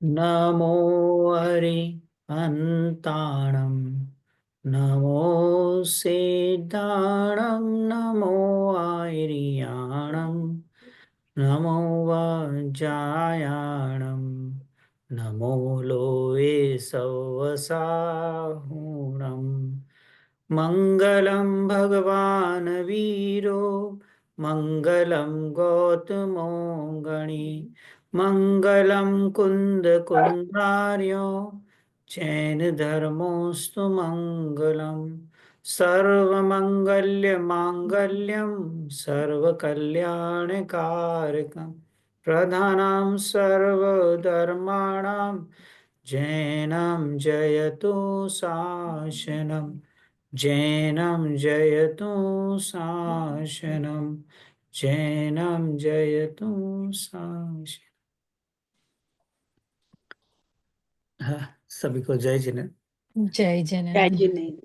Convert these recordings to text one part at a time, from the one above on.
नमो हरिहन्ताणं नमो सिद्धाणं नमो आयर्याणं नमो वज्रायाणं नमो लोये सवसाहुणम् मङ्गलं भगवान् वीरो मङ्गलं गौतमो गणी मङ्गलं कुन्दकुन्दार्यो जैन धर्मोऽस्तु मङ्गलम् सर्वमङ्गल्यमाङ्गल्यं सर्वकल्याणकारकं प्रधानं सर्वधर्माणां जैनं जयतु शासनम् जैनं जयतु शासनम् जैनं जयतु शासनम्। हाँ, सभी को जय जिनेन्द्र। जय जनार्दन।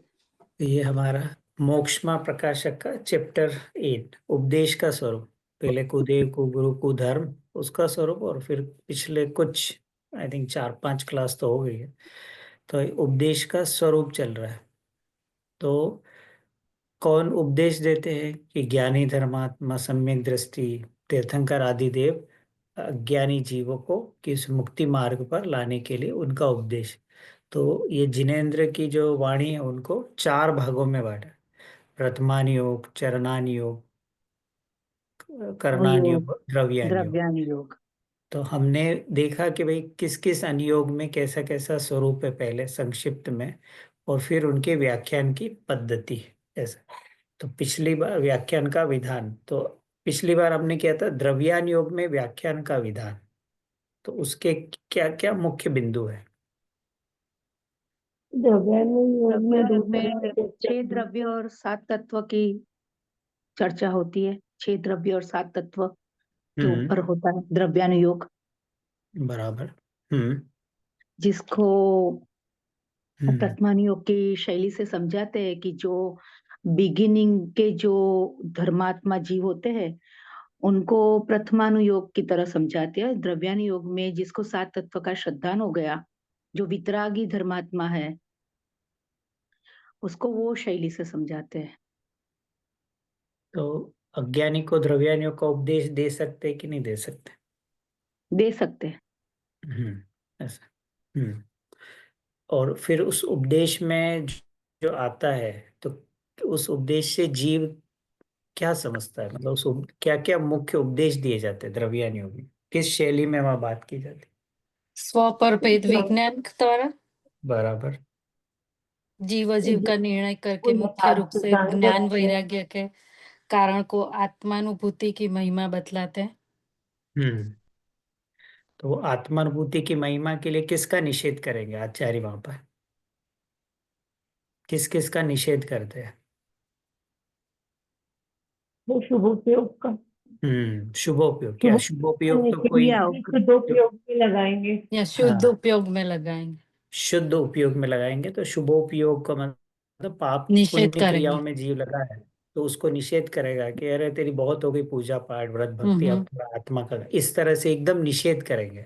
ये हमारा मोक्षमा प्रकाशक का चैप्टर 8 उपदेश का स्वरूप। पहले कुदेव कुगुरु कुधर्म उसका स्वरूप और फिर पिछले कुछ आई थिंक 4-5 क्लास तो हो गई है, तो उपदेश का स्वरूप चल रहा है। तो कौन उपदेश देते हैं कि ज्ञानी धर्मात्मा सम्यक दृष्टि तीर्थंकर आदि देव अज्ञानी जीवों को किस मुक्ति मार्ग पर लाने के लिए उनका उपदेश। तो ये जिनेन्द्र की जो वाणी है उनको 4 भागों में बांटा। प्रथमान योग, चरणान योग, करणान योग, योग, द्रव्यान योग। द्रव्यान योग। तो हमने देखा कि भाई किस किस अनुयोग में कैसा कैसा स्वरूप है पहले संक्षिप्त में, और फिर उनके व्याख्यान की पद्धति ऐसा। तो पिछली बार व्याख्यान का विधान, तो पिछली बार हमने किया था द्रव्यान योग में व्याख्यान का विधान। तो उसके क्या क्या मुख्य बिंदु है? द्रव्यान योग में में 6 द्रव्य और 7 तत्व की चर्चा होती है। 6 द्रव्य और 7 तत्व के ऊपर होता है द्रव्यानुयोग, बराबर। हम्म जिसको हम्म प्रथमानुयोग की शैली से समझाते हैं कि जो बिगिनिंग के जो धर्मात्मा जीव होते हैं उनको प्रथमानुयोग की तरह समझाते हैं। द्रव्यानुयोग में जिसको 7 तत्व का श्रद्धान हो गया, जो वितरागी धर्मात्मा है, उसको वो शैली से समझाते हैं। तो अज्ञानी को द्रव्यान योग का उपदेश दे सकते हैं कि नहीं दे सकते? दे सकते हैं। ऐसा। और फिर उस उपदेश में जो आता है, तो उस उपदेश से जीव क्या समझता है? मतलब उस क्या क्या मुख्य उपदेश दिए जाते हैं द्रव्यान योग में? किस शैली में वहां बात की जाती है? स्वपरभेद विज्ञान द्वारा बराबर। जीव अजीव का निर्णय करके मुख्य रूप से ज्ञान वैराग्य के कारण को आत्मानुभूति की महिमा बतलाते हैं। तो वो आत्मानुभूति की महिमा के लिए किसका निषेध करेंगे आचार्य वहां पर? किस किस का निषेध करते हैं? वो शुभोपयोग का। शुभोपयोग। क्या शुभोपयोग? तो कोई शुद्धोपयोग में लगाएंगे या शुद्ध उपयोग में लगाएंगे। शुद्ध उपयोग में लगाएंगे। तो शुभोपयोग का मतलब पाप निषेध पुण्य करेंगे। क्रियाओं में जीव लगा है तो उसको निषेध करेगा कि अरे तेरी बहुत हो गई पूजा पाठ व्रत भक्ति, अब थोड़ा आत्मा का, इस तरह से एकदम निषेध करेंगे।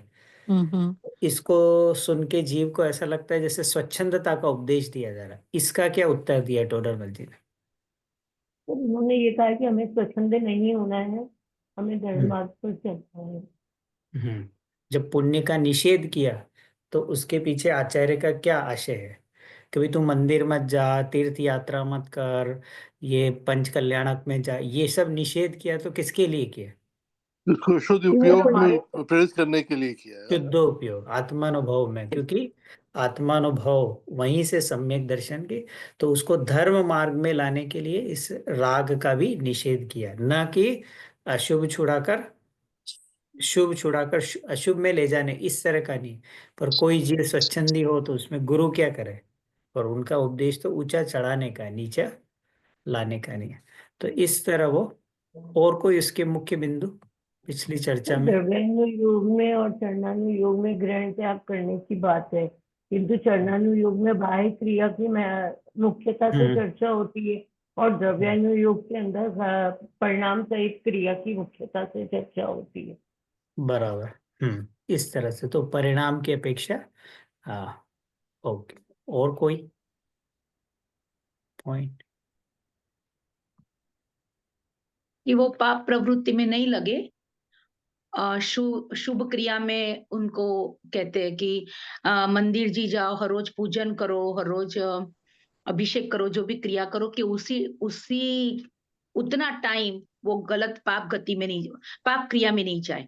इसको सुन के जीव को ऐसा लगता है जैसे स्वच्छंदता का उपदेश दिया जा रहा है। इसका क्या उत्तर दिया टोडरमल जी ने? तो उन्होंने ये कहा कि हमें स्वच्छंद नहीं होना है, हमें हम्म धर्मार्थ पर चलना है। जब पुण्य का निषेध किया तो उसके पीछे आचार्य का क्या आशय है कि भाई तू मंदिर मत जा, तीर्थ यात्रा मत कर, ये पंच कल्याणक में जा, ये सब निषेध किया तो किसके लिए किया? इसको शुद्ध उपयोग में प्रेरित करने के लिए किया है। शुद्ध उपयोग आत्मानुभव में, क्योंकि आत्मानुभव वहीं से सम्यक दर्शन के, तो उसको धर्म मार्ग में लाने के लिए इस राग का भी निषेध किया, न कि अशुभ छुड़ाकर शुभ छुड़ाकर अशुभ में ले जाने, इस तरह का नहीं। पर कोई जीव स्वच्छंदी हो तो उसमें गुरु क्या करे? और उनका उपदेश तो ऊंचा चढ़ाने का, नीचा लाने का नहीं है। तो इस तरह वो, और कोई इसके मुख्य बिंदु पिछली चर्चा में? द्रव्यानुयोग में और चरणानुयोग में ग्रहण त्याग करने की बात है, किंतु चरणानुयोग में बाह्य क्रिया की मुख्यता से चर्चा होती है और द्रव्यानुयोग के अंदर परिणाम सहित क्रिया की मुख्यता से चर्चा होती है। बराबर। इस तरह से तो परिणाम की अपेक्षा। हाँ, ओके। और कोई पॉइंट? कि वो पाप प्रवृत्ति में नहीं लगे, शुभ शुभ क्रिया में उनको कहते हैं कि मंदिर जी जाओ, हर रोज पूजन करो, हर रोज अभिषेक करो, जो भी क्रिया करो, कि उसी उसी उतना टाइम वो गलत पाप गति में नहीं, पाप क्रिया में नहीं जाए।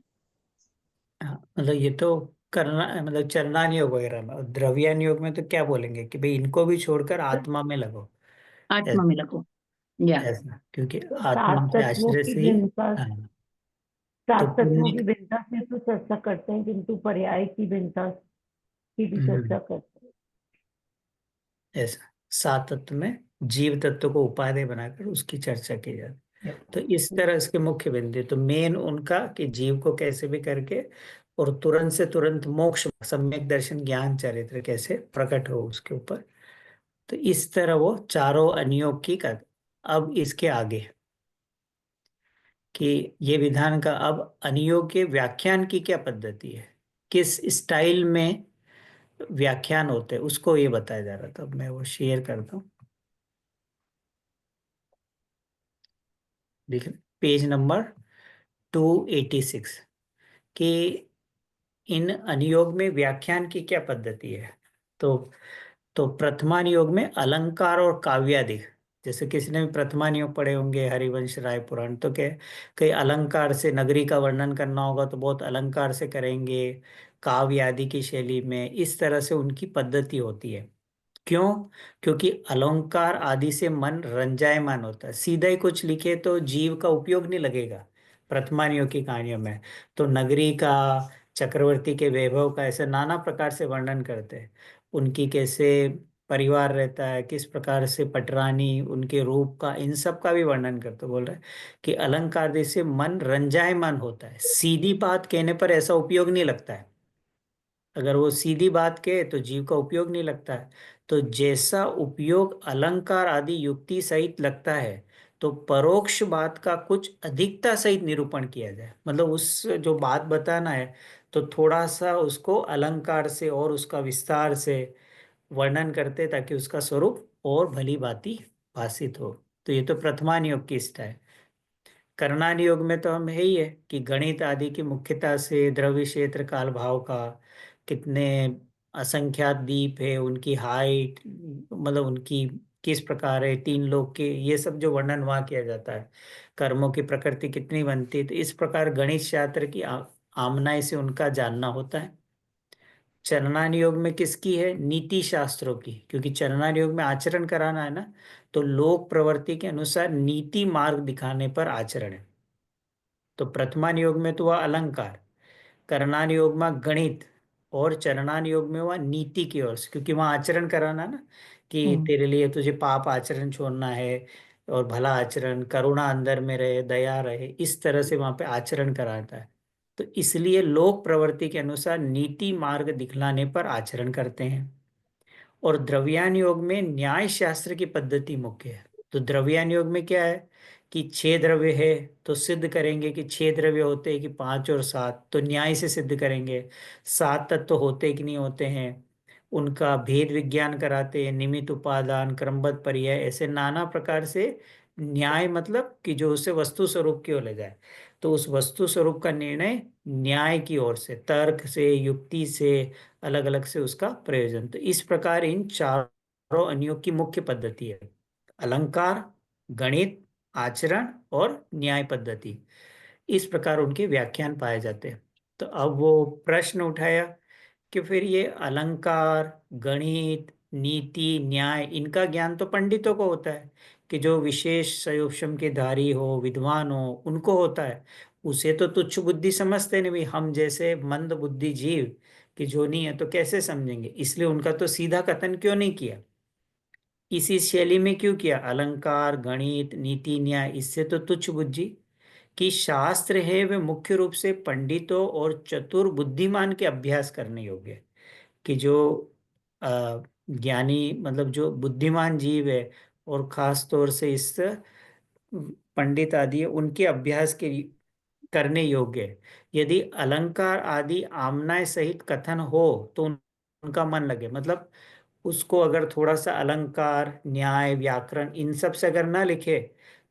हाँ, मतलब ये तो करना, मतलब चरणान योग वगैरह में। और द्रव्यान योग में तो क्या बोलेंगे कि भाई इनको भी छोड़कर आत्मा में लगो। आत्मा में लगो। या ऐसा, क्योंकि तो आत्मा सात के तत्वों आश्रय की से ही। भिन्नता, हाँ, तो सात तत्वों पुण्य। की भिन्नता से तो चर्चा करते हैं, किंतु पर्याय की भिन्नता की भी चर्चा करते हैं। ऐसा, सात तत्व में जीव तत्व को उपादेय बनाकर उसकी चर्चा की जाती है। तो इस तरह इसके मुख्य बिंदु तो मेन उनका कि जीव को कैसे भी करके और तुरंत से तुरंत मोक्ष, सम्यक दर्शन, ज्ञान, चरित्र कैसे प्रकट हो उसके ऊपर। तो इस तरह वो चारों अनियोग की कर। अब इसके आगे कि ये विधान का अब अनियोग के व्याख्यान की क्या पद्धति है, किस स्टाइल में व्याख्यान होते हैं, उसको ये बताया जा रहा था। अब मैं वो शेयर करता हूँ। देखिए, पेज नंबर 286 कि इन अनुयोग में व्याख्यान की क्या पद्धति है। तो प्रथमान योग में अलंकार और काव्यादि, जैसे किसी ने भी प्रथमान योग पढ़े होंगे हरिवंश राय पुराण, तो क्या कई अलंकार से नगरी का वर्णन करना होगा तो बहुत अलंकार से करेंगे, काव्य आदि की शैली में। इस तरह से उनकी पद्धति होती है। क्यों? क्योंकि अलंकार आदि से मन रंजायमान होता है। सीधा ही कुछ लिखे तो जीव का उपयोग नहीं लगेगा। प्रथमानियों की कहानियों में तो नगरी का, चक्रवर्ती के वैभव का ऐसे नाना प्रकार से वर्णन करते हैं। उनकी कैसे परिवार रहता है, किस प्रकार से पटरानी, उनके रूप का, इन सब का भी वर्णन करते। बोल रहे हैं कि अलंकार आदि से मन रंजायमान होता है। सीधी बात कहने पर ऐसा उपयोग नहीं लगता है। अगर वो सीधी बात कहे तो जीव का उपयोग नहीं लगता है। तो जैसा उपयोग अलंकार आदि युक्ति सहित लगता है, तो परोक्ष बात का कुछ अधिकता सहित निरूपण किया जाए। मतलब उस जो बात बताना है तो थोड़ा सा उसको अलंकार से और उसका विस्तार से वर्णन करते, ताकि उसका स्वरूप और भली भांति भाषित हो। तो ये तो प्रथमान योग की इष्टा है। करणान योग में तो हम है ही है कि गणित आदि की मुख्यता से द्रव्य क्षेत्र काल भाव का, कितने असंख्यात दीप है, उनकी हाइट, मतलब उनकी किस प्रकार है, तीन लोग के, ये सब जो वर्णन वहाँ किया जाता है। कर्मों की प्रकृति कितनी बनती है, तो इस प्रकार गणित शास्त्र की आमनाई से उनका जानना होता है। चरणान योग में किसकी है? नीति शास्त्रों की, क्योंकि चरणान योग में आचरण कराना है ना। तो लोक प्रवृत्ति के अनुसार नीति मार्ग दिखाने पर आचरण है। तो प्रथमान योग में तो वह अलंकार, करणान योग में गणित, और चरणान योग में वह नीति की ओर से, क्योंकि वहाँ आचरण कराना ना कि तेरे लिए तुझे पाप आचरण छोड़ना है और भला आचरण, करुणा अंदर में रहे, दया रहे, इस तरह से वहाँ पे आचरण कराता है। तो इसलिए लोक प्रवृत्ति के अनुसार नीति मार्ग दिखलाने पर आचरण करते हैं। और द्रव्यान योग में न्याय शास्त्र की पद्धति मुख्य है। तो द्रव्यान योग में क्या है कि 6 द्रव्य है, तो सिद्ध करेंगे कि 6 द्रव्य होते हैं कि 5 और 7, तो न्याय से सिद्ध करेंगे। 7 तत्व होते कि नहीं होते हैं, उनका भेद विज्ञान कराते हैं, निमित्त, उपादान, क्रमबद्ध, पर्याय, ऐसे नाना प्रकार से न्याय, मतलब कि जो उसे वस्तु स्वरूप की ओर ले जाए। तो उस वस्तु स्वरूप का निर्णय न्याय की ओर से, तर्क से, युक्ति से, अलग अलग से उसका प्रयोजन। तो इस प्रकार इन चारों अनुयोग की मुख्य पद्धति है: अलंकार, गणित, आचरण और न्याय पद्धति। इस प्रकार उनके व्याख्यान पाए जाते हैं। तो अब वो प्रश्न उठाया कि फिर ये अलंकार, गणित, नीति, न्याय, इनका ज्ञान तो पंडितों को होता है, कि जो विशेष संयोक्षम के धारी हो, विद्वान हो, उनको होता है। उसे तो तुच्छ बुद्धि समझते नहीं, भाई हम जैसे मंद बुद्धि जीव कि जो नहीं है तो कैसे समझेंगे। इसलिए उनका तो सीधा कथन क्यों नहीं किया, इसी शैली में क्यों किया? अलंकार, गणित, नीति, न्याय, इससे तो तुच्छ बुद्धि कि शास्त्र है वे मुख्य रूप से पंडितों और चतुर बुद्धिमान के अभ्यास करने योग्य है। कि जो ज्ञानी, मतलब जो बुद्धिमान जीव है, और खास तौर से इस पंडित आदि है, उनके अभ्यास के करने योग्य है। यदि अलंकार आदि आमनाय सहित कथन हो तो उनका मन लगे। मतलब उसको अगर थोड़ा सा अलंकार, न्याय, व्याकरण इन सब से अगर ना लिखे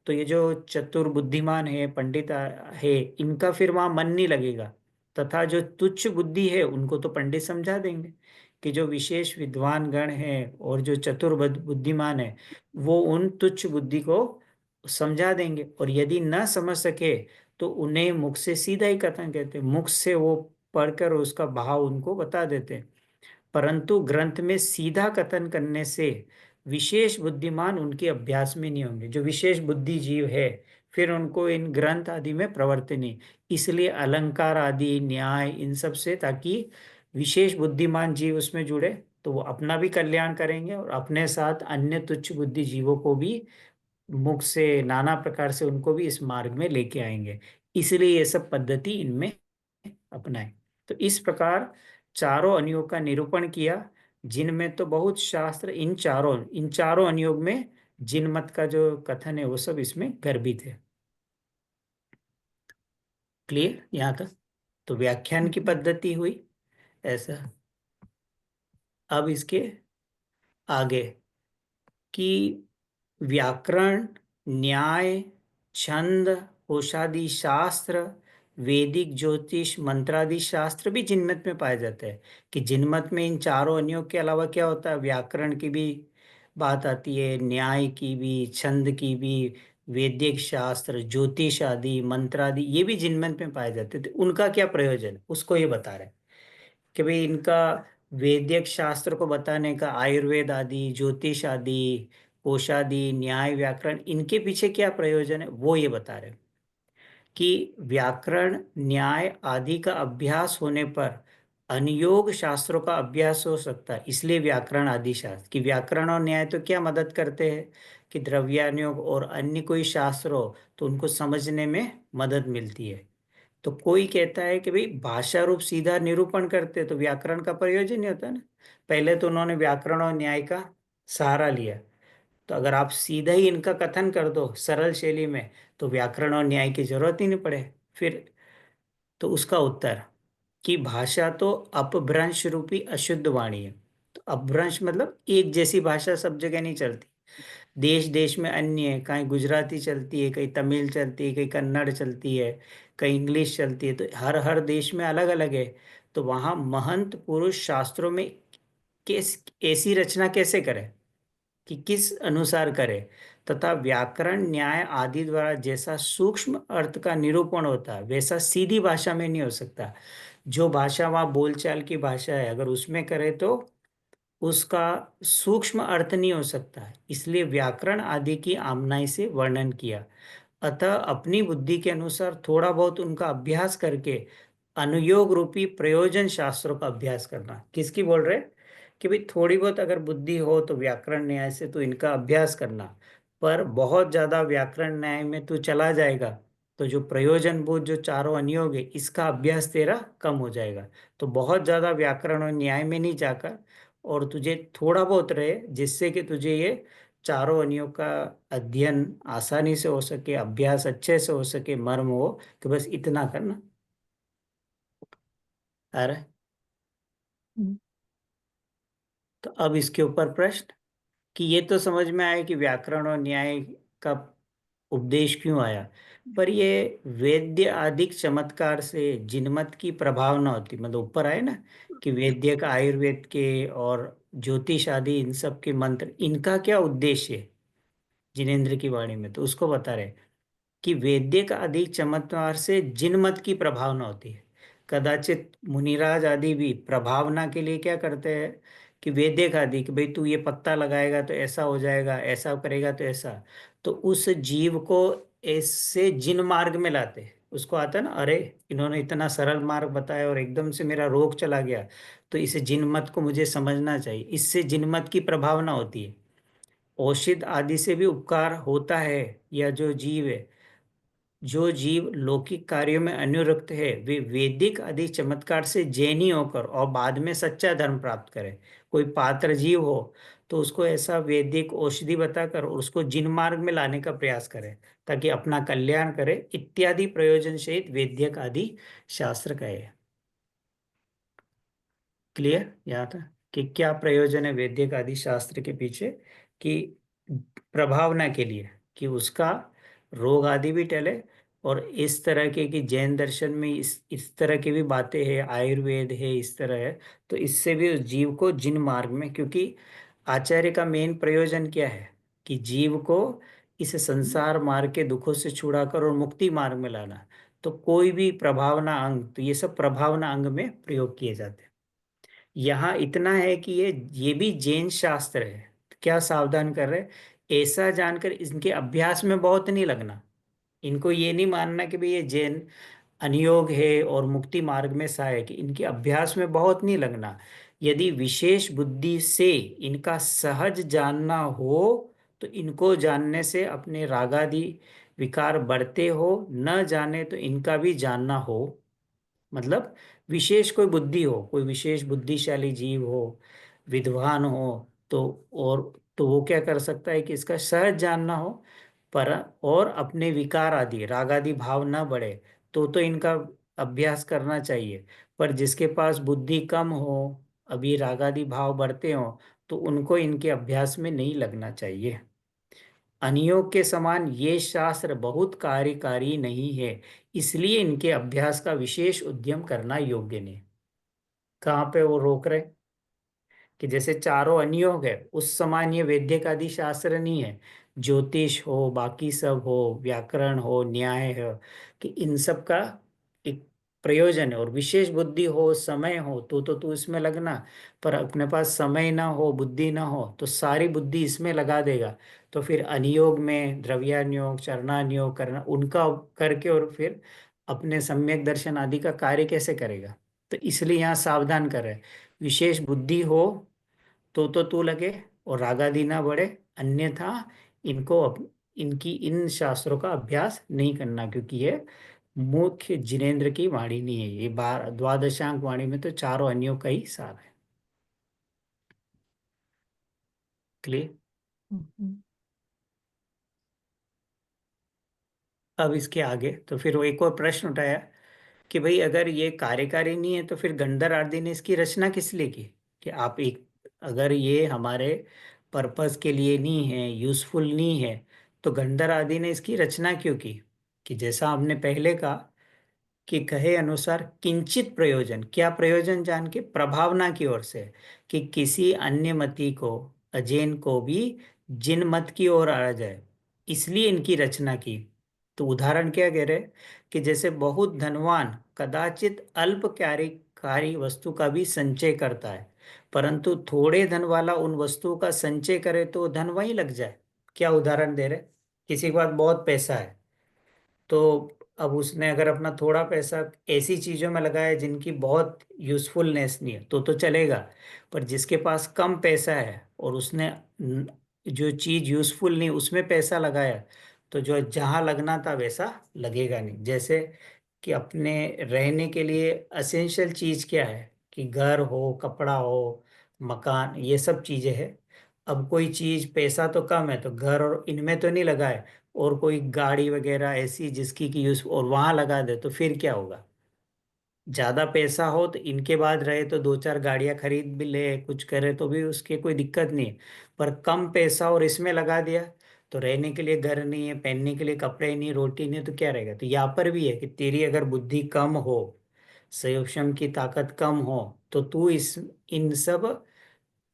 तो ये जो चतुर बुद्धिमान है, पंडित है, इनका फिर वहां मन नहीं लगेगा। तथा जो तुच्छ बुद्धि है उनको तो पंडित समझा देंगे कि जो विशेष विद्वान गण है और जो चतुर बुद्धिमान है वो उन तुच्छ बुद्धि को समझा देंगे। और यदि ना समझ सके तो उन्हें मुख से सीधा ही कथन कहते हैं, मुख से वो पढ़कर उसका भाव उनको बता देते हैं। परंतु ग्रंथ में सीधा कथन करने से विशेष बुद्धिमान उनके अभ्यास में नहीं होंगे। जो विशेष बुद्धि जीव है फिर उनको इन ग्रंथ आदि में प्रवृत्ति नहीं। इसलिए अलंकार आदि, न्याय, इन सब से, ताकि विशेष बुद्धिमान जीव उसमें जुड़े तो वो अपना भी कल्याण करेंगे और अपने साथ अन्य तुच्छ बुद्धि जीवों को भी मुख से नाना प्रकार से उनको भी इस मार्ग में लेके आएंगे। इसलिए ये सब पद्धति इनमें अपनाएं। तो इस प्रकार चारों अनुयोग का निरूपण किया, जिनमें तो बहुत शास्त्र इन चारों अनुयोग में जिनमत का जो कथन है वो सब इसमें गर्भित है। क्लियर यहाँ तक? तो व्याख्यान की पद्धति हुई ऐसा। अब इसके आगे कि व्याकरण, न्याय, छंद, कोशादि शास्त्र, वैदिक ज्योतिष, मंत्रादि शास्त्र भी जिनमत में पाए जाते हैं। कि जिनमत में इन चारों अनुयोग के अलावा क्या होता है, व्याकरण की भी बात आती है, न्याय की भी, छंद की भी, वैदिक शास्त्र, ज्योतिष आदि, मंत्रादि, ये भी जिनमत में पाए जाते हैं। तो उनका क्या प्रयोजन है उसको ये बता रहे हैं कि भाई इनका वैदिक शास्त्र को बताने का, आयुर्वेद आदि, ज्योतिष आदि, कोशादि, न्याय, व्याकरण, इनके पीछे क्या प्रयोजन है वो ये बता रहे हैं। कि व्याकरण, न्याय आदि का अभ्यास होने पर अनुयोग शास्त्रों का अभ्यास हो सकता है। इसलिए व्याकरण आदि शास्त्र, कि व्याकरण और न्याय तो क्या मदद करते हैं कि द्रव्यानुयोग और अन्य कोई शास्त्र हो तो उनको समझने में मदद मिलती है। तो कोई कहता है कि भाई भाषा रूप सीधा निरूपण करते तो व्याकरण का प्रयोजन नहीं होता ना। पहले तो उन्होंने व्याकरण और न्याय का सहारा लिया, तो अगर आप सीधा ही इनका कथन कर दो सरल शैली में तो व्याकरण और न्याय की जरूरत ही नहीं पड़े फिर। तो उसका उत्तर कि भाषा तो अपभ्रंश रूपी अशुद्ध वाणी है। तो अपभ्रंश मतलब एक जैसी भाषा सब जगह नहीं चलती। देश देश में अन्य है, कहीं गुजराती चलती है, कहीं तमिल चलती है, कहीं कन्नड़ चलती है, कहीं इंग्लिश चलती है। तो हर हर देश में अलग अलग है। तो वहाँ महंत पुरुष शास्त्रों में ऐसी रचना कैसे करे कि किस अनुसार करे, तथा व्याकरण, न्याय आदि द्वारा जैसा सूक्ष्म अर्थ का निरूपण होता है वैसा सीधी भाषा में नहीं हो सकता। जो भाषा वहाँ बोलचाल की भाषा है अगर उसमें करे तो उसका सूक्ष्म अर्थ नहीं हो सकता है। इसलिए व्याकरण आदि की आमनाई से वर्णन किया। अतः अपनी बुद्धि के अनुसार थोड़ा बहुत उनका अभ्यास करके अनुयोग रूपी प्रयोजन शास्त्रों का अभ्यास करना। किसकी बोल रहे? कि भाई थोड़ी बहुत अगर बुद्धि हो तो व्याकरण न्याय से तो इनका अभ्यास करना, पर बहुत ज्यादा व्याकरण न्याय में तू चला जाएगा तो जो प्रयोजन बोध जो चारों अनुयोग है इसका अभ्यास तेरा कम हो जाएगा। तो बहुत ज्यादा व्याकरण और न्याय में नहीं जाकर और तुझे थोड़ा बहुत रहे जिससे कि तुझे ये चारों अनुयोग का अध्ययन आसानी से हो सके, अभ्यास अच्छे से हो सके, मर्म हो, कि बस इतना करना। आ रहा है? तो अब इसके ऊपर प्रश्न कि ये तो समझ में आया कि व्याकरण और न्याय का उपदेश क्यों आया, पर ये वेद्य आदिक चमत्कार से जिनमत की प्रभावना होती, मतलब ऊपर आए ना कि वेद्य का, आयुर्वेद के और ज्योतिष आदि इन सब के मंत्र, इनका क्या उद्देश्य है जिनेन्द्र की वाणी में, तो उसको बता रहे कि वेद्य का अधिक चमत्कार से जिनमत की प्रभावना होती है। कदाचित मुनिराज आदि भी प्रभावना के लिए क्या करते हैं कि वेद्य का आदि कि भाई तू ये पत्ता लगाएगा तो ऐसा हो जाएगा, ऐसा करेगा तो ऐसा, तो उस जीव को ऐसे जिन मार्ग में लाते हैं। उसको आता है ना, अरे इन्होंने इतना सरल मार्ग बताया और एकदम से मेरा रोग चला गया, तो इस जिनमत को मुझे समझना चाहिए। इससे जिनमत की प्रभावना होती है। औषध आदि से भी उपकार होता है। या जो जीव लौकिक कार्यों में अनुरक्त है वे वैदिक आदि चमत्कार से जैनी होकर और बाद में सच्चा धर्म प्राप्त करे। कोई पात्र जीव हो तो उसको ऐसा वैदिक औषधि बताकर और उसको जिन मार्ग में लाने का प्रयास करे ताकि अपना कल्याण करे इत्यादि प्रयोजन सहित वैद्यक आदि शास्त्र कहे। क्लियर यहाँ था कि क्या प्रयोजन है वैद्यक आदि शास्त्र के पीछे, कि प्रभावना के लिए, कि उसका रोग आदि भी टले। और इस तरह के कि जैन दर्शन में इस तरह की भी बातें हैं, आयुर्वेद है, इस तरह है, तो इससे भी उस जीव को जिन मार्ग में, क्योंकि आचार्य का मेन प्रयोजन क्या है कि जीव को इस संसार मार्ग के दुखों से छुड़ाकर और मुक्ति मार्ग में लाना। तो कोई भी प्रभावना अंग, तो ये सब प्रभावना अंग में प्रयोग किए जाते हैं। यहाँ इतना है कि ये भी जैन शास्त्र है, तो क्या सावधान कर रहे हैं, ऐसा जानकर इनके अभ्यास में बहुत नहीं लगना। इनको ये नहीं मानना कि भाई ये जैन अनियोग है और मुक्ति मार्ग में सहायक है, इनके अभ्यास में बहुत नहीं लगना। यदि विशेष बुद्धि से इनका सहज जानना हो तो इनको जानने से अपने रागादि विकार बढ़ते हो, न जाने तो इनका भी जानना हो। मतलब विशेष कोई बुद्धि हो, कोई विशेष बुद्धिशाली जीव हो, विद्वान हो, तो और तो वो क्या कर सकता है कि इसका सहज जानना हो, पर और अपने विकार आदि राग आदि भाव ना बढ़े, तो इनका अभ्यास करना चाहिए। पर जिसके पास बुद्धि कम हो, अभी राग आदि भाव बढ़ते हो, तो उनको इनके अभ्यास में नहीं लगना चाहिए। अनियोग के समान ये शास्त्र बहुत कार्यकारी नहीं है, इसलिए इनके अभ्यास का विशेष उद्यम करना योग्य नहीं। कहाँ पे वो रोक रहे कि जैसे चारों अनियोग है उस समान ये वैद्यक आदि शास्त्र नहीं है। ज्योतिष हो, बाकी सब हो, व्याकरण हो, न्याय हो, कि इन सब का एक प्रयोजन है। और विशेष बुद्धि हो, समय हो, तो तू इसमें लगना। पर अपने पास समय ना हो, बुद्धि ना हो, तो सारी बुद्धि इसमें लगा देगा, तो फिर अनियोग में द्रव्यानुयोग चरणानुयोग करना उनका करके और फिर अपने सम्यक दर्शन आदि का कार्य कैसे करेगा। तो इसलिए यहाँ सावधान कर रहे हैं, विशेष बुद्धि हो तो तू लगे और रागादि ना बढ़े, अन्यथा इनको इनकी इन शास्त्रों का अभ्यास नहीं करना, क्योंकि ये मुख्य जिनेन्द्र की वाणी नहीं है। ये द्वादशांक वाणी में तो चारों अन्यों का ही सार है। क्लियर। अब इसके आगे तो फिर वो एक और प्रश्न उठाया कि भाई अगर ये कार्यकारी नहीं है तो फिर गंधर आदि ने इसकी रचना किस लिए की, कि आप एक, अगर ये हमारे पर्पस के लिए नहीं है, यूजफुल नहीं है, तो गंधर आदि ने इसकी रचना क्यों की। कि जैसा हमने पहले कहा कि कहे अनुसार किंचित प्रयोजन, क्या प्रयोजन जान के, प्रभावना की ओर से, कि किसी अन्य मति को, अजैन को भी जिन मत की ओर आ जाए, इसलिए इनकी रचना की। तो उदाहरण क्या कह रहे, कि जैसे बहुत धनवान कदाचित अल्पकारी वस्तु का भी संचय करता है, परंतु थोड़े धन वाला उन वस्तुओं का संचय करे तो धन वहीं लग जाए। क्या उदाहरण दे रहे, किसी के पास बहुत पैसा है, तो अब उसने अगर अपना थोड़ा पैसा ऐसी चीजों में लगाया जिनकी बहुत यूजफुलनेस नहीं है तो चलेगा। पर जिसके पास कम पैसा है और उसने जो चीज यूजफुल नहीं उसमें पैसा लगाया, तो जो जहां लगना था वैसा लगेगा नहीं। जैसे कि अपने रहने के लिए असेंशियल चीज क्या है, कि घर हो, कपड़ा हो, मकान, ये सब चीजें हैं। अब कोई चीज पैसा तो कम है तो घर और इनमें तो नहीं लगा है, और कोई गाड़ी वगैरह ऐसी जिसकी की यूज और वहां लगा दे, तो फिर क्या होगा। ज्यादा पैसा हो तो इनके बाद रहे तो दो चार गाड़ियां खरीद भी ले, कुछ करे तो भी उसके कोई दिक्कत नहीं है। पर कम पैसा और इसमें लगा दिया, तो रहने के लिए घर नहीं है, पहनने के लिए कपड़े नहीं, रोटी नहीं, तो क्या रहेगा। तो यहाँ पर भी है कि तेरी अगर बुद्धि कम हो, संयम की ताकत कम हो, तो तू इस इन सब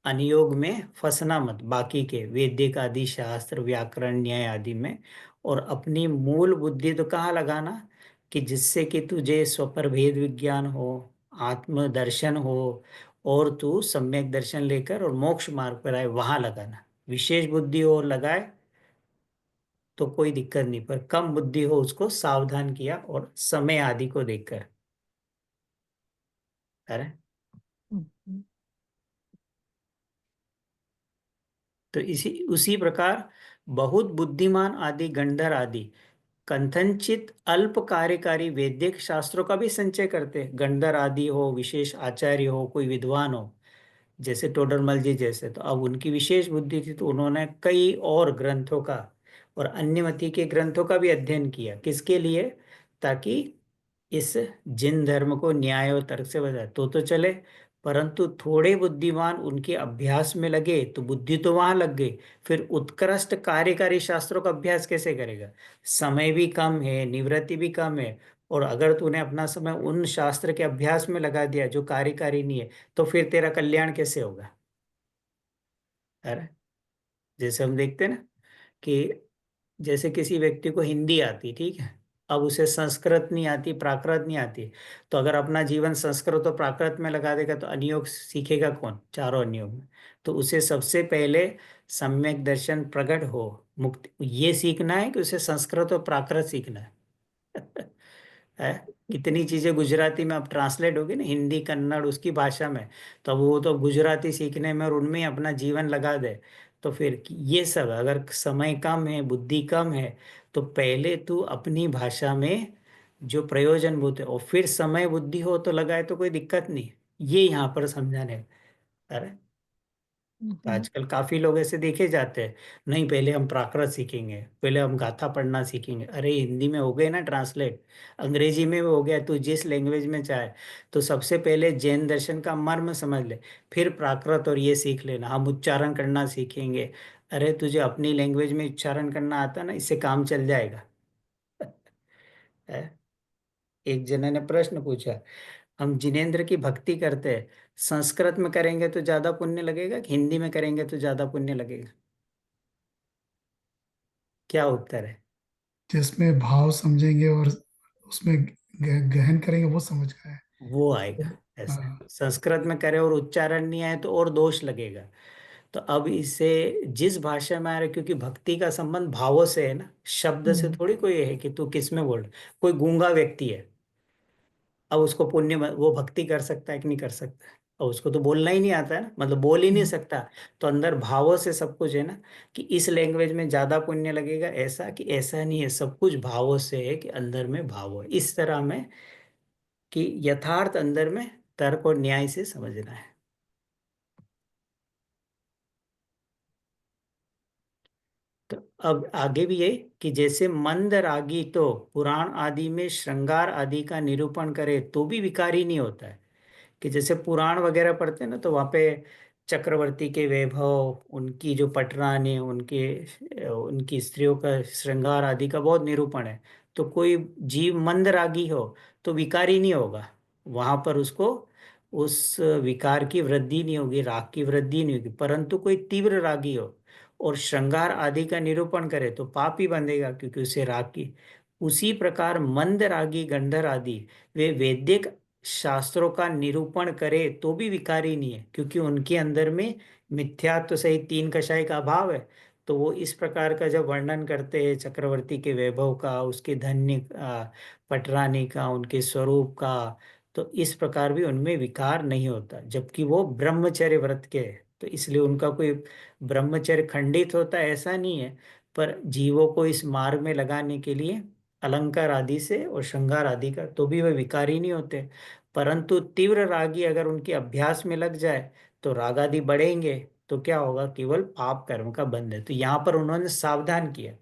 अनुयोग में फंसना मत, बाकी के वैदिक आदि शास्त्र, व्याकरण, न्याय आदि में। और अपनी मूल बुद्धि तो कहाँ लगाना, कि जिससे कि तुझे स्वप्रभेद विज्ञान हो, आत्म दर्शन हो, और तू सम्यक दर्शन लेकर और मोक्ष मार्ग पर आए, वहां लगाना। विशेष बुद्धि हो और लगाए तो कोई दिक्कत नहीं, पर कम बुद्धि हो उसको सावधान किया और समय आदि को देखकर। अरे तो इसी उसी प्रकार बहुत बुद्धिमान आदि गंधर आदि कथनचित अल्प कार्यकारी वैदिक शास्त्रों का भी संचय करते हैं। गंधर आदि हो, विशेष आचार्य हो, कोई विद्वान हो, जैसे टोडरमल जी जैसे, तो अब उनकी विशेष बुद्धि थी तो उन्होंने कई और ग्रंथों का और अन्य मति के ग्रंथों का भी अध्ययन किया। किसके लिए? ताकि इस जिन धर्म को न्याय और तर्क से बताए तो चले। परंतु थोड़े बुद्धिमान उनके अभ्यास में लगे तो बुद्धि तो वहां लग गई, फिर उत्कृष्ट कार्यकारी शास्त्रों का अभ्यास कैसे करेगा? समय भी कम है, निवृत्ति भी कम है, और अगर तूने अपना समय उन शास्त्र के अभ्यास में लगा दिया जो कार्यकारी नहीं है, तो फिर तेरा कल्याण कैसे होगा? अरे, जैसे हम देखते हैं ना कि जैसे किसी व्यक्ति को हिंदी आती, ठीक है, अब उसे संस्कृत नहीं आती, प्राकृत नहीं आती, तो अगर अपना जीवन संस्कृत और प्राकृत में लगा देगा तो अनुयोग सीखेगा कौन? चारों अनुयोग में। तो उसे सबसे पहले सम्यक दर्शन प्रकट हो, मुक्ति, ये सीखना है कि उसे संस्कृत और प्राकृत सीखना है। है, कितनी चीजें गुजराती में अब ट्रांसलेट होगी ना, हिंदी कन्नड़ उसकी भाषा में, तो अब वो तो गुजराती सीखने में और उनमें ही अपना जीवन लगा दे। तो फिर ये सब, अगर समय कम है, बुद्धि कम है, तो पहले तू अपनी भाषा में जो प्रयोजन भूत है, और फिर समय बुद्धि हो तो लगाए तो कोई दिक्कत नहीं। ये यहाँ पर समझाने। अरे, तो आजकल काफी लोग ऐसे देखे जाते हैं, नहीं पहले हम प्राकृत सीखेंगे, पहले हम गाथा पढ़ना सीखेंगे। अरे, हिंदी में हो गए ना ट्रांसलेट, अंग्रेजी में भी हो गया, तू जिस लैंग्वेज में चाहे। तो सबसे पहले जैन दर्शन का मर्म समझ ले, फिर प्राकृत और ये सीख लेना, हम उच्चारण करना सीखेंगे। अरे, तुझे अपनी लैंग्वेज में उच्चारण करना आता ना, इससे काम चल जाएगा। है? एक जने ने प्रश्न पूछा, हम जिनेंद्र की भक्ति करते हैं, संस्कृत में करेंगे तो ज्यादा पुण्य लगेगा कि हिंदी में करेंगे तो ज्यादा पुण्य लगेगा? क्या उत्तर है? जिसमें भाव समझेंगे और उसमें गहन करेंगे वो समझ गए। वो आएगा। ऐसा है। हाँ। संस्कृत में करे और उच्चारण नहीं आए तो और दोष लगेगा। तो अब इसे जिस भाषा में आ रहा है, क्योंकि भक्ति का संबंध भावों से है ना, शब्द से थोड़ी कोई है कि तू किस में बोल रहा है। कोई गूंगा व्यक्ति है, अब उसको पुण्य वो भक्ति कर सकता है कि नहीं कर सकता है? और उसको तो बोलना ही नहीं आता है ना, मतलब बोल ही नहीं सकता। तो अंदर भावों से सब कुछ है ना, कि इस लैंग्वेज में ज्यादा पुण्य लगेगा, ऐसा कि ऐसा नहीं है, सब कुछ भावों से है कि अंदर में भाव है। इस तरह में कि यथार्थ अंदर में तर्क और न्याय से समझना है। तो अब आगे भी ये कि जैसे मंद रागी तो पुराण आदि में श्रृंगार आदि का निरूपण करे तो भी विकारी नहीं होता है। कि जैसे पुराण वगैरह पढ़ते हैं ना, तो वहाँ पे चक्रवर्ती के वैभव, उनकी जो पटरानी, उनके उनकी स्त्रियों का श्रृंगार आदि का बहुत निरूपण है। तो कोई जीव मंद रागी हो तो विकारी नहीं होगा, वहां पर उसको उस विकार की वृद्धि नहीं होगी, राग की वृद्धि नहीं होगी। परंतु कोई तीव्र रागी हो और श्रृंगार आदि का निरूपण करे तो पाप ही बंधेगा, क्योंकि उसे राग की। उसी प्रकार मंद रागी गंधर आदि वे वैदिक शास्त्रों का निरूपण करे तो भी विकारी नहीं है, क्योंकि उनके अंदर में मिथ्यात्व सहित तीन कषाय का अभाव है। तो वो इस प्रकार का जब वर्णन करते हैं चक्रवर्ती के वैभव का, उसके धन्य पटरानी का, उनके स्वरूप का, तो इस प्रकार भी उनमें विकार नहीं होता, जबकि वो ब्रह्मचर्य व्रत के हैं। तो इसलिए उनका कोई ब्रह्मचर्य खंडित होता है ऐसा नहीं है। पर जीवों को इस मार्ग में लगाने के लिए अलंकार आदि से और श्रृंगार आदि का, तो भी वे विकारी नहीं होते। परंतु तीव्र रागी अगर उनके अभ्यास में लग जाए तो राग आदि बढ़ेंगे, तो क्या होगा? केवल पाप कर्म का बंध है। तो यहाँ पर उन्होंने सावधान किया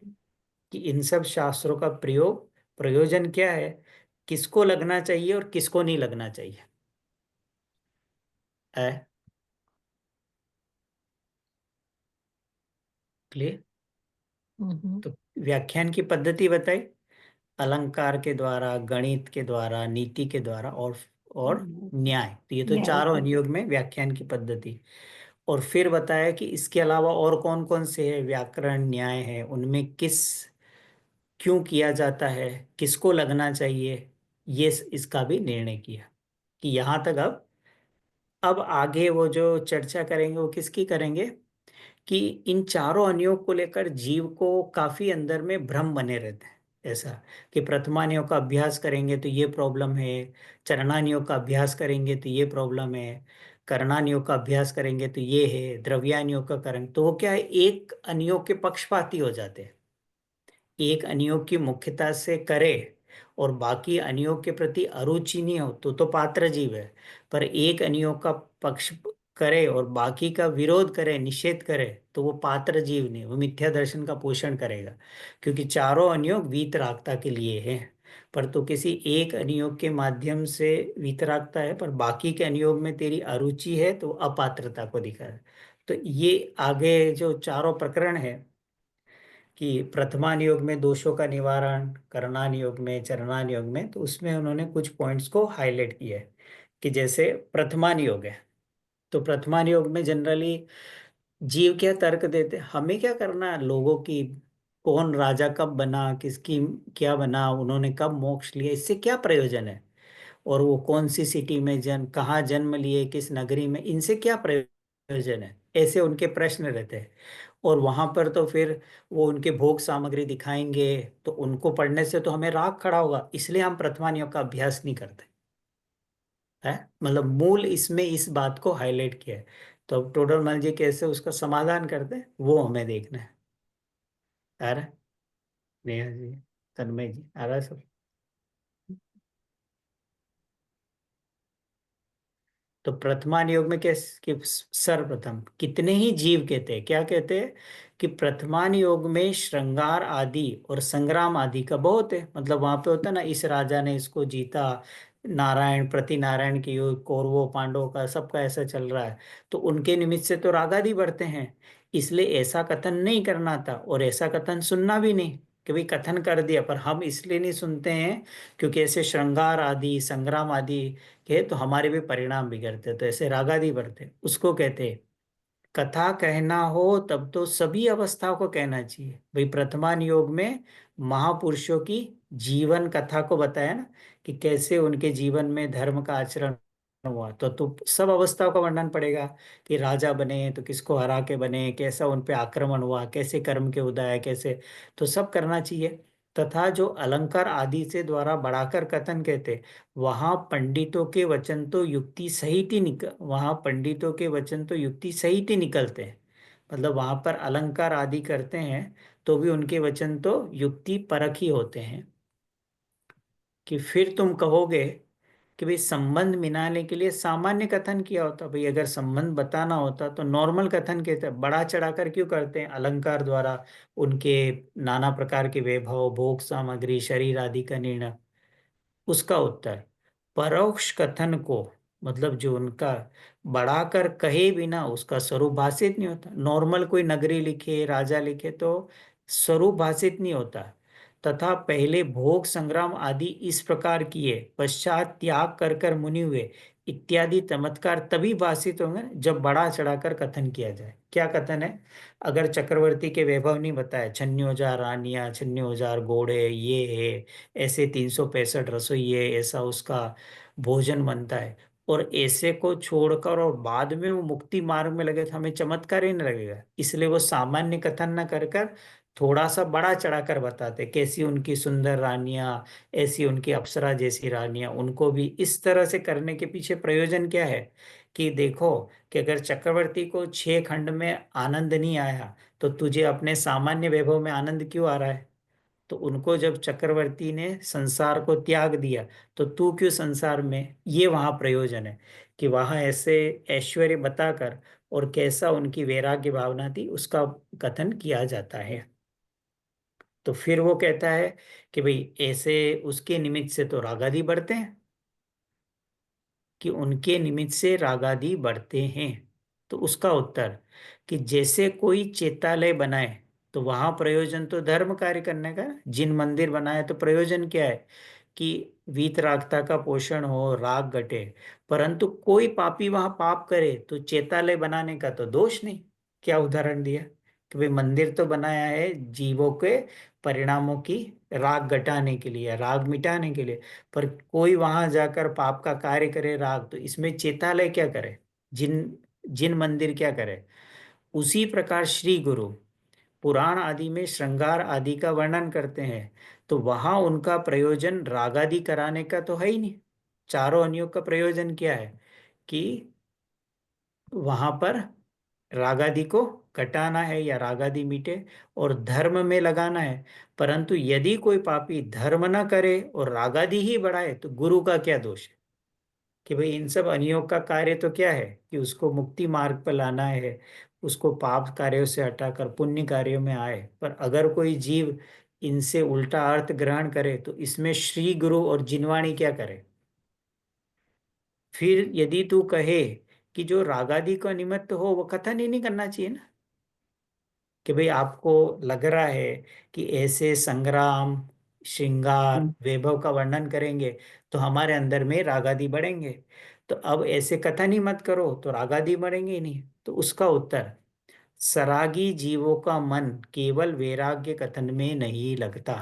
कि इन सब शास्त्रों का प्रयोग, प्रयोजन क्या है, किसको लगना चाहिए और किसको नहीं लगना चाहिए। है क्लियर? तो व्याख्यान की पद्धति बताई, अलंकार के द्वारा, गणित के द्वारा, नीति के द्वारा, और न्याय। तो ये तो चारों अनुयोग में व्याख्यान की पद्धति। और फिर बताया कि इसके अलावा और कौन कौन से है, व्याकरण, न्याय है, उनमें किस क्यों किया जाता है, किसको लगना चाहिए, ये इसका भी निर्णय किया। कि यहाँ तक। अब आगे वो जो चर्चा करेंगे वो किसकी करेंगे, कि इन चारों अनुयोग को लेकर जीव को काफी अंदर में भ्रम बने रहते हैं। ऐसा कि प्रथमानुयोग का अभ्यास करेंगे तो ये प्रॉब्लम है, चरणानुयोग का अभ्यास करेंगे तो ये प्रॉब्लम है, कर्णानुयोग का अभ्यास करेंगे तो ये है, द्रव्यानुयोग का करेंगे तो वो क्या है, एक अनुयोग के पक्षपाती हो जाते हैं। एक अनुयोग की मुख्यता से करे और बाकी अनुयोग के प्रति अरुचि नहीं हो तो पात्र जीव है। पर एक अनुयोग का पक्ष करे और बाकी का विरोध करे, निषेध करे, तो वो पात्र जीव नहीं, वो मिथ्या दर्शन का पोषण करेगा। क्योंकि चारों अनुयोग वीतरागता के लिए है, पर तो किसी एक अनुयोग के माध्यम से वीतरागता है, पर बाकी के अनुयोग में तेरी अरुचि है तो अपात्रता को दिखा है। तो ये आगे जो चारों प्रकरण है कि प्रथमान योग में दोषों का निवारण, करणान योग में, चरणान योग में, तो उसमें उन्होंने कुछ पॉइंट्स को हाईलाइट किया है। कि जैसे प्रथमान योग है, तो प्रथमान योग में जनरली जीव क्या तर्क देते, हमें क्या करना है लोगों की, कौन राजा कब बना, किसकी क्या बना, उन्होंने कब मोक्ष लिया, इससे क्या प्रयोजन है, और वो कौन सी सिटी में कहाँ जन्म लिए, किस नगरी में, इनसे क्या प्रयोजन है, ऐसे उनके प्रश्न रहते हैं। और वहां पर तो फिर वो उनके भोग सामग्री दिखाएंगे, तो उनको पढ़ने से तो हमें राग खड़ा होगा, इसलिए हम प्रथमान योग का अभ्यास नहीं करते है। मतलब मूल इसमें इस बात को हाईलाइट किया है। तो अब टोडर मल जी कैसे उसका समाधान करते हैं वो हमें देखना है। आ रहा है? नेहा जी, तन्मय जी, आ रहा है सब? तो प्रथमान योग में कैसे कि सर्वप्रथम कितने ही जीव कहते हैं, क्या कहते हैं कि प्रथमान योग में श्रृंगार आदि और संग्राम आदि का बहुत है। मतलब वहां पे होता है ना, इस राजा ने इसको जीता, नारायण प्रति नारायण की युद्ध, कौरवों पांडवों का सबका ऐसा चल रहा है, तो उनके निमित्त से तो राग आदि बढ़ते हैं। इसलिए ऐसा कथन नहीं करना था, और ऐसा कथन सुनना भी नहीं कि भाई कथन कर दिया, पर हम इसलिए नहीं सुनते हैं क्योंकि ऐसे श्रृंगार आदि संग्राम आदि के तो हमारे भी परिणाम बिगड़ते, तो ऐसे रागादि बढ़ते, उसको कहते हैं। कथा कहना हो तब तो सभी अवस्थाओं को कहना चाहिए। भाई प्रथमान योग में महापुरुषों की जीवन कथा को बताया ना, कि कैसे उनके जीवन में धर्म का आचरण हुआ, तो सब अवस्थाओं का वर्णन पड़ेगा। कि राजा बने तो किसको हरा के बने, कैसा उन पे आक्रमण हुआ, कैसे कर्म के उदय, कैसे, तो सब करना चाहिए। तथा जो अलंकार आदि से द्वारा बढ़ाकर कथन कहते, वहां पंडितों के वचन तो युक्ति सहित ही निकलते हैं। मतलब वहां पर अलंकार आदि करते हैं तो भी उनके वचन तो युक्ति परक ही होते हैं। कि फिर तुम कहोगे कि भाई संबंध मिलाने के लिए सामान्य कथन किया होता, भाई अगर संबंध बताना होता तो नॉर्मल कथन कहते, बड़ा चढ़ाकर क्यों करते हैं अलंकार द्वारा उनके नाना प्रकार के वैभव, भोग सामग्री, शरीर आदि का निर्णय। उसका उत्तर, परोक्ष कथन को, मतलब जो उनका बढ़ाकर कहे बिना उसका स्वरूप भाषित नहीं होता। नॉर्मल कोई नगरी लिखे, राजा लिखे तो स्वरूप भाषित नहीं होता। तथा पहले भोग संग्राम आदि इस प्रकार किए, पश्चात त्याग कर कर मुनि हुए, इत्यादि चमत्कार तभी भाषित होंगे जब बढ़ा चढ़ाकर कथन किया जाए। क्या कथन है? अगर चक्रवर्ती के वैभव नहीं बताए, 96,000 रानियां, 96,000 घोड़े, ये है, ऐसे 365 रसोइये, ऐसा उसका भोजन बनता है, और ऐसे को छोड़कर और बाद में वो मुक्ति मार्ग में लगे, तो हमें चमत्कार ही नहीं लगेगा। इसलिए वो सामान्य कथन न कर कर थोड़ा सा बड़ा चढ़ाकर बताते, कैसी उनकी सुंदर रानियां, ऐसी उनकी अप्सरा जैसी रानियां, उनको भी इस तरह से करने के पीछे प्रयोजन क्या है? कि देखो, कि अगर चक्रवर्ती को 6 खंड में आनंद नहीं आया, तो तुझे अपने सामान्य वैभव में आनंद क्यों आ रहा है? तो उनको जब चक्रवर्ती ने संसार को त्याग दिया, तो तू क्यों संसार में, ये वहां प्रयोजन है। कि वहां ऐसे ऐश्वर्य बताकर और कैसा उनकी वैराग्य भावना थी उसका कथन किया जाता है। तो फिर वो कहता है कि भाई ऐसे उसके निमित्त से तो रागादि बढ़ते हैं, कि उनके निमित्त से रागादि बढ़ते हैं। तो उसका उत्तर, कि जैसे कोई चेतालय बनाए, तो वहां प्रयोजन तो धर्म कार्य करने का, जिन मंदिर बनाए तो प्रयोजन क्या है? कि वीतरागता का पोषण हो, राग घटे। परंतु कोई पापी वहां पाप करे तो चेतालय बनाने का तो दोष नहीं। क्या उदाहरण दिया कि भाई मंदिर तो बनाया है जीवों के परिणामों की राग घटाने के लिए, राग मिटाने के लिए, पर कोई वहां जाकर पाप का कार्य करे राग, तो इसमें चेतालय क्या करे, जिन जिन मंदिर क्या करे? उसी प्रकार श्री गुरु पुराण आदि में श्रृंगार आदि का वर्णन करते हैं, तो वहां उनका प्रयोजन रागादि कराने का तो है ही नहीं। चारों अनुयोग का प्रयोजन क्या है? कि वहां पर रागादि को घटाना है या रागादि मिटे और धर्म में लगाना है। परंतु यदि कोई पापी धर्म न करे और रागादि ही बढ़ाए, तो गुरु का क्या दोष है? कि भाई इन सब अनियोग का कार्य तो क्या है कि उसको मुक्ति मार्ग पर लाना है, उसको पाप कार्यों से हटाकर पुण्य कार्यों में आए। पर अगर कोई जीव इनसे उल्टा अर्थ ग्रहण करे तो इसमें श्री गुरु और जिनवाणी क्या करे? फिर यदि तू कहे कि जो रागादि का निमित्त हो वो कथन ही नहीं करना चाहिए ना, कि भाई आपको लग रहा है कि ऐसे संग्राम श्रृंगार वैभव का वर्णन करेंगे तो हमारे अंदर में रागादि बढ़ेंगे, तो अब ऐसे कथन ही मत करो तो रागादि बढ़ेंगे ही नहीं। तो उसका उत्तर, सरागी जीवों का मन केवल वैराग्य कथन में नहीं लगता।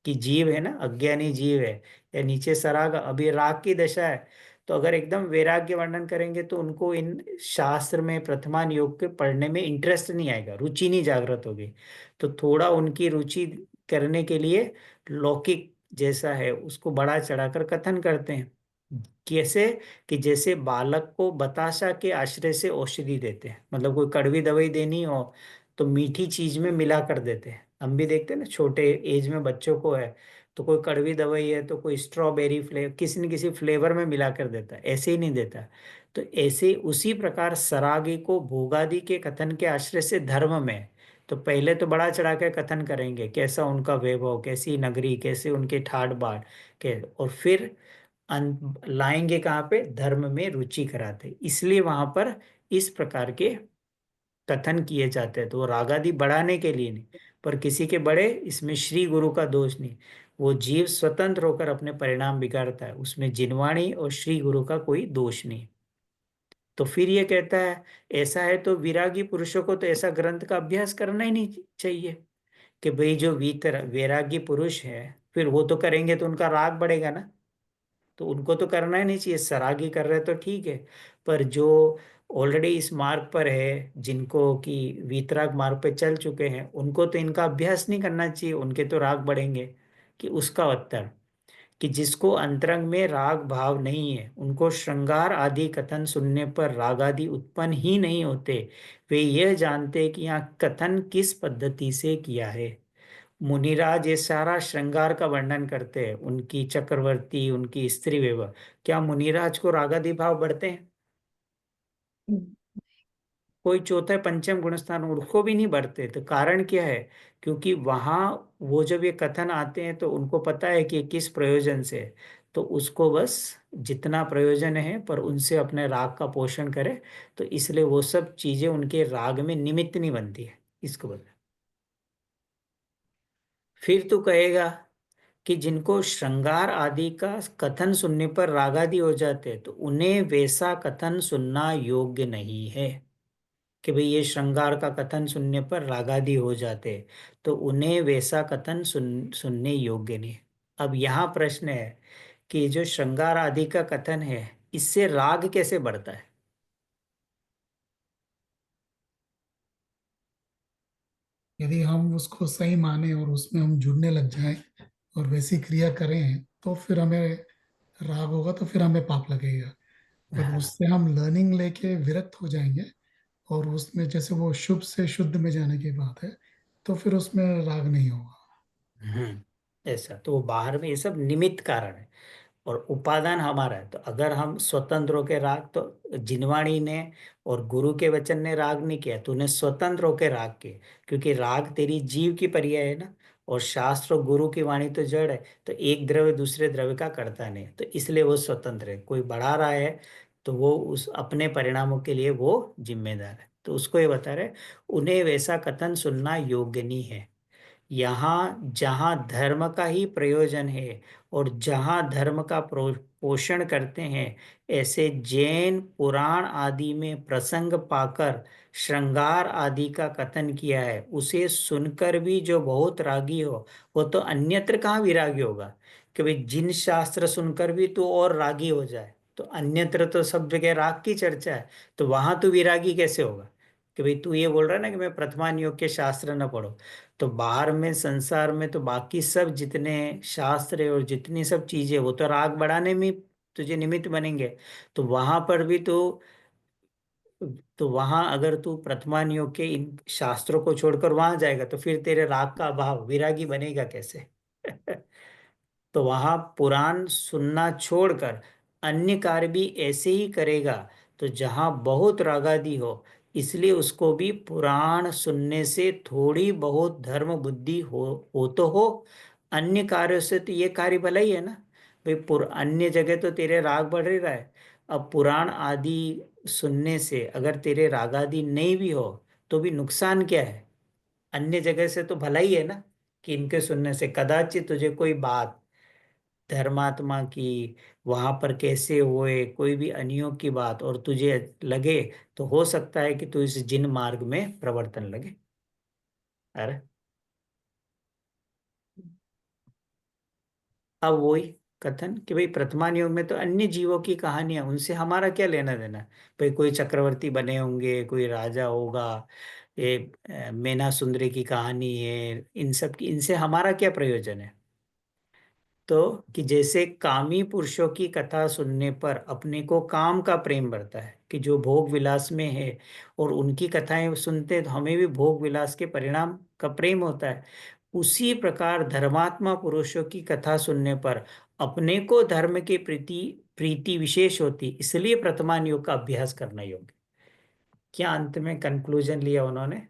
कि जीव है ना, अज्ञानी जीव है, या नीचे सराग अभी राग की दशा है, तो अगर एकदम वैराग्य वर्णन करेंगे तो उनको इन शास्त्र में प्रथमान योग के पढ़ने में इंटरेस्ट नहीं आएगा, रुचि नहीं जागृत होगी। तो थोड़ा उनकी रुचि करने के लिए लौकिक जैसा है उसको बढ़ा चढ़ाकर कथन करते हैं। कैसे? कि जैसे बालक को बताशा के आश्रय से औषधि देते हैं, मतलब कोई कड़वी दवाई देनी हो तो मीठी चीज में मिला कर देते हैं। हम भी देखते हैं ना, छोटे एज में बच्चों को है तो कोई कड़वी दवाई है तो कोई स्ट्रॉबेरी फ्लेवर किसी न किसी फ्लेवर में मिला कर देता है, ऐसे ही नहीं देता। तो ऐसे उसी प्रकार सरागी को भोगादि के कथन के आश्रय से धर्म में, तो पहले तो बड़ा चढ़ा के कथन करेंगे कैसा उनका वैभव, कैसी नगरी, कैसे उनके ठाट बाट के, और फिर लाएंगे कहाँ पे? धर्म में रुचि कराते, इसलिए वहां पर इस प्रकार के कथन किए जाते हैं। तो वो रागादि बढ़ाने के लिए नहीं, पर किसी के बड़े इसमें श्री गुरु का दोष नहीं। वो जीव स्वतंत्र होकर अपने परिणाम बिगाड़ता है, उसमें जिनवाणी और श्री गुरु का कोई दोष नहीं। तो फिर ये कहता है ऐसा है तो विरागी पुरुषों को तो ऐसा ग्रंथ का अभ्यास करना ही नहीं चाहिए। कि भाई जो वैरागी पुरुष है फिर वो तो करेंगे तो उनका राग बढ़ेगा ना, तो उनको तो करना ही नहीं चाहिए। सरागी कर रहे तो ठीक है, पर जो ऑलरेडी इस मार्ग पर है, जिनको कि वीतराग मार्ग पे चल चुके हैं, उनको तो इनका अभ्यास नहीं करना चाहिए, उनके तो राग बढ़ेंगे। कि उसका उत्तर, कि जिसको अंतरंग में राग भाव नहीं है उनको श्रृंगार आदि कथन सुनने पर राग आदि उत्पन्न ही नहीं होते। वे यह जानते कि यहाँ कथन किस पद्धति से किया है। मुनिराज ये सारा श्रृंगार का वर्णन करते हैं, उनकी चक्रवर्ती, उनकी स्त्री विवाह, क्या मुनिराज को रागादि भाव बढ़ते हैं? कोई चौथे पंचम गुण स्थान उनको भी नहीं बढ़ते। तो कारण क्या है? क्योंकि वहां वो जब ये कथन आते हैं तो उनको पता है कि ये किस प्रयोजन से है, तो उसको बस जितना प्रयोजन है पर उनसे अपने राग का पोषण करे, तो इसलिए वो सब चीजें उनके राग में निमित्त नहीं बनती है। इसको बता। फिर तू कहेगा कि जिनको श्रृंगार आदि का कथन सुनने पर रागादि हो जाते हैं तो उन्हें वैसा कथन सुनना योग्य नहीं है। कि भाई ये श्रृंगार का कथन सुनने पर रागादि हो जाते हैं तो उन्हें वैसा कथन सुनने योग्य नहीं। अब यहाँ प्रश्न है कि जो श्रृंगार आदि का कथन है इससे राग कैसे बढ़ता है? यदि हम उसको सही माने और उसमें हम जुड़ने लग जाएं और वैसी क्रिया करें तो फिर हमें राग होगा, तो फिर हमें पाप लगेगा। पर हाँ। उससे हम लर्निंग लेके विरक्त हो जाएंगे और उसमें जैसे वो शुभ से शुद्ध में जाने की बात है, तो फिर उसमें राग नहीं होगा। ऐसा तो वो बाहर में ये सब निमित्त कारण है और उपादान हमारा है। तो अगर हम स्वतंत्र होकर राग, तो जिनवाणी ने और गुरु के वचन ने राग नहीं किया, तूने स्वतंत्र होकर राग किए, क्योंकि राग तेरी जीव की पर्याय है ना, और शास्त्र और गुरु की वाणी तो जड़ है। तो एक द्रव्य दूसरे द्रव्य का करता नहीं है, तो इसलिए वो स्वतंत्र है। कोई बढ़ा रहा है तो वो उस अपने परिणामों के लिए वो जिम्मेदार है। तो उसको ये बता रहे, उन्हें वैसा कथन सुनना योग्य नहीं है। यहाँ जहाँ धर्म का ही प्रयोजन है और जहाँ धर्म का पोषण करते हैं, ऐसे जैन पुराण आदि में प्रसंग पाकर श्रृंगार आदि का कथन किया है, उसे सुनकर भी जो बहुत रागी हो वो तो अन्यत्र कहाँ विरागी होगा। कि भाई जिन शास्त्र सुनकर भी तो और रागी हो जाए, तो अन्यत्र तो सब जगह राग की चर्चा है, तो वहां तो विरागी कैसे होगा? कि भाई तू ये बोल रहा है ना कि मैं प्रथमान योग के शास्त्र न पढ़ो, तो बाहर में संसार में तो बाकी सब जितने शास्त्र है और जितनी सब चीजें वो तो राग बढ़ाने में तुझे निमित्त बनेंगे। तो वहां पर भी तो वहां अगर तू प्रथमान योग के इन शास्त्रों को छोड़कर वहां जाएगा तो फिर तेरे राग का अभाव, विरागी बनेगा कैसे? तो वहां पुराण सुनना छोड़कर अन्य कार्य भी ऐसे ही करेगा तो जहां बहुत रागादि हो, इसलिए उसको भी पुराण सुनने से थोड़ी बहुत धर्म बुद्धि हो तो हो। अन्य कार्यों से तो ये कार्य भला ही है ना भाई, अन्य जगह तो तेरे राग बढ़ ही रहा है। अब पुराण आदि सुनने से अगर तेरे राग आदि नहीं भी हो तो भी नुकसान क्या है? अन्य जगह से तो भला ही है ना, कि इनके सुनने से कदाचित तुझे कोई बात धर्मात्मा की, वहां पर कैसे हुए, कोई भी अनियोग की बात और तुझे लगे, तो हो सकता है कि तू इस जिन मार्ग में प्रवर्तन लगे। अरे अब वही कथन कि भाई वर्तमान युग में तो अन्य जीवों की कहानियां, उनसे हमारा क्या लेना देना। भाई कोई चक्रवर्ती बने होंगे, कोई राजा होगा, ये मैना सुंदरी की कहानी है, इन सब की, इनसे हमारा क्या प्रयोजन है? तो कि जैसे कामी पुरुषों की कथा सुनने पर अपने को काम का प्रेम बढ़ता है, कि जो भोग विलास में है और उनकी कथाएं सुनते हैं तो हमें भी भोग विलास के परिणाम का प्रेम होता है। उसी प्रकार धर्मात्मा पुरुषों की कथा सुनने पर अपने को धर्म के प्रति प्रीति विशेष होती, इसलिए वर्तमान योग का अभ्यास करना योग्य। क्या अंत में कंक्लूजन लिया उन्होंने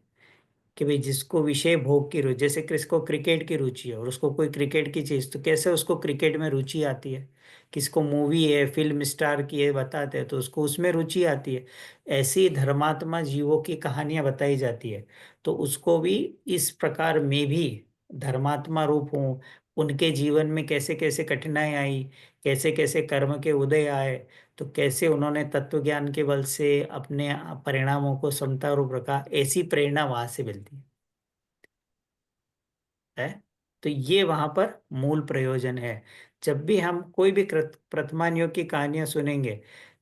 कि भाई जिसको विषय भोग की रुचि, जैसे किसको क्रिकेट की रुचि है और उसको कोई क्रिकेट की चीज, तो कैसे उसको क्रिकेट में रुचि आती है? किसको मूवी है, फिल्म स्टार की है बताते हैं तो उसको उसमें रुचि आती है। ऐसी धर्मात्मा जीवों की कहानियां बताई जाती है तो उसको भी इस प्रकार में भी धर्मात्मा रूप हूँ, उनके जीवन में कैसे कैसे कठिनाई आई, कैसे कैसे कर्म के उदय आए, तो कैसे उन्होंने तत्व ज्ञान के बल से अपने परिणामों को समता रूप रखा, ऐसी प्रेरणा वहां से मिलती है। तो ये वहां पर मूल प्रयोजन है। जब भी हम कोई भी वर्तमान योग की कहानियां सुनेंगे,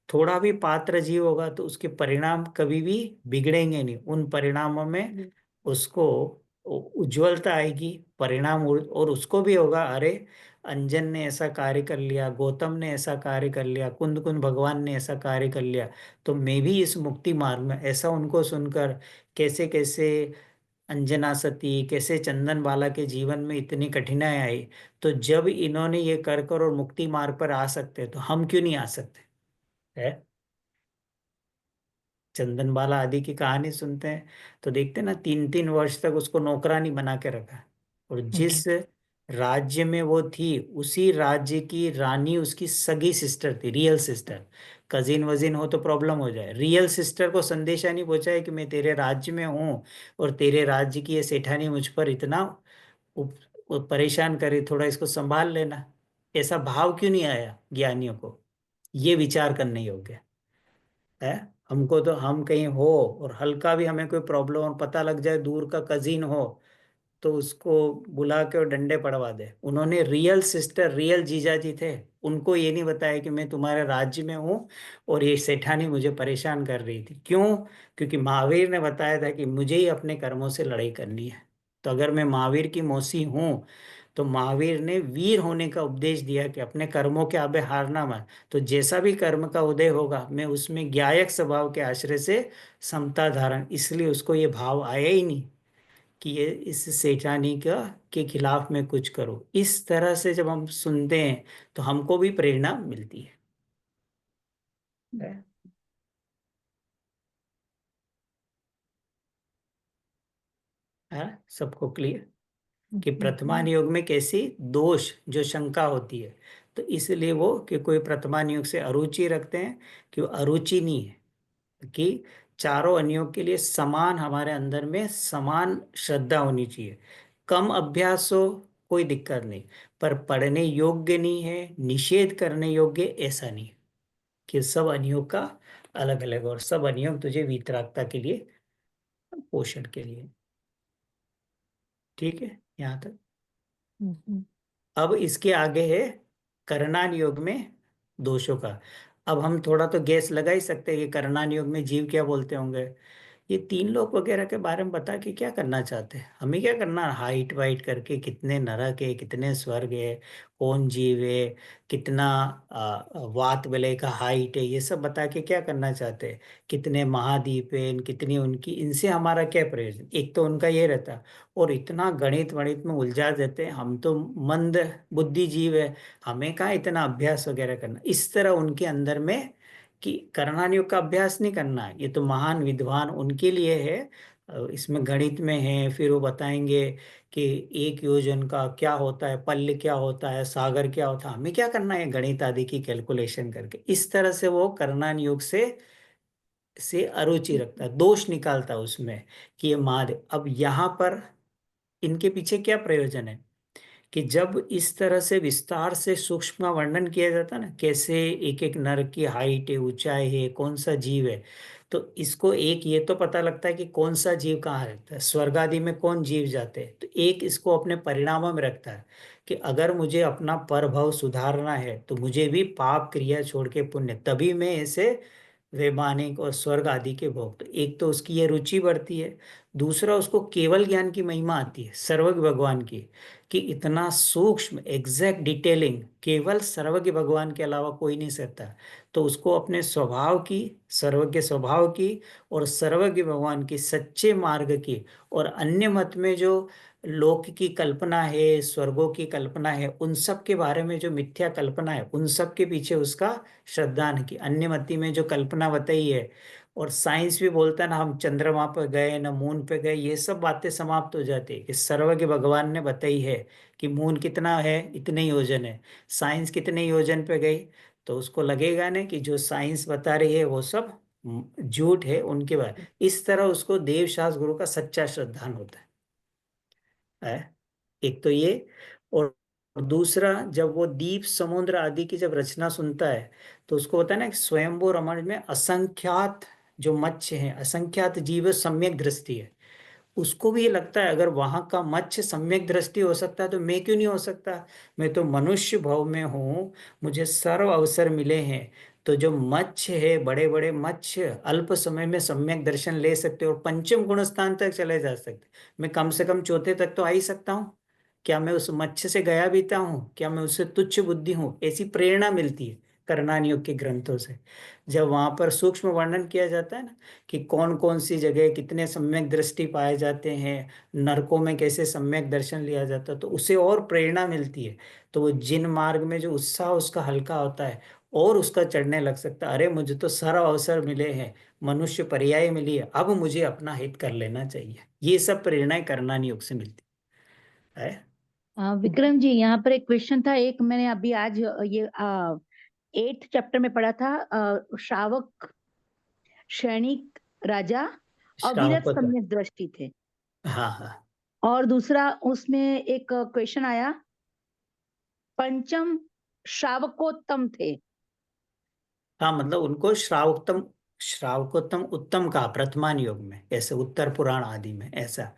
थोड़ा भी पात्र जीव होगा तो उसके परिणाम कभी भी बिगड़ेंगे नहीं, उन परिणामों में उसको उज्जवलता आएगी, परिणाम और उसको भी होगा, अरे अंजन ने ऐसा कार्य कर लिया, गौतम ने ऐसा कार्य कर लिया, कुंद कुंद भगवान ने ऐसा कार्य कर लिया, तो मैं भी इस मुक्ति मार्ग में, ऐसा उनको सुनकर कैसे कैसे अंजना सती, कैसे चंदन बाला के जीवन में इतनी कठिनाई आई, तो जब इन्होंने ये कर और मुक्ति मार्ग पर आ सकते तो हम क्यों नहीं आ सकते? है, चंदन बाला आदि की कहानी सुनते हैं तो देखते हैं ना, 3 3 वर्ष तक उसको नौकरानी बना के रखा, और जिस राज्य में वो थी उसी राज्य की रानी उसकी सगी सिस्टर थी, रियल सिस्टर। कजिन वजिन हो तो प्रॉब्लम हो जाए, रियल सिस्टर को संदेशा नहीं पहुंचा है कि मैं तेरे राज्य में हूँ और तेरे राज्य की ये सेठानी मुझ पर इतना परेशान करे, थोड़ा इसको संभाल लेना। ऐसा भाव क्यों नहीं आया ज्ञानियों को? ये विचार करने योग्य है। हमको तो हम कहीं हो और हल्का भी हमें कोई प्रॉब्लम और पता लग जाए, दूर का कजिन हो, तो उसको बुला के और डंडे पड़वा दे। उन्होंने रियल सिस्टर, रियल जीजा जी थे, उनको ये नहीं बताया कि मैं तुम्हारे राज्य में हूँ और ये सेठानी मुझे परेशान कर रही थी। क्यों? क्योंकि महावीर ने बताया था कि मुझे ही अपने कर्मों से लड़ाई करनी है। तो अगर मैं महावीर की मौसी हूँ तो महावीर ने वीर होने का उपदेश दिया कि अपने कर्मों के आगे हारना मत। तो जैसा भी कर्म का उदय होगा मैं उसमें ज्ञायक स्वभाव के आश्रय से समता धारण, इसलिए उसको ये भाव आया ही नहीं कि ये इस सेठानी का के खिलाफ में कुछ करो। इस तरह से जब हम सुनते हैं तो हमको भी प्रेरणा मिलती है। सबको क्लियर कि वर्तमान युग में कैसी दोष जो शंका होती है, तो इसलिए वो कि कोई वर्तमान युग से अरुचि रखते हैं, कि वो अरुचि नहीं है, कि चारों अनुयोग के लिए समान हमारे अंदर में समान श्रद्धा होनी चाहिए। कम अभ्यास हो कोई दिक्कत नहीं, पर पढ़ने योग्य नहीं है, निषेध करने योग्य ऐसा नहीं है, कि सब अनुयोग का अलग अलग, और सब अनुयोग तुझे वीतरागता के लिए, पोषण के लिए। ठीक है यहाँ तक। अब इसके आगे है करणान योग में दोषों का। अब हम थोड़ा तो गैस लगा ही सकते हैं कि करणान योग में जीव क्या बोलते होंगे, ये तीन लोग वगैरह के बारे में बता के क्या करना चाहते हैं? हमें क्या करना, हाइट वाइट करके कितने नरक है, कितने स्वर्ग है, कौन जीव है, कितना वात विलय का हाइट है, ये सब बता के क्या करना चाहते हैं? कितने महाद्वीप है, कितनी उनकी, इनसे हमारा क्या प्रयोजन? एक तो उनका ये रहता है, और इतना गणित वणित में उलझा देते हैं। हम तो मंद बुद्धि जीव है, हमें कहाँ इतना अभ्यास वगैरह करना। इस तरह उनके अंदर में कि करणान योग का अभ्यास नहीं करना है, ये तो महान विद्वान उनके लिए है। इसमें गणित में है, फिर वो बताएंगे कि एक योजन का क्या होता है, पल्ल क्या होता है, सागर क्या होता है। हमें क्या करना है गणित आदि की कैलकुलेशन करके? इस तरह से वो करणान योग से अरुचि रखता है, दोष निकालता है उसमें कि ये महादेव। अब यहाँ पर इनके पीछे क्या प्रयोजन है कि जब इस तरह से विस्तार से सूक्ष्म वर्णन किया जाता है ना, कैसे एक एक नर की हाइट है, ऊंचाई है, कौन सा जीव है, तो इसको एक ये तो पता लगता है कि कौन सा जीव कहाँ रहता है, स्वर्ग आदि में कौन जीव जाते हैं। तो एक इसको अपने परिणामों में रखता है कि अगर मुझे अपना परभव सुधारना है तो मुझे भी पाप क्रिया छोड़ के पुण्य, तभी मैं ऐसे वैमानिक और स्वर्ग आदि के भोग। तो एक तो उसकी ये रुचि बढ़ती है, दूसरा उसको केवल ज्ञान की महिमा आती है सर्वज्ञ भगवान की, कि इतना सूक्ष्म एग्जैक्ट डिटेलिंग केवल सर्वज्ञ भगवान के अलावा कोई नहीं सकता। तो उसको अपने स्वभाव की, सर्वज्ञ स्वभाव की, और सर्वज्ञ भगवान की सच्चे मार्ग की, और अन्य मत में जो लोक की कल्पना है, स्वर्गों की कल्पना है, उन सब के बारे में जो मिथ्या कल्पना है, उन सब के पीछे उसका श्रद्धा की। अन्य मति में जो कल्पना बताई है, और साइंस भी बोलता है ना, हम चंद्रमा पर गए ना मून पे गए, ये सब बातें समाप्त हो जाती है कि सर्वज्ञ भगवान ने बताई है कि मून कितना है, इतने योजन है। साइंस कितने योजन पे गई, तो उसको लगेगा ना कि जो साइंस बता रही है वो सब झूठ है उनके बारे। इस तरह उसको देवशास्त्र गुरु का सच्चा श्रद्धान होता है। एक तो ये, और दूसरा जब वो दीप समुद्र आदि की जब रचना सुनता है, तो उसको होता है ना कि स्वयंभू रमण में असंख्यात जो मत्स्य हैं, असंख्यात जीव सम्यक दृष्टि है। उसको भी ये लगता है अगर वहां का मत्स्य सम्यक दृष्टि हो सकता है तो मैं क्यों नहीं हो सकता। मैं तो मनुष्य भाव में हूँ, मुझे सर्व अवसर मिले हैं। तो जो मत्स्य है, बड़े बड़े मत्स्य अल्प समय में सम्यक दर्शन ले सकते और पंचम गुण स्थान तक चले जा सकते। मैं कम से कम चौथे तक तो आ ही सकता हूँ। क्या मैं उस मत्स्य से गया बीता हूँ? क्या मैं उससे तुच्छ बुद्धि हूँ? ऐसी प्रेरणा मिलती है करणान योग के ग्रंथों से। जब वहां पर सूक्ष्म वर्णन किया जाता है ना कि कौन कौन सी जगह कितने सम्यक दृष्टि पाए जाते हैं, नरकों में कैसे सम्यक दर्शन लिया जाता है, तो उसे और प्रेरणा मिलती है। तो वो जिन मार्ग में जो उत्साह उसका हल्का होता है, और उसका चढ़ने लग सकता है, अरे मुझे तो सारा अवसर मिले हैं, मनुष्य पर्याय मिली है, अब मुझे अपना हित कर लेना चाहिए। ये सब प्रेरणाएं करणान योग से मिलती है। विक्रम जी, यहाँ पर एक क्वेश्चन था। एक मैंने अभी आज ये 8th चैप्टर में पढ़ा था, श्रावक सैनिक राजा अविरत श्रावकों तो, सम्यक दृष्टि थे। हाँ हाँ और दूसरा उसमें एक क्वेश्चन आया, पंचम श्रावकोत्तम थे। हाँ, मतलब उनको श्रावकोत्तम, श्रावकोत्तम उत्तम कहा प्रथमान योग में, ऐसे उत्तर पुराण आदि में ऐसा।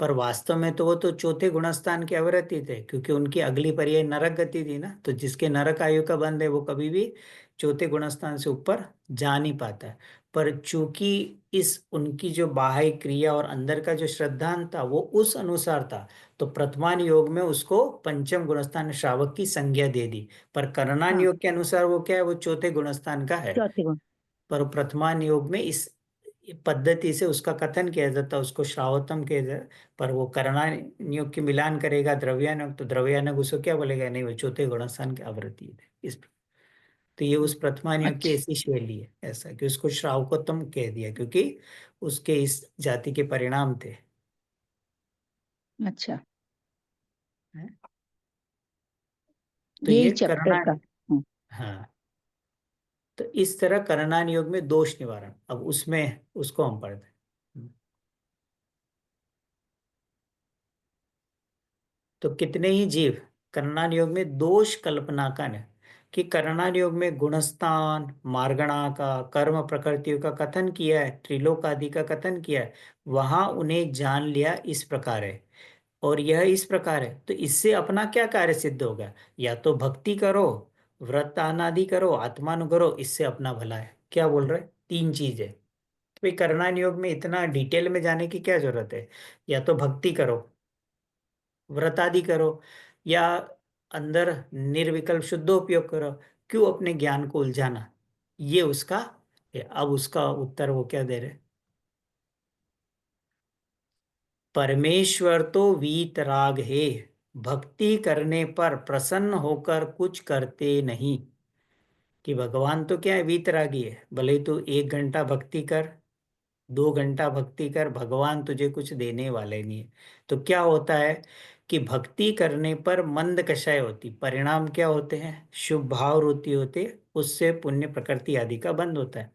पर वास्तव में तो वो तो चौथे गुणस्थान के अवरति थे, क्योंकि उनकी अगली पर्याय नरक गति थी ना। तो जिसके नरक आयु का बंध है वो कभी भी चौथे गुणस्थान से ऊपर जा नहीं पाता है। पर चूंकि इस उनकी जो बाह्य क्रिया और अंदर का जो श्रद्धांत था वो उस अनुसार था, तो प्रथमान योग में उसको पंचम गुणस्थान श्रावक की संज्ञा दे दी। पर करणान हाँ, योग के अनुसार वो क्या है, वो चौथे गुणस्थान का है। चौथे गुण। पर प्रथमान योग में इस पद्धति से उसका कथन किया जाता है, उसको श्रावोत्तम किया जाता। पर वो करणान योग की मिलान करेगा द्रव्यानग, तो द्रव्यानग उसको क्या बोलेगा, नहीं वो चौथे गुणस्थान की आवृत्ति है इस। तो ये उस प्रथमान योग की अच्छा ऐसी शैली है, ऐसा कि उसको श्रावकोत्तम कह दिया क्योंकि उसके इस जाति के परिणाम थे। अच्छा, तो यही ये चैप्टर करना, का। हम्म, हाँ। तो इस तरह करणान योग में दोष निवारण, अब उसमें उसको हम पढ़ते हैं। तो कितने ही जीव करणान योग में दोष कल्पना का न, कि करणान योग में गुणस्थान मार्गणा का कर्म प्रकृतियों का कथन किया है, त्रिलोक आदि का कथन किया है, वहां उन्हें जान लिया इस प्रकार है, और यह इस प्रकार है। तो इससे अपना क्या कार्य सिद्ध होगा? या तो भक्ति करो, व्रत आदि करो, आत्मानु करो, इससे अपना भला है। क्या बोल रहे? तीन चीज है। भाई करणान योग में इतना डिटेल में जाने की क्या जरूरत है? या तो भक्ति करो, व्रत आदि करो, या अंदर निर्विकल्प शुद्ध उपयोग करो। क्यों अपने ज्ञान को उलझाना? ये उसका है। अब उसका उत्तर वो क्या दे रहे? परमेश्वर तो वीतराग है, भक्ति करने पर प्रसन्न होकर कुछ करते नहीं। कि भगवान तो क्या है, वीतरागी है। भले ही तू 1 घंटा भक्ति कर, 2 घंटा भक्ति कर, भगवान तुझे कुछ देने वाले नहीं है। तो क्या होता है कि भक्ति करने पर मंद कषाय होती, परिणाम क्या होते हैं? शुभ भाव वृत्ति होते, उससे पुण्य प्रकृति आदि का बंद होता है।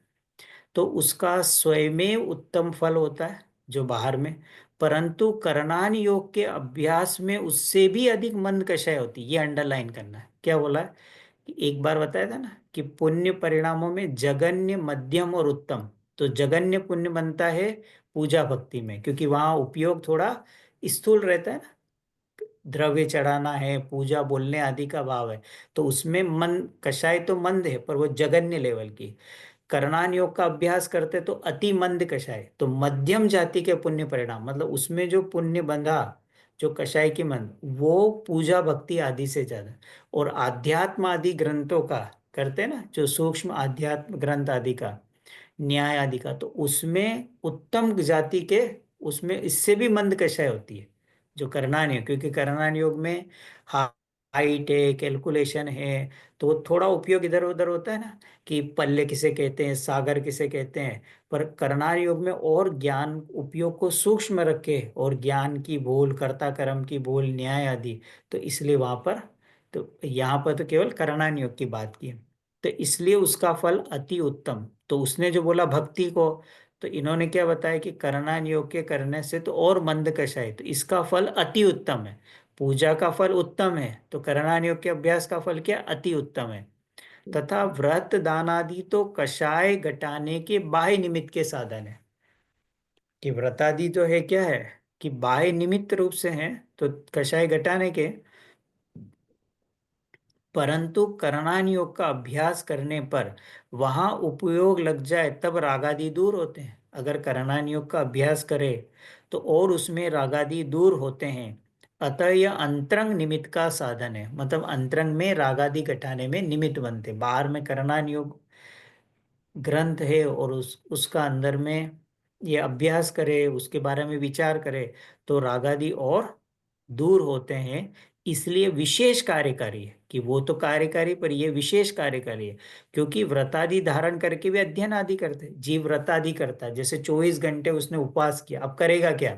तो उसका स्वयं उत्तम फल होता है जो बाहर में, परंतु करणान योग के अभ्यास में उससे भी अधिक मंद कषाय होती। ये अंडरलाइन करना है। क्या बोला है? कि एक बार बताया था ना कि पुण्य परिणामों में जगन्य, मध्यम और उत्तम। तो जगन्य पुण्य बनता है पूजा भक्ति में, क्योंकि वहां उपयोग थोड़ा स्थूल रहता है ना, द्रव्य चढ़ाना है, पूजा बोलने आदि का भाव है। तो उसमें मन कषाय तो मंद है, पर वो जगन्य लेवल की। करणान योग का अभ्यास करते तो अति मंद कषाय, तो मध्यम जाति के पुण्य परिणाम, मतलब उसमें जो पुण्य बंधा, जो कषाय की मंद, वो पूजा भक्ति आदि से ज्यादा। और आध्यात्म आदि ग्रंथों का करते हैं ना, जो सूक्ष्म आध्यात्म ग्रंथ आदि का, न्याय आदि का, तो उसमें उत्तम जाति के, उसमें इससे भी मंद कषाय होती है जो करणान योग। क्योंकि करणान योग में हाइट है, कैलकुलेशन है, तो वो थोड़ा उपयोग इधर उधर होता है ना, कि पल्ले किसे कहते हैं, सागर किसे कहते हैं। पर करनाल योग में और ज्ञान उपयोग को सूक्ष्म रखे, और ज्ञान की बोल, कर्ता कर्म की बोल, न्याय आदि। तो इसलिए वहां पर, तो यहाँ पर तो केवल करणान योग की बात की है। तो इसलिए उसका फल अति उत्तम। तो उसने जो बोला भक्ति को, तो इन्होंने क्या बताया कि करणान योग के करने से तो और मंद कषाय, तो इसका फल अति उत्तम है। पूजा का फल उत्तम है, तो करणान योग के अभ्यास का फल क्या? अति उत्तम है। तथा व्रत दान आदि तो कषाय घटाने के बाह्य निमित्त के साधन है। कि व्रत आदि तो है, क्या है कि बाह्य निमित्त रूप से हैं, तो कषाय घटाने के। परंतु करणान योग का अभ्यास करने पर वहां उपयोग लग जाए तब रागादि दूर होते हैं। अगर करणान योग का अभ्यास करे तो और उसमें रागादि दूर होते हैं। अतः यह अंतरंग निमित्त का साधन है, मतलब अंतरंग में रागादि घटाने में निमित्त बनते। बाहर में करणान योग ग्रंथ है, और उसका अंदर में ये अभ्यास करे, उसके बारे में विचार करे, तो रागादि और दूर होते हैं। इसलिए विशेष कार्यकारी है, कि वो तो कार्यकारी, पर ये विशेष कार्यकारी है। क्योंकि व्रतादि धारण करके भी अध्ययन आदि करते हैं। जीव व्रतादि करता है, जैसे 24 घंटे उसने उपवास किया, अब करेगा क्या?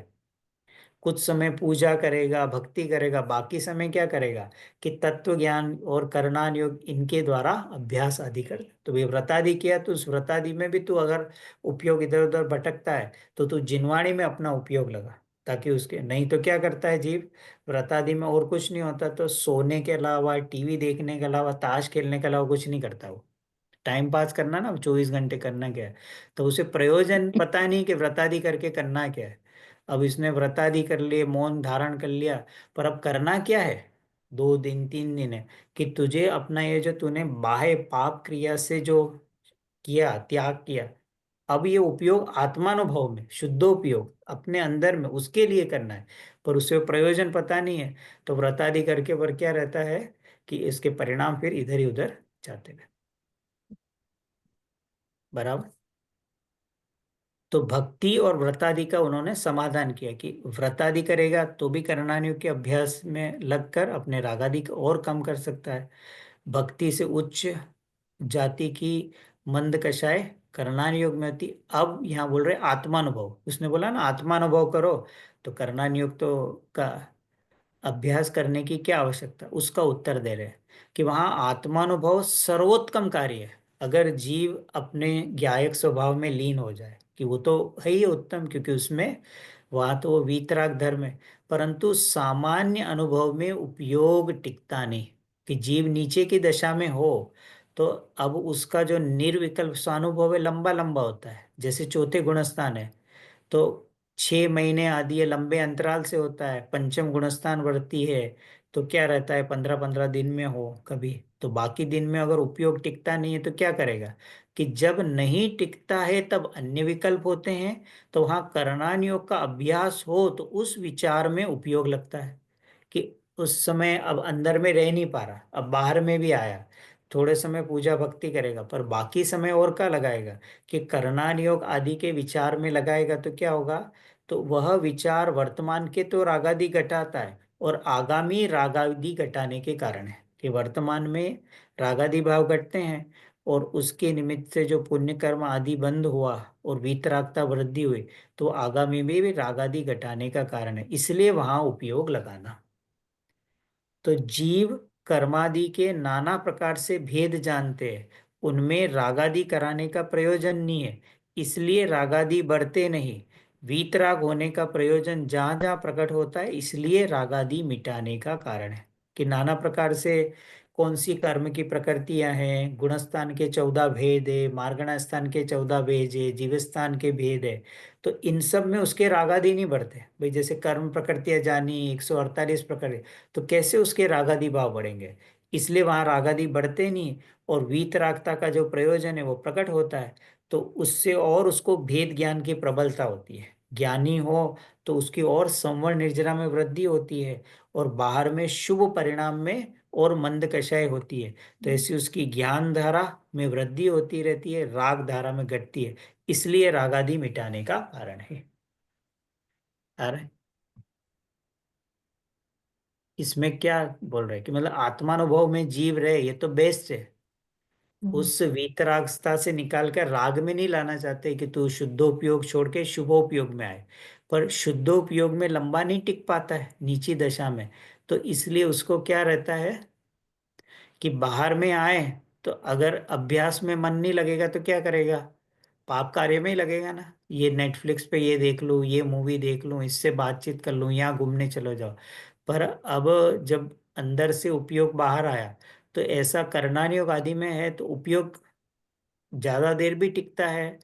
कुछ समय पूजा करेगा, भक्ति करेगा, बाकी समय क्या करेगा? कि तत्व ज्ञान और करणान योग इनके द्वारा अभ्यास आदि कर। तो वे व्रतादि किया, तो उस व्रतादि में भी तू अगर उपयोग इधर उधर भटकता है, तो तू जिनवाणी में अपना उपयोग लगा, ताकि उसके, नहीं तो क्या करता है जीव? व्रतादि में और कुछ नहीं होता, तो सोने के अलावा, टीवी देखने के अलावा, ताश खेलने के अलावा कुछ नहीं करता वो। टाइम पास करना ना, 24 घंटे करना क्या है? तो उसे प्रयोजन पता नहीं कि व्रतादि करके करना क्या है। अब इसने व्रतादि कर लिए, मौन धारण कर लिया, पर अब करना क्या है? 2 दिन 3 दिन है कि तुझे अपना ये जो तूने बाह्य पाप क्रिया से जो किया, त्याग किया, अब ये उपयोग आत्मानुभव में, शुद्धोपयोग अपने अंदर में, उसके लिए करना है। पर उससे प्रयोजन पता नहीं है, तो व्रतादि करके पर क्या रहता है कि इसके परिणाम फिर इधर ही उधर जाते हैं। बराबर। तो भक्ति और व्रतादि का उन्होंने समाधान किया कि व्रतादि करेगा तो भी करणानियों के अभ्यास में लगकर अपने रागादि को और कम कर सकता है। भक्ति से उच्च जाति की मंद कषाय करणान योग में होती। अब यहाँ बोल रहे आत्मानुभव, उसने बोला ना आत्मानुभव करो, तो करणान योग तो का अभ्यास करने की क्या आवश्यकता, उसका उत्तर दे रहे हैं कि वहाँ आत्मानुभव सर्वोत्तम कार्य है। अगर जीव अपने ज्ञायक स्वभाव में लीन हो जाए, कि वो तो है ही उत्तम, क्योंकि उसमें वहाँ तो वो वीतराग धर्म है। परंतु सामान्य अनुभव में उपयोग टिकता नहीं, कि जीव नीचे की दशा में हो, तो अब उसका जो निर्विकल्प स्वानुभव है लंबा लंबा होता है, जैसे चौथे गुणस्थान है। तो 6 महीने आदि ये लंबे अंतराल से होता है। पंचम गुणस्थान बढ़ती है, तो क्या रहता है, 15-15 दिन में हो कभी, तो बाकी दिन में अगर उपयोग टिकता नहीं है तो क्या करेगा? कि जब नहीं टिकता है तब अन्य विकल्प होते हैं, तो वहां करणान योग का अभ्यास हो तो उस विचार में उपयोग लगता है कि उस समय अब अंदर में रह नहीं पा रहा, अब बाहर में भी आया, थोड़े समय पूजा भक्ति करेगा, पर बाकी समय और क्या लगाएगा कि करणान योग आदि के विचार में लगाएगा, तो क्या होगा, तो वह विचार वर्तमान के तो रागादि घटाता है और आगामी रागादि घटाने के कारण है कि वर्तमान में रागादि भाव घटते हैं और उसके निमित्त से जो पुण्य कर्म आदि बंद हुआ और वीतरागता वृद्धि हुई, तो आगामी में भी रागादि घटाने का कारण है, इसलिए वहां उपयोग लगाना। तो जीव कर्मादि के नाना प्रकार से भेद जानते हैं, उनमें रागादि कराने का प्रयोजन नहीं है, इसलिए रागादि बढ़ते नहीं। वीतराग होने का प्रयोजन जहां जहां प्रकट होता है, इसलिए रागादि मिटाने का कारण है कि नाना प्रकार से कौन सी कर्म की प्रकृतियां हैं, गुणस्थान के 14 भेद है, मार्गण स्थान के 14 भेद है, जीवस्थान के भेद है, तो इन सब में उसके रागादि नहीं बढ़ते भाई। जैसे कर्म प्रकृतियां जानी 148 प्रकार, तो कैसे उसके रागादि भाव बढ़ेंगे, इसलिए वहां रागादि बढ़ते नहीं और वीतरागता का जो प्रयोजन है वो प्रकट होता है, तो उससे और उसको भेद ज्ञान की प्रबलता होती है, ज्ञानी हो तो उसकी और संवरण निर्जरा में वृद्धि होती है और बाहर में शुभ परिणाम में और मंद कषाय होती है, तो ऐसी उसकी ज्ञान धारा में वृद्धि होती रहती है, राग धारा में घटती है, इसलिए रागादि मिटाने का कारण है। आ रहा है? इसमें क्या बोल रहे हैं कि मतलब आत्मानुभव में जीव रहे, ये तो बेस्ट है, उस वीतरागता से निकाल कर राग में नहीं लाना चाहते कि तू शुद्धोपयोग छोड़ के शुभोपयोग में आए, पर शुद्धोपयोग में लंबा नहीं टिक पाता है नीची दशा में, तो इसलिए उसको क्या रहता है कि बाहर में आए, तो अगर अभ्यास में मन नहीं लगेगा तो क्या करेगा, पाप कार्य में ही लगेगा ना, ये नेटफ्लिक्स पे ये देख लूं, ये मूवी देख लूं, इससे बातचीत कर लूं, यहाँ घूमने चलो जाओ। पर अब जब अंदर से उपयोग बाहर आया, तो ऐसा करना योग आदि में है तो उपयोग ज्यादा देर भी टिकता है,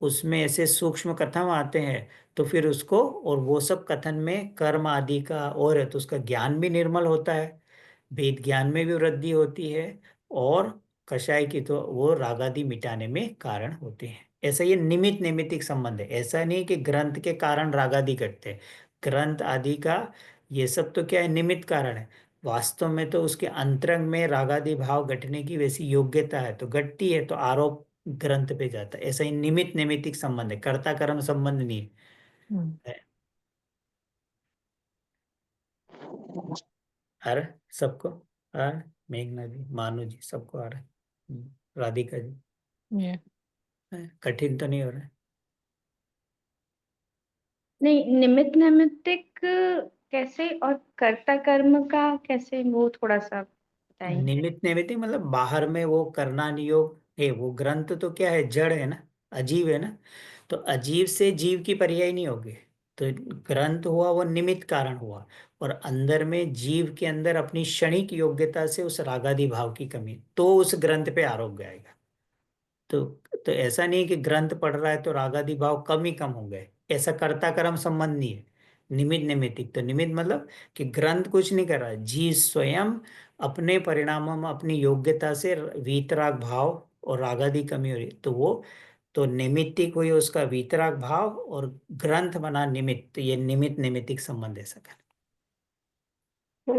उसमें ऐसे सूक्ष्म कथन आते हैं, तो फिर उसको और वो सब कथन में कर्म आदि का और है तो उसका ज्ञान भी निर्मल होता है, वेद ज्ञान में भी वृद्धि होती है, और कषाय की तो वो रागादि मिटाने में कारण होते हैं। ऐसा ये निमित्त नैमित्तिक संबंध है, ऐसा नहीं कि ग्रंथ के कारण रागादि घटते हैं, ग्रंथ आदि का ये सब तो क्या है, निमित्त कारण है, वास्तव में तो उसके अंतरंग में रागादि भाव घटने की वैसी योग्यता है, तो घटती है तो आरोप ग्रंथ पे जाता है, ऐसा ही निमित्त नैमित्तिक संबंध है, कर्ता कर्म संबंध नहीं है। आ रहा है सबको? आ रहा है? मेघना जी, मानू जी, सबको आ रहा है? राधिका जी, Yeah. कठिन तो नहीं हो रहा है? नहीं, निमित्त नैमित्तिक कैसे और कर्ता कर्म का कैसे, वो थोड़ा सा बताएंगे। निमित्त नैमित्तिक मतलब बाहर में वो करना नियोग है, वो ग्रंथ तो क्या है, जड़ है ना, अजीव है ना, तो अजीव से जीव की पर्याय नहीं होगी, तो ग्रंथ हुआ वो निमित्त कारण हुआ, और अंदर में जीव के अंदर अपनी क्षणिक योग्यता से उस रागादि भाव की कमी, तो उस ग्रंथ पे आरोप गएगा। तो तो ऐसा नहीं कि ग्रंथ पढ़ रहा है तो रागादि भाव कम ही कम हो गए, ऐसा कर्ता कर्म संबंध नहीं है। निमित्त नैमित्तिक तो निमित्त मतलब कि ग्रंथ कुछ नहीं कर रहा है, जीव स्वयं अपने परिणामों में अपनी योग्यता से वीतराग भाव और रागादि कमी हो रही है, तो वो तो नैमित्तिक हुई उसका वीतराग भाव और ग्रंथ बना निमित्त, तो ये निमित्त नैमित्तिक संबंध ऐसा कर।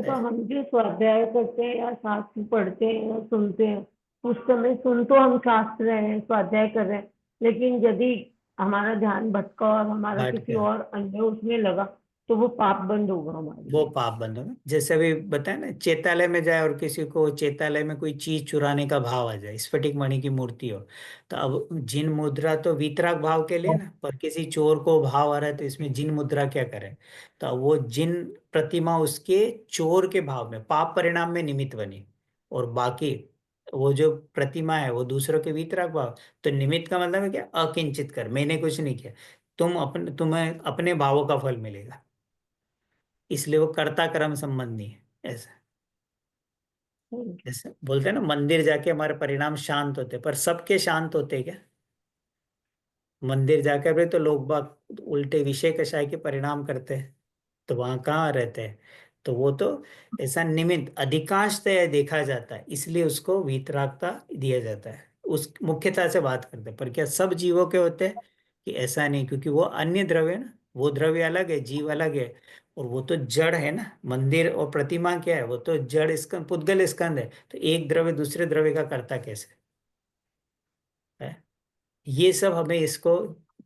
तो हम जो स्वाध्याय करते हैं या शास्त्र पढ़ते हैं या सुनते हैं, उस समय सुन तो हम शास्त्र रहे हैं, स्वाध्याय कर रहे हैं, लेकिन यदि हमारा ध्यान भटका और हमारा हट किसी गया, और अन्य उसमें लगा, तो वो पाप बंद होगा हमारे वो लिए। पाप बंद होगा। जैसे अभी बताया ना, चेतालय में जाए और किसी को चेतालय में कोई चीज चुराने का भाव आ जाए, स्फटिक मणि की मूर्ति हो, तो अब जिन मुद्रा तो वीतराग भाव के लिए ना, पर किसी चोर को भाव आ रहा है तो इसमें जिन मुद्रा क्या करे, तो अब वो जिन प्रतिमा उसके चोर के भाव में पाप परिणाम में निमित्त बनी, और बाकी वो जो प्रतिमा है वो दूसरों के वीतराग भाव, तो निमित्त का मतलब है क्या, अकिंचित कर, मैंने कुछ नहीं किया, तुम्हें अपने भावों का फल मिलेगा, इसलिए वो कर्ता कर्म संबंध नहीं है ऐसा। जैसे बोलते हैं ना, मंदिर जाके हमारे परिणाम शांत होते हैं, पर सबके शांत होते हैं क्या? मंदिर जाकर भी तो लोग बाग उल्टे विषय कषाय के परिणाम करते हैं, तो वहां कहाँ रहते हैं, तो वो तो ऐसा निमित्त अधिकांशतः देखा जाता है, इसलिए उसको वीतरागता दिया जाता है, उस मुख्यता से बात करते हैं। पर क्या सब जीवों के होते हैं कि ऐसा नहीं, क्योंकि वो अन्य द्रव्य है ना, वो द्रव्य अलग है, जीव अलग है। और वो तो जड़ है ना, मंदिर और प्रतिमा क्या है, वो तो जड़ स्कंद पुद्गल स्कंद है। तो एक द्रव्य दूसरे द्रव्य का करता कैसे है? ये सब हमें इसको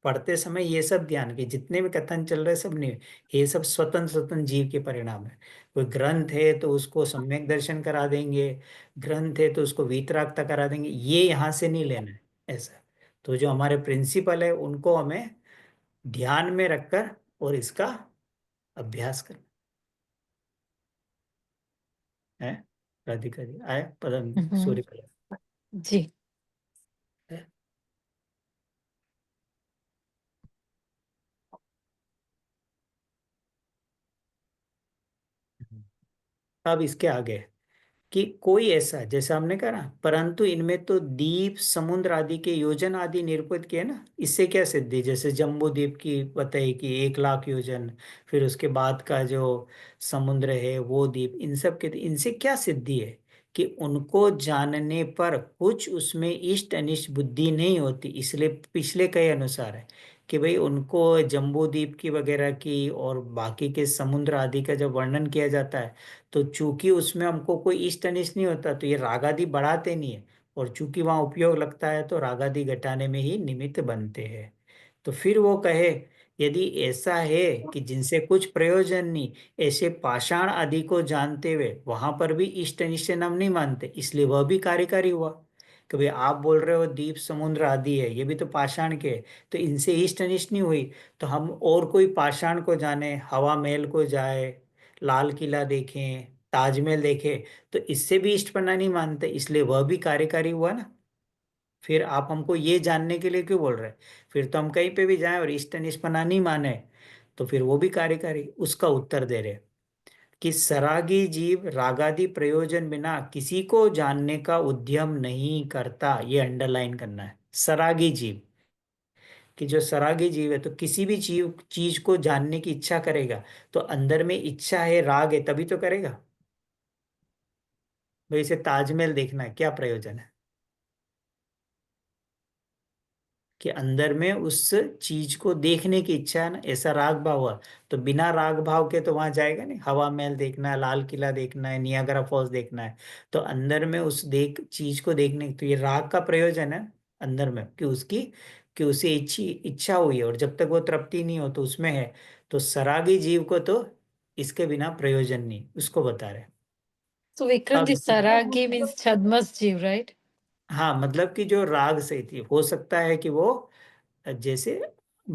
पढ़ते समय ये सब ध्यान के, जितने भी कथन चल रहे हैं सब नहीं, ये सब स्वतंत्र स्वतंत्र जीव के परिणाम है। कोई ग्रंथ है तो उसको सम्यक दर्शन करा देंगे, ग्रंथ है तो उसको वीतरागता करा देंगे, ये यहाँ से नहीं लेना है ऐसा। तो जो हमारे प्रिंसिपल है उनको हमें ध्यान में रखकर और इसका अभ्यास करना है। राधिका जी आए, पदम हम्म, सूर्य कला जी। है। अब इसके आगे कि कोई ऐसा, जैसे हमने कहा ना, परंतु इनमें तो द्वीप समुद्र आदि के योजन आदि निरूपित किए ना, इससे क्या सिद्धि, जैसे जम्बू द्वीप की बताई कि 1 लाख योजन, फिर उसके बाद का जो समुद्र है वो द्वीप, इन सब के इनसे क्या सिद्धि है कि उनको जानने पर कुछ उसमें इष्ट अनिष्ट बुद्धि नहीं होती। इसलिए पिछले कई अनुसार है कि भाई उनको जम्बू द्वीप की वगैरह की और बाकी के समुद्र आदि का जब वर्णन किया जाता है, तो चूंकि उसमें हमको कोई इष्ट अनिष्ट नहीं होता, तो ये रागादि बढ़ाते नहीं है। और चूंकि वहां उपयोग लगता है तो रागादि घटाने में ही निमित्त बनते हैं। तो फिर वो कहे, यदि ऐसा है कि जिनसे कुछ प्रयोजन नहीं, ऐसे पाषाण आदि को जानते हुए वहां पर भी इष्ट अनिष्ट नाम नहीं मानते, इसलिए वह भी कार्यकारी हुआ। कि भाई आप बोल रहे हो द्वीप समुद्र आदि है, ये भी तो पाषाण के हैं, तो इनसे इष्ट अनिष्ट नहीं हुई, तो हम और कोई पाषाण को जाने, हवा महल को जाए, लाल किला देखें, ताजमहल देखें, तो इससे भी इष्टपना नहीं मानते, इसलिए वह भी कार्यकारी हुआ ना। फिर आप हमको ये जानने के लिए क्यों बोल रहे हैं? फिर तो हम कहीं पे भी जाएं और इष्ट अनिष्टपना नहीं माने, तो फिर वो भी कार्यकारी। उसका उत्तर दे रहे कि सरागी जीव रागादि प्रयोजन बिना किसी को जानने का उद्यम नहीं करता। ये अंडरलाइन करना है, सरागी जीव, कि जो सरागी जीव है तो किसी भी चीज को जानने की इच्छा करेगा, तो अंदर में इच्छा है, राग है, तभी तो करेगा। भाई इसे ताजमहल देखना है, क्या प्रयोजन है? कि अंदर में उस चीज को देखने की इच्छा है ना, ऐसा राग भाव हुआ। तो बिना राग भाव के तो वहां जाएगा नहीं। हवा महल देखना है, लाल किला देखना है, नियाग्रा फॉल्स देखना है, तो अंदर में उस देख चीज को देखने, तो ये राग का प्रयोजन है अंदर में, कि उसे इच्छा हुई है, और जब तक वो तृप्ति नहीं हो तो उसमें है। तो सरागी जीव को तो इसके बिना प्रयोजन नहीं, उसको बता रहे। So Vikram, अब the Saragi means Chadmas Jeev, right? हाँ, मतलब कि जो राग से थी, हो सकता है कि वो जैसे,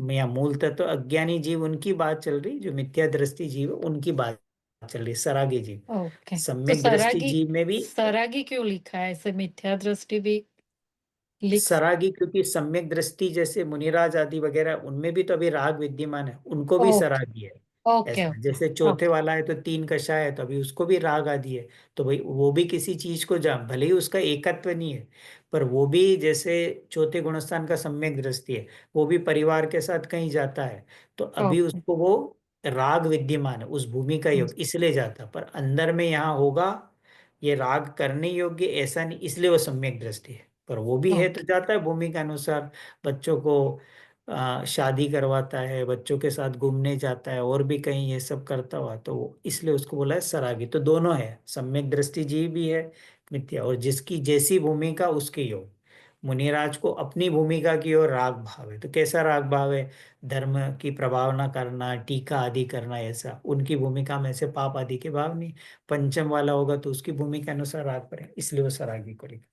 या मूलतः तो अज्ञानी जीव उनकी बात चल रही, जो मिथ्या दृष्टि जीव है, उनकी बात चल रही, सरागी जीव। ओके, तो सम्यक दृष्टि सरागी, जीव में भी सरागी क्यों लिखा है ऐसे? मिथ्या दृष्टि भी लिख। सरागी, क्योंकि सम्यक दृष्टि जैसे मुनिराज आदि वगैरह, उनमें भी तो अभी राग विद्यमान है, उनको भी ओके, सरागी है। ओके, ऐसा जैसे ओके, चौथे ओके, वाला है तो 3 कषाय है, तो अभी उसको भी राग आदि है। तो भाई वो भी किसी चीज को जान, भले ही उसका एकत्व नहीं है, पर वो भी जैसे चौथे गुणस्थान का सम्यक दृष्टि है, वो भी परिवार के साथ कहीं जाता है, तो अभी ओके, उसको वो राग विद्यमान है, उस भूमि का योग, इसलिए जाता। पर अंदर में यहाँ होगा ये राग करने योग्य ऐसा नहीं, इसलिए वो सम्यक दृष्टि है। पर वो भी है तो ओके, जाता है भूमि के अनुसार, बच्चों को शादी करवाता है, बच्चों के साथ घूमने जाता है, और भी कहीं ये सब करता हुआ, तो इसलिए उसको बोला है सरागी। तो दोनों है, सम्यक दृष्टि जीव भी है, मिथ्या, और जिसकी जैसी भूमिका उसके योग। मुनिराज को अपनी भूमिका की ओर राग भाव है, तो कैसा राग भाव है? धर्म की प्रभावना करना, टीका आदि करना, ऐसा उनकी भूमिका में से पाप आदि के भाव नहीं। पंचम वाला होगा तो उसकी भूमिका के अनुसार राग पड़ेगा, इसलिए वो सरागी करेगा।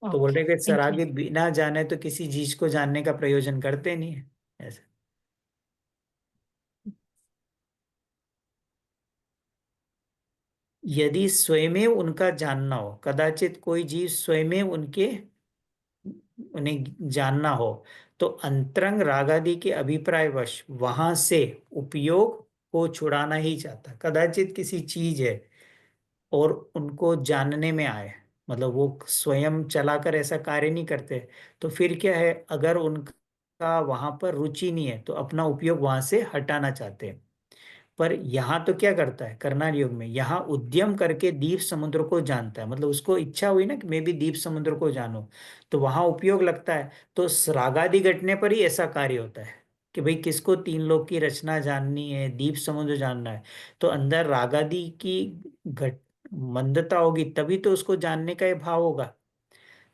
तो बोल ओके, रहे कि थैंक यू। सरागी बिना जाने तो किसी चीज को जानने का प्रयोजन करते नहीं है, ऐसा। यदि स्वयं उनका जानना हो, कदाचित कोई जीव स्वयं उनके उन्हें जानना हो, तो अंतरंग रागादि के अभिप्रायवश वहां से उपयोग को छुड़ाना ही चाहता। कदाचित किसी चीज है और उनको जानने में आए, मतलब वो स्वयं चलाकर ऐसा कार्य नहीं करते, तो फिर क्या है, अगर उनका वहां पर रुचि नहीं है तो अपना उपयोग वहां से हटाना चाहते हैं। पर यहाँ तो क्या करता है करनाल योग में, यहाँ उद्यम करके दीप समुद्र को जानता है, मतलब उसको इच्छा हुई ना कि मैं भी दीप समुद्र को जानूं, तो वहां उपयोग लगता है। तो रागादि घटने पर ही ऐसा कार्य होता है कि भाई किसको तीन लोक की रचना जाननी है, दीप समुद्र जानना है, तो अंदर रागादि की घट मंदता होगी तभी तो उसको जानने का ये भाव होगा।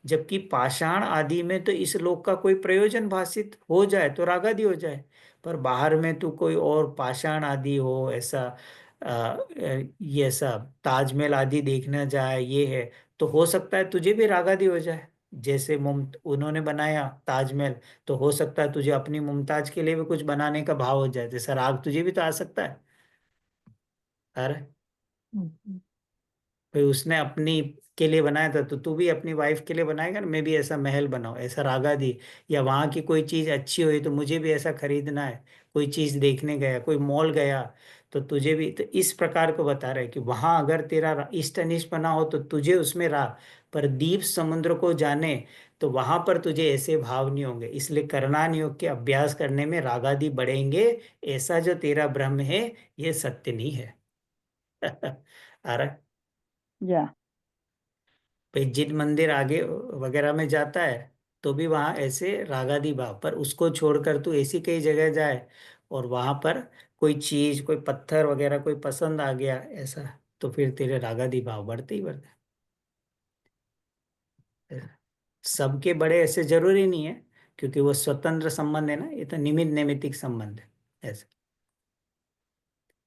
जबकि पाषाण आदि में तो इस लोक का कोई प्रयोजन भाषित हो जाए तो रागादि हो जाए, पर बाहर में तो कोई और पाषाण आदि हो ऐसा, ये ऐसा ताजमहल आदि देखना जाए ये है, तो हो सकता है तुझे भी रागादि हो जाए। जैसे उन्होंने बनाया ताजमहल, तो हो सकता है तुझे अपनी मुमताज के लिए भी कुछ बनाने का भाव हो जाए, जैसा राग तुझे भी तो आ सकता है। अरे भाई उसने अपनी के लिए बनाया था तो तू भी अपनी वाइफ के लिए बनाएगा ना, मैं भी ऐसा महल बनाऊं, ऐसा रागा दी। या वहां की कोई चीज अच्छी हुई तो मुझे भी ऐसा खरीदना है, कोई चीज देखने गया, कोई मॉल गया, तो तुझे भी तो इस प्रकार को बता रहे हैं कि वहां अगर तेरा इष्ट अनिष्ट बना हो तो तुझे उसमें रहा, पर दीप समुद्र को जाने तो वहां पर तुझे ऐसे भाव नहीं होंगे। इसलिए करणान योग के अभ्यास करने में रागादि बढ़ेंगे, ऐसा जो तेरा भ्रम है ये सत्य नहीं है। अरे या भाई जिन मंदिर आगे वगैरह में जाता है तो भी वहां ऐसे रागादि भाव, पर उसको छोड़कर तू ऐसी कई जगह जाए और वहां पर कोई चीज कोई पत्थर वगैरह कोई पसंद आ गया ऐसा, तो फिर तेरे रागादि भाव बढ़ते ही बढ़ते हैं। सबके बड़े ऐसे जरूरी नहीं है, क्योंकि वो स्वतंत्र संबंध है ना, ये तो निमित्त नैमित्तिक संबंध है ऐसे।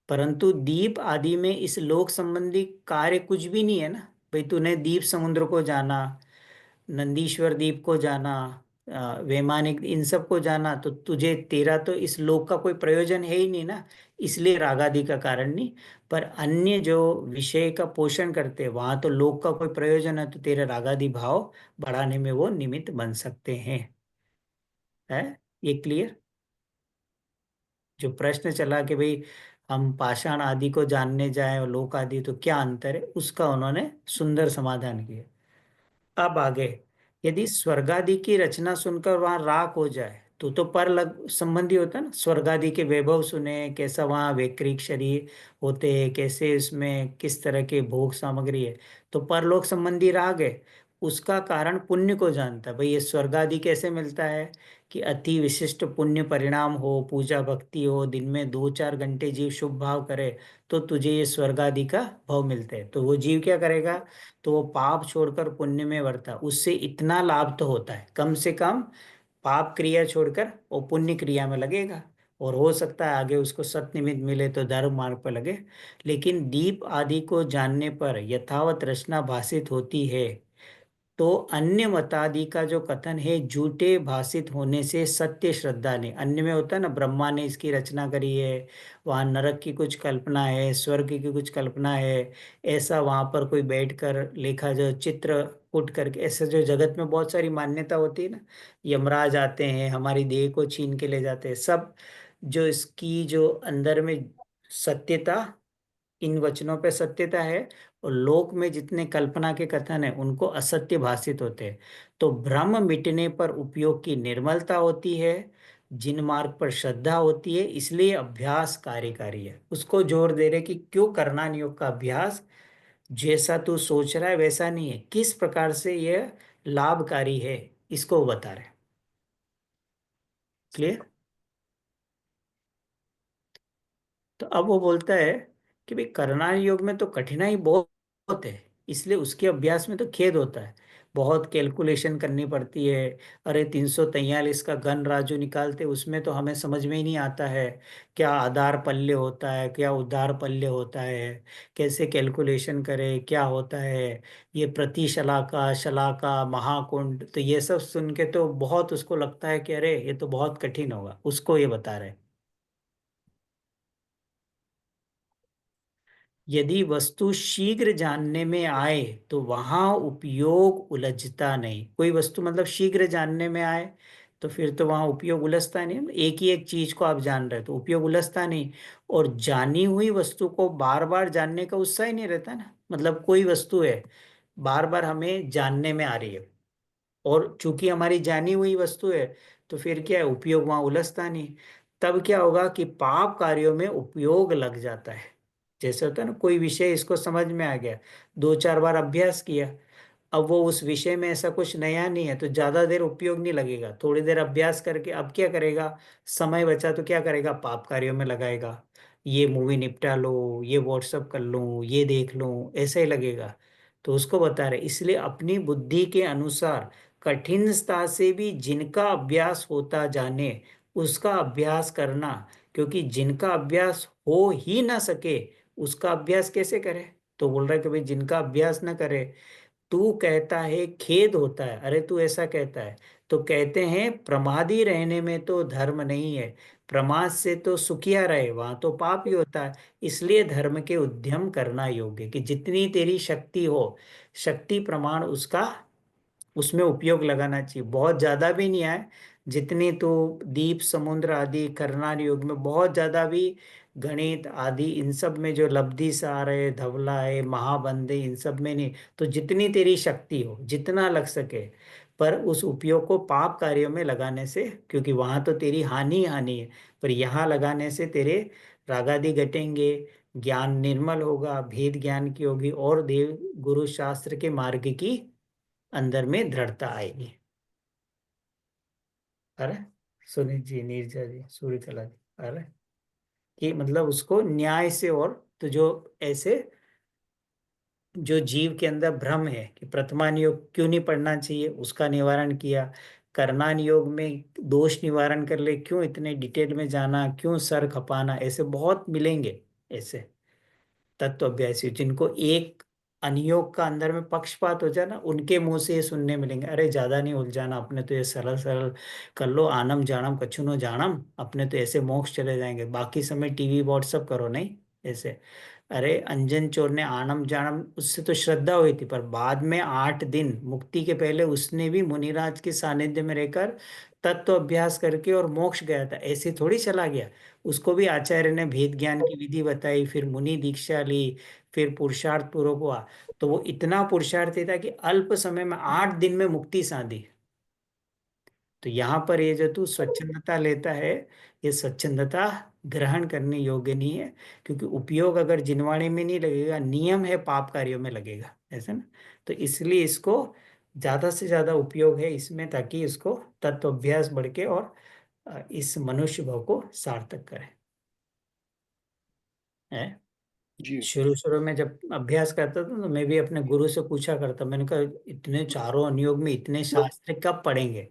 परंतु दीप आदि में इस लोक संबंधी कार्य कुछ भी नहीं है ना। भाई तूने दीप समुद्र को जाना, नंदीश्वर द्वीप को जाना, वैमानिक इन सब को जाना, तो तुझे तेरा तो इस लोक का कोई प्रयोजन है ही नहीं ना, इसलिए रागादि का कारण नहीं। पर अन्य जो विषय का पोषण करते हैं वहां तो लोक का कोई प्रयोजन है, तो तेरे रागादि भाव बढ़ाने में वो निमित्त बन सकते हैं। है ये क्लियर? जो प्रश्न चला कि भाई हम पाषाण आदि को जानने जाएं और लोक आदि तो क्या अंतर है, उसका उन्होंने सुंदर समाधान किया। अब आगे, यदि स्वर्गादि की रचना सुनकर वहां राग हो जाए तो पर लग संबंधी होता है ना, स्वर्गादि के वैभव सुने, कैसा वहां वैक्रिक शरीर होते हैं, कैसे इसमें किस तरह के भोग सामग्री है, तो परलोक संबंधी राग है। उसका कारण पुण्य को जानता है। भाई ये स्वर्गादि कैसे मिलता है कि अति विशिष्ट पुण्य परिणाम हो, पूजा भक्ति हो, दिन में 2-4 घंटे जीव शुभ भाव करे, तो तुझे ये स्वर्गादि का भाव मिलते हैं। तो वो जीव क्या करेगा, तो वो पाप छोड़कर पुण्य में वर्ता, उससे इतना लाभ तो होता है कम से कम, पाप क्रिया छोड़कर वो पुण्य क्रिया में लगेगा, और हो सकता है आगे उसको सत्निमित्त मिले तो धर्म मार्ग पर लगे। लेकिन दीप आदि को जानने पर यथावत रचना भाषित होती है, तो अन्य मतादि का जो कथन है झूठे भाषित होने से सत्य श्रद्धा ने, अन्य में होता है ना ब्रह्मा ने इसकी रचना करी है, वहाँ नरक की कुछ कल्पना है, स्वर्ग की कुछ कल्पना है, ऐसा वहां पर कोई बैठकर लेखा जो चित्र पुट करके, ऐसे जो जगत में बहुत सारी मान्यता होती है ना, यमराज आते हैं हमारी देह को छीन के ले जाते हैं सब, जो इसकी जो अंदर में सत्यता, इन वचनों पे सत्यता है, और लोक में जितने कल्पना के कथन है उनको असत्य भाषित होते हैं। तो भ्रम मिटने पर उपयोग की निर्मलता होती है, जिन मार्ग पर श्रद्धा होती है, इसलिए अभ्यास कार्यकारी है। उसको जोर दे रहे कि क्यों करना योग का अभ्यास, जैसा तू सोच रहा है वैसा नहीं है, किस प्रकार से यह लाभकारी है, इसको वो बता रहे। क्लियर? तो अब वो बोलता है कि भाई करना योग में तो कठिनाई बहुत बहुत है, इसलिए उसके अभ्यास में तो खेद होता है, बहुत कैलकुलेशन करनी पड़ती है। अरे 343 का घन राजू निकालते उसमें तो हमें समझ में ही नहीं आता है, क्या आधार पल्य होता है, क्या उद्धार पल्य होता है, कैसे कैलकुलेशन करे, क्या होता है ये प्रति शलाका शलाका महाकुंड, तो ये सब सुन के तो बहुत उसको लगता है कि अरे ये तो बहुत कठिन होगा, उसको ये बता रहे हैं। यदि वस्तु शीघ्र जानने में आए तो वहां उपयोग उलझता नहीं। कोई वस्तु मतलब शीघ्र जानने में आए तो फिर तो वहां उपयोग उलझता नहीं, एक ही एक चीज को आप जान रहे हो तो उपयोग उलझता नहीं। और जानी हुई वस्तु को बार बार जानने का उत्साह ही नहीं रहता ना, मतलब कोई वस्तु है बार बार हमें जानने में आ रही है, और चूंकि हमारी जानी हुई वस्तु है तो फिर क्या है, उपयोग वहां उलझता नहीं। तब क्या होगा कि पाप कार्यों में उपयोग लग जाता है। जैसे होता है ना, कोई विषय इसको समझ में आ गया, 2-4 बार अभ्यास किया, अब वो उस विषय में ऐसा कुछ नया नहीं है तो ज्यादा देर उपयोग नहीं लगेगा, थोड़ी देर अभ्यास करके अब क्या करेगा, समय बचा तो क्या करेगा, पाप कार्यों में लगाएगा। ये मूवी निपटा लो, ये व्हाट्सअप कर लूं, ये देख लूं, ऐसा ही लगेगा। तो उसको बता रहे, इसलिए अपनी बुद्धि के अनुसार कठिनता से भी जिनका अभ्यास होता जाने उसका अभ्यास करना, क्योंकि जिनका अभ्यास हो ही ना सके उसका अभ्यास कैसे करे। तो बोल रहा है कि भाई जिनका अभ्यास ना करे, तू कहता है खेद होता है, अरे तू ऐसा कहता है, तो कहते हैं प्रमादी रहने में तो धर्म नहीं है, प्रमाद से तो सुखिया रहे वहां तो पाप ही होता है। इसलिए धर्म के उद्यम करना योग्य, कि जितनी तेरी शक्ति हो, शक्ति प्रमाण उसका उसमें उपयोग लगाना चाहिए, बहुत ज्यादा भी नहीं आए। जितनी तो दीप समुद्र आदि करनाल योग में बहुत ज्यादा भी, गणित आदि इन सब में जो लब्धि सार है, धवला है, महाबंदे, इन सब में नहीं। तो जितनी तेरी शक्ति हो, जितना लग सके, पर उस उपयोग को पाप कार्यों में लगाने से, क्योंकि वहां तो तेरी हानि ही हानि है, पर यहाँ लगाने से तेरे रागादि घटेंगे, ज्ञान निर्मल होगा, भेद ज्ञान की होगी, और देव गुरु शास्त्र के मार्ग की अंदर में दृढ़ता आएगी। अरे सुनीत जी, नीरजा जी, सूर्यकला जी, अरे कि मतलब उसको न्याय से, और तो जो ऐसे जो जीव के अंदर भ्रम है कि प्रथमान योग क्यों नहीं पढ़ना चाहिए, उसका निवारण किया। करनान योग में दोष निवारण कर ले, क्यों इतने डिटेल में जाना, क्यों सर खपाना, ऐसे बहुत मिलेंगे ऐसे तत्व अभ्यासी जिनको एक अनियोग का अंदर में पक्षपात हो जाए ना, उनके मुंह से ये सुनने मिलेंगे, अरे ज्यादा नहीं उलझाना, अपने तो ये सरल सरल कर लो, आनम जानम कछुनो जानम, अपने तो ऐसे मोक्ष चले जाएंगे, बाकी समय टीवी व्हाट्सअप करो नहीं ऐसे। अरे अंजन चोर ने आनम जानम, उससे तो श्रद्धा हुई थी, पर बाद में 8 दिन मुक्ति के पहले उसने भी मुनिराज के सानिध्य में रहकर तत्व अभ्यास करके और मोक्ष गया था, ऐसे थोड़ी चला गया। उसको भी आचार्य ने भेद ज्ञान की विधि बताई, फिर मुनि दीक्षा ली, फिर पुरुषार्थ पूर्वक हुआ। तो वो इतना पुरुषार्थी था कि अल्प समय में 8 दिन में मुक्ति साधी। तो यहाँ पर ये जो तू स्वच्छंदता लेता है, ये स्वच्छंदता ग्रहण करने योग्य नहीं है, क्योंकि उपयोग अगर जिनवाणी में नहीं लगेगा, नियम है पाप कार्यों में लगेगा, ऐसा ना। तो इसलिए इसको ज्यादा से ज्यादा उपयोग है इसमें, ताकि इसको तत्व अभ्यास बढ़ के और इस मनुष्य भाव को सार्थक करे। है जी। शुरू शुरू में जब अभ्यास करता था तो मैं भी अपने गुरु से पूछा करता, मैंने कहा इतने चारों अनुयोग में इतने शास्त्र कब पढ़ेंगे।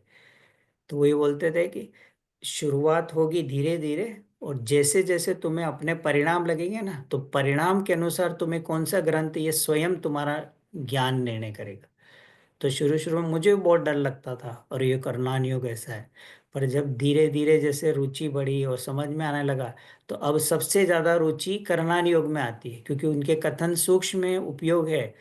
तो वो ये बोलते थे कि शुरुआत होगी धीरे धीरे, और जैसे जैसे तुम्हें अपने परिणाम लगेंगे ना, तो परिणाम के अनुसार तुम्हें कौन सा ग्रंथ ये स्वयं तुम्हारा ज्ञान निर्णय करेगा। तो शुरू शुरू में मुझे भी बहुत डर लगता था, और ये करना नहीं होगा ऐसा है। पर जब धीरे धीरे जैसे रुचि बढ़ी और समझ में आने लगा, तो अब सबसे ज्यादा रुचि करनान योग में आती है, क्योंकि उनके कथन सूक्ष्म में उपयोग है,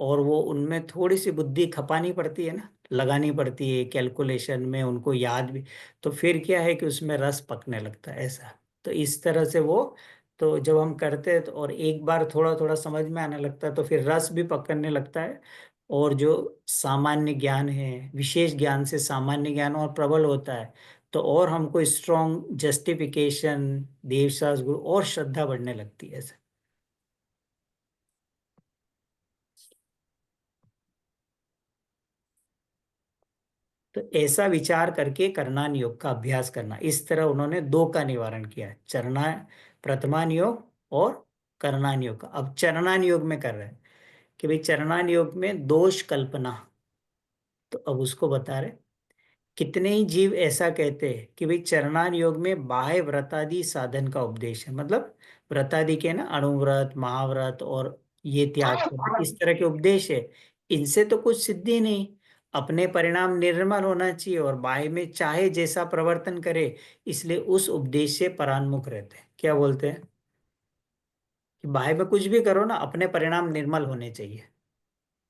और वो उनमें थोड़ी सी बुद्धि खपानी पड़ती है ना, लगानी पड़ती है कैलकुलेशन में, उनको याद भी। तो फिर क्या है कि उसमें रस पकने लगता है ऐसा। तो इस तरह से वो, तो जब हम करते हैं तो और एक बार थोड़ा थोड़ा समझ में आने लगता है, तो फिर रस भी पकड़ने लगता है। और जो सामान्य ज्ञान है, विशेष ज्ञान से सामान्य ज्ञान और प्रबल होता है, तो और हमको स्ट्रॉन्ग जस्टिफिकेशन, देवशास्त्र गुरु और श्रद्धा बढ़ने लगती है ऐसे। तो ऐसा विचार करके करनान योग का अभ्यास करना, इस तरह उन्होंने दो का निवारण किया, चरना प्रथमान योग और करनान योग का। अब चरणान योग में कर रहे हैं कि भाई चरणान योग में दोष कल्पना, तो अब उसको बता रहे, कितने ही जीव ऐसा कहते हैं कि भाई चरणान योग में बाह्य व्रतादि साधन का उपदेश है, मतलब व्रतादि के ना, अणुव्रत, महाव्रत और ये त्याग करना, इस तरह के उपदेश है। इनसे तो कुछ सिद्धि नहीं, अपने परिणाम निर्मल होना चाहिए और बाह्य में चाहे जैसा प्रवर्तन करे, इसलिए उस उपदेश से परान्मुख रहते हैं। क्या बोलते हैं कि बाह्य में कुछ भी करो ना, अपने परिणाम निर्मल होने चाहिए,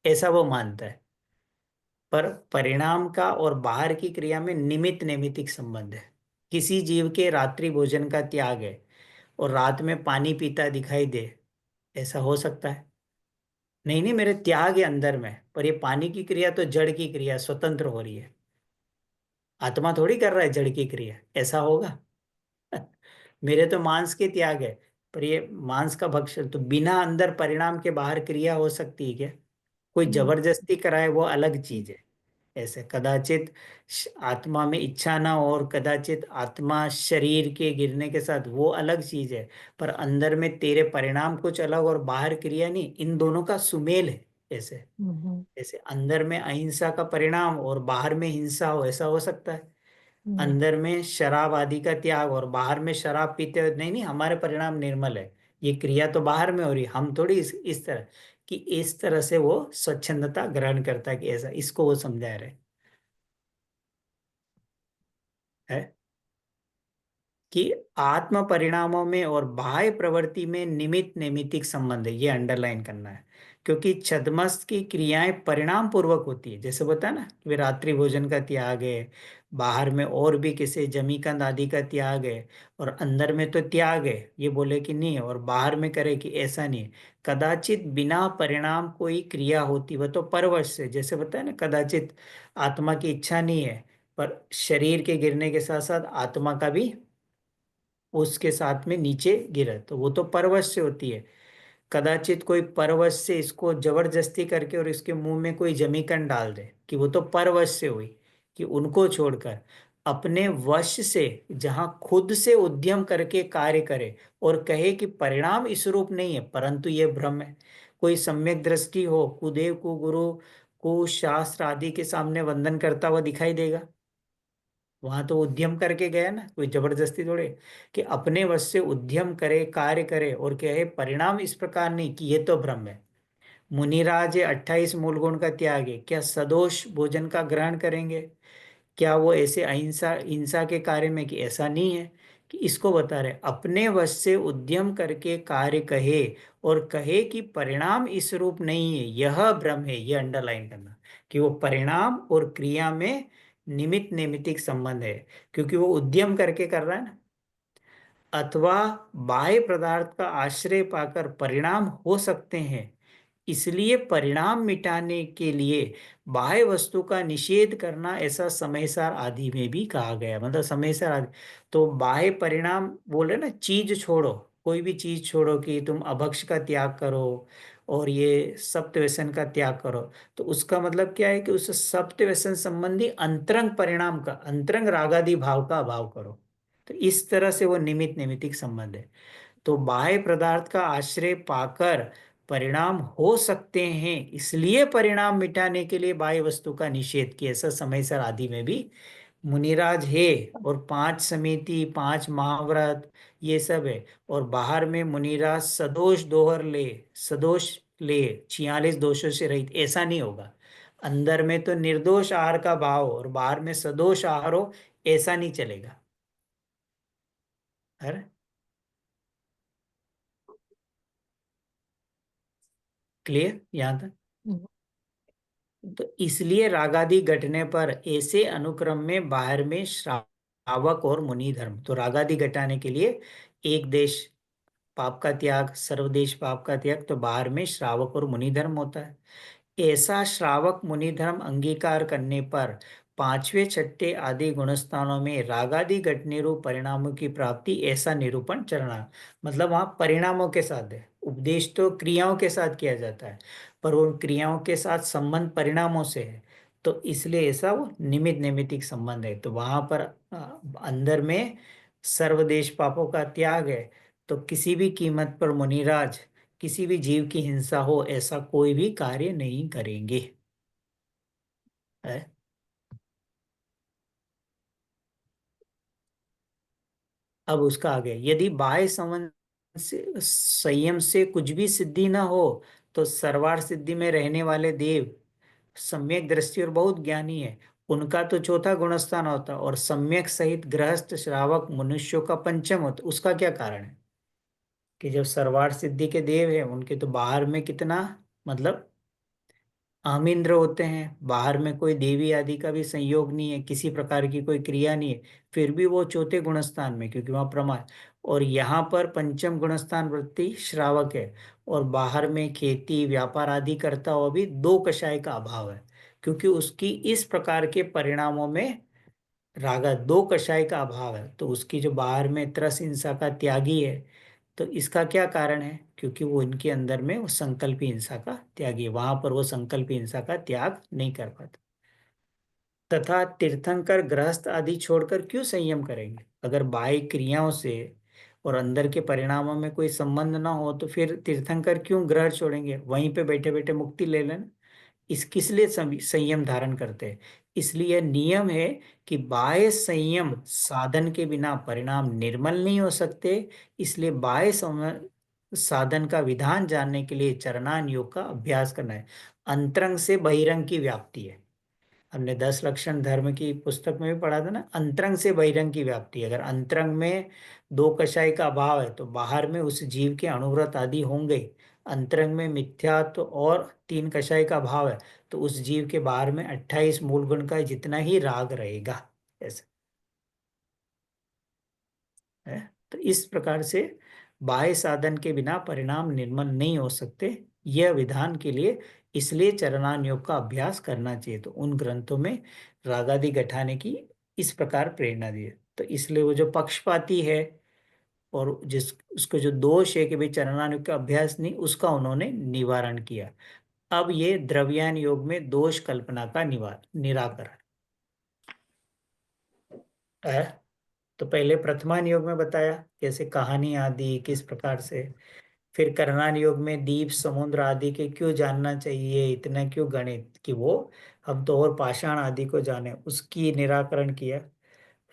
ऐसा वो मानता है। पर परिणाम का और बाहर की क्रिया में निमित्त नैमित्तिक संबंध है। किसी जीव के रात्रि भोजन का त्याग है और रात में पानी पीता दिखाई दे, ऐसा हो सकता है? नहीं नहीं, मेरे त्याग है अंदर में, पर ये पानी की क्रिया तो जड़ की क्रिया स्वतंत्र हो रही है, आत्मा थोड़ी कर रहा है जड़ की क्रिया, ऐसा होगा? मेरे तो मांस के त्याग है, पर ये मांस का भक्षण, तो बिना अंदर परिणाम के बाहर क्रिया हो सकती है क्या? कोई जबरदस्ती कराए वो अलग चीज है। ऐसे कदाचित आत्मा में इच्छा ना हो और कदाचित आत्मा शरीर के गिरने के साथ, वो अलग चीज है। पर अंदर में तेरे परिणाम कुछ अलग और बाहर क्रिया नहीं, इन दोनों का सुमेल है। ऐसे जैसे अंदर में अहिंसा का परिणाम और बाहर में हिंसा हो, ऐसा हो सकता है? अंदर में शराब आदि का त्याग और बाहर में शराब पीते हुए, नहीं नहीं, हमारे परिणाम निर्मल है, ये क्रिया तो बाहर में हो रही, हम थोड़ी इस तरह कि, इस तरह से वो स्वच्छंदता ग्रहण करता है कि ऐसा, इसको वो समझा रहे है कि आत्म परिणामों में और बाह्य प्रवृत्ति में निमित्त नैमित्तिक संबंध है, ये अंडरलाइन करना है। क्योंकि छद्मस्त की क्रियाएं परिणाम पूर्वक होती है, जैसे बता ना, वे रात्रि भोजन का त्याग है, बाहर में और भी किसी जमीकंद आदि का त्याग है, और अंदर में तो त्याग है, ये बोले कि नहीं है, और बाहर में करे कि ऐसा नहीं है। कदाचित बिना परिणाम कोई क्रिया होती, वह तो परवश से, जैसे बताया ना, कदाचित आत्मा की इच्छा नहीं है, पर शरीर के गिरने के साथ साथ आत्मा का भी उसके साथ में नीचे गिरा, तो वो तो परवश से होती है। कदाचित कोई परवश से इसको जबरदस्ती करके और इसके मुंह में कोई जमीकन डाल दे, कि वो तो परवश से हुई, कि उनको छोड़कर अपने वश से, जहां खुद से उद्यम करके कार्य करे और कहे कि परिणाम इस रूप नहीं है परंतु ये भ्रम है। कोई सम्यक दृष्टि हो, कुदेव को गुरु को शास्त्र आदि के सामने वंदन करता हुआ दिखाई देगा? वहां तो उद्यम करके गया ना, कोई जबरदस्ती थोड़े, कि अपने वश से उद्यम करे, कार्य करे और कहे परिणाम इस प्रकार नहीं, कि ये तो भ्रम है। मुनिराज 28 मूल गुण का त्याग है, क्या सदोष भोजन का ग्रहण करेंगे? क्या वो ऐसे अहिंसा हिंसा के कार्य में, कि ऐसा नहीं है, कि इसको बता रहे अपने वश से उद्यम करके कार्य कहे और कहे कि परिणाम इस रूप नहीं है, यह भ्रम है, ये अंडरलाइन करना, कि वो परिणाम और क्रिया में निमित्त नैमित्तिक संबंध है, क्योंकि वो उद्यम करके कर रहा है ना। अथवा बाह्य पदार्थ का आश्रय पाकर परिणाम हो सकते हैं, इसलिए परिणाम मिटाने के लिए बाह्य वस्तु का निषेध करना, ऐसा समयसार आदि में भी कहा गया, मतलब समयसार आदि। तो बाह्य परिणाम बोले ना, चीज छोड़ो, कोई भी चीज छोड़ो, कि तुम अभक्ष का त्याग करो और ये सप्त व्यसन का त्याग करो, तो उसका मतलब क्या है कि उस सप्त व्यसन संबंधी अंतरंग परिणाम का, अंतरंग रागादि भाव का अभाव करो। तो इस तरह से वो निमित्त नैमित्तिक संबंध है। तो बाह्य पदार्थ का आश्रय पाकर परिणाम हो सकते हैं, इसलिए परिणाम मिटाने के लिए बाह्य वस्तु का निषेध किया, ऐसा समयसर आदि में भी मुनिराज है। और 5 समिति, 5 महाव्रत, ये सब है। और बाहर में मुनिराज सदोष दोहर ले, सदोष ले, 46 दोषों से रहित, ऐसा नहीं होगा। अंदर में तो निर्दोष आहार का भाव और बाहर में सदोष आहार हो, ऐसा नहीं चलेगा। है क्लियर यहाँ तक? तो इसलिए रागादि घटने पर ऐसे अनुक्रम में बाहर में श्रावक और मुनि धर्म, तो रागादि घटाने के लिए एक देश पाप का त्याग, सर्वदेश पाप का त्याग, तो बाहर में श्रावक और मुनि धर्म होता है। ऐसा श्रावक मुनि धर्म अंगीकार करने पर पांचवे छठे आदि गुणस्थानों में रागादि घटने रूप परिणामों की प्राप्ति, ऐसा निरूपण चलना। मतलब वहां परिणामों के साथ है, उपदेश तो क्रियाओं के साथ किया जाता है, पर उन क्रियाओं के साथ संबंध परिणामों से है, तो इसलिए ऐसा वो निमित्त नैमित्तिक संबंध है। तो वहां पर अंदर में सर्वदेश पापों का त्याग है, तो किसी भी कीमत पर मुनिराज किसी भी जीव की हिंसा हो, ऐसा कोई भी कार्य नहीं करेंगे। है? अब उसका आगे, यदि बाह्य संबंध से संयम से कुछ भी सिद्धि ना हो, तो सर्वार सिद्धि में रहने वाले देव सम्यक दृष्टि और बहुत ज्ञानी है, उनका तो चौथा गुणस्थान होता, और सम्यक सहित गृहस्थ श्रावक मनुष्यों का पंचम होता। उसका क्या कारण है कि जब सर्वार सिद्धि के देव है, उनके तो बाहर में कितना, मतलब आमिंद्र होते हैं, बाहर में कोई देवी आदि का भी संयोग नहीं है, किसी प्रकार की कोई क्रिया नहीं है, फिर भी वो चौथे गुणस्थान में, क्योंकि वहां प्रमाद। और यहाँ पर पंचम गुणस्थान वृत्ति श्रावक है, और बाहर में खेती व्यापार आदि करता हुआ भी दो कषाय का अभाव है, क्योंकि उसकी इस प्रकार के परिणामों में रागा दो कषाय का अभाव है, तो उसकी जो बाहर में त्रस हिंसा का त्यागी है, तो इसका क्या कारण है? क्योंकि वो इनके अंदर में वो संकल्पी हिंसा का त्यागी है, वहां पर वो संकल्पी हिंसा का त्याग नहीं कर पाता। तथा तीर्थंकर गृहस्थ आदि छोड़कर क्यों संयम करेंगे? अगर बाह्य क्रियाओं से और अंदर के परिणामों में कोई संबंध ना हो तो फिर तीर्थंकर क्यों ग्रह छोड़ेंगे? वहीं पे बैठे बैठे मुक्ति ले लेना। इस किस लिए संयम धारण करते हैं? इसलिए नियम है कि बाह्य संयम साधन के बिना परिणाम निर्मल नहीं हो सकते। इसलिए बाह्य साधन का विधान जानने के लिए चरणान योग का अभ्यास करना है। अंतरंग से बहिरंग की व्याप्ति है। हमने 10 लक्षण धर्म की पुस्तक में भी पढ़ा था ना, अंतरंग से बहिरंग की व्याप्ति। अगर अंतरंग में दो कषाय का अभाव है तो बाहर में उस जीव के अणुव्रत आदि होंगे। अंतरंग में मिथ्यात्व और 3 कषाय का भाव है तो उस जीव के बाहर में 28 मूल गुण का जितना ही राग रहेगा। ऐसा है। तो इस प्रकार से बाह्य साधन के बिना परिणाम निर्मल नहीं हो सकते, यह विधान के लिए इसलिए चरणान योग का अभ्यास करना चाहिए। तो उन ग्रंथों में रागादि घटाने की इस प्रकार प्रेरणा दी है। तो इसलिए वो जो पक्षपाती है और जिस उसको जो दोष है कि भाई चरणान योग का अभ्यास नहीं, उसका उन्होंने निवारण किया। अब ये द्रव्यान योग में दोष कल्पना का निराकरण है। तो पहले प्रथमान योग में बताया कैसे कहानी आदि किस प्रकार से, फिर करनान योग में दीप समुद्र आदि के क्यों जानना चाहिए, इतना क्यों गणित कि वो हम तो और पाषाण आदि को जाने, उसकी निराकरण किया।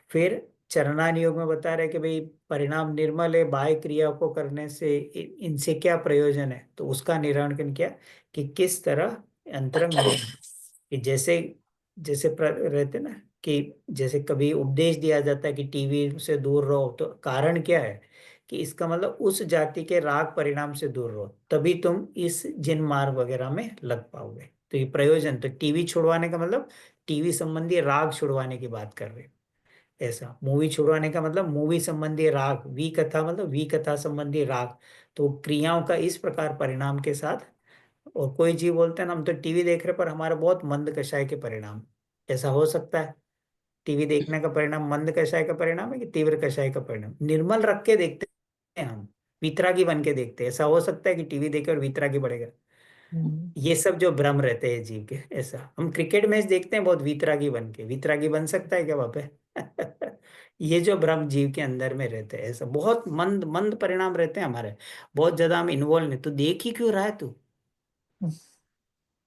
फिर चरणान योग में बता रहे कि भाई परिणाम निर्मल है, बाह्य क्रिया को करने से इनसे क्या प्रयोजन है, तो उसका निराकरण किया कि किस तरह अंतरंग कि जैसे जैसे रहते ना कि जैसे कभी उपदेश दिया जाता है कि टीवी से दूर रहो, तो कारण क्या है कि इसका मतलब उस जाति के राग परिणाम से दूर रहो, तभी तुम इस जिन मार्ग वगैरह में लग पाओगे। तो ये प्रयोजन, तो टीवी छुड़वाने का मतलब टीवी संबंधी राग छुड़वाने की बात कर रहे हैं। ऐसा मूवी छुड़वाने का मतलब मूवी संबंधी राग, वी कथा मतलब वी कथा संबंधी राग। तो क्रियाओं का इस प्रकार परिणाम के साथ, और कोई जीव बोलते हैं ना हम तो टीवी देख रहे पर हमारा बहुत मंद कषाय के परिणाम, ऐसा हो सकता है? टीवी देखने का परिणाम मंद कषाय का परिणाम है कि तीव्र कषाय का परिणाम? निर्मल रख के देखते हैं हम, वितरागी बन के देखते हैं। ऐसा हो सकता है कि टीवी देखे और वितरागी बढ़ेगा? ये सब जो भ्रम रहते हैं जीव के। ऐसा हम क्रिकेट मैच देखते हैं बहुत वीतरागी बन के, वीतरागी बन सकता है क्या वहां पे? ये जो भ्रम जीव के अंदर में रहते हैं, ऐसा बहुत मंद मंद परिणाम रहते हैं हमारे, बहुत ज्यादा हम इन्वॉल्व नहीं। तो देख ही क्यों रहा है तू?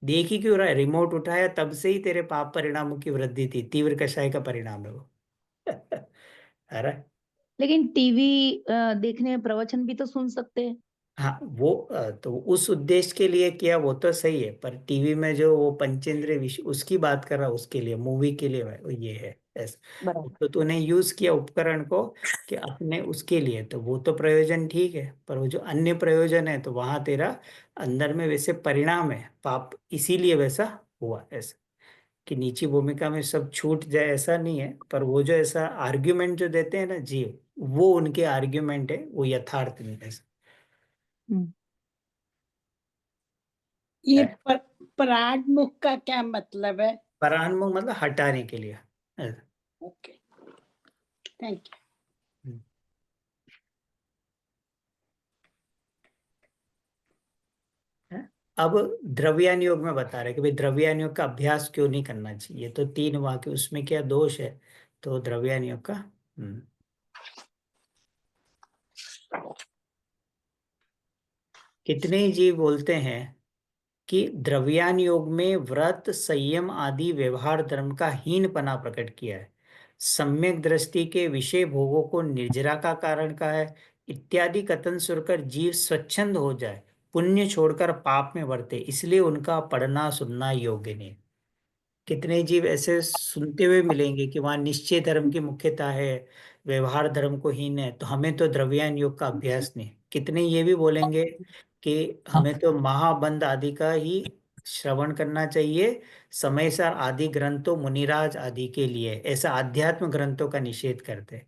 देख ही क्यों रहा है? रिमोट उठाया तब से ही तेरे पाप परिणामों की वृद्धि थी, तीव्र कषाय का परिणाम है वो। अरे लेकिन टीवी देखने में प्रवचन भी तो सुन सकते हैं। हाँ, वो तो उस उद्देश्य के लिए किया वो तो सही है, पर टीवी में जो वो पंचेंद्रिय विषय उसकी बात कर रहा, उसके लिए मूवी के लिए वो ये है ऐसा। बराबर। तो तूने यूज किया उपकरण को कि अपने उसके लिए, तो वो तो प्रयोजन ठीक है, पर वो जो अन्य प्रयोजन है तो वहां तेरा अंदर में वैसे परिणाम है पाप, इसीलिए वैसा हुआ। ऐसा कि नीची भूमिका में सब छूट जाए ऐसा नहीं है, पर वो जो ऐसा आर्ग्यूमेंट जो देते हैं ना जीव, वो उनके आर्ग्यूमेंट है, वो यथार्थ नहीं है। हम्म। ये परागमुख का क्या मतलब है? परान्मुख मतलब हटाने के लिए। Okay, thank you. अब द्रव्यान योग में बता रहे कि भाई द्रव्यान योग का अभ्यास क्यों नहीं करना चाहिए, तो 3 वाक्य उसमें क्या दोष है, तो द्रव्यान योग का कितने ही जीव बोलते हैं कि द्रव्यान योग में व्रत संयम आदि व्यवहार धर्म का हीनपना प्रकट किया है, सम्यक दृष्टि के विषय भोगों को निर्जरा का कारण का है इत्यादि कथन सुनकर जीव स्वच्छंद हो जाए, पुण्य छोड़कर पाप में वर्ते, इसलिए उनका पढ़ना सुनना योग्य नहीं। कितने जीव ऐसे सुनते हुए मिलेंगे कि वहाँ निश्चय धर्म की मुख्यता है, व्यवहार धर्म को हीन है, तो हमें तो द्रव्यान योग का अभ्यास नहीं। कितने ये भी बोलेंगे कि हमें तो महाबंध आदि का ही श्रवण करना चाहिए, समयसार आदि ग्रंथों मुनिराज आदि के लिए, ऐसा आध्यात्म ग्रंथों का निषेध करते हैं।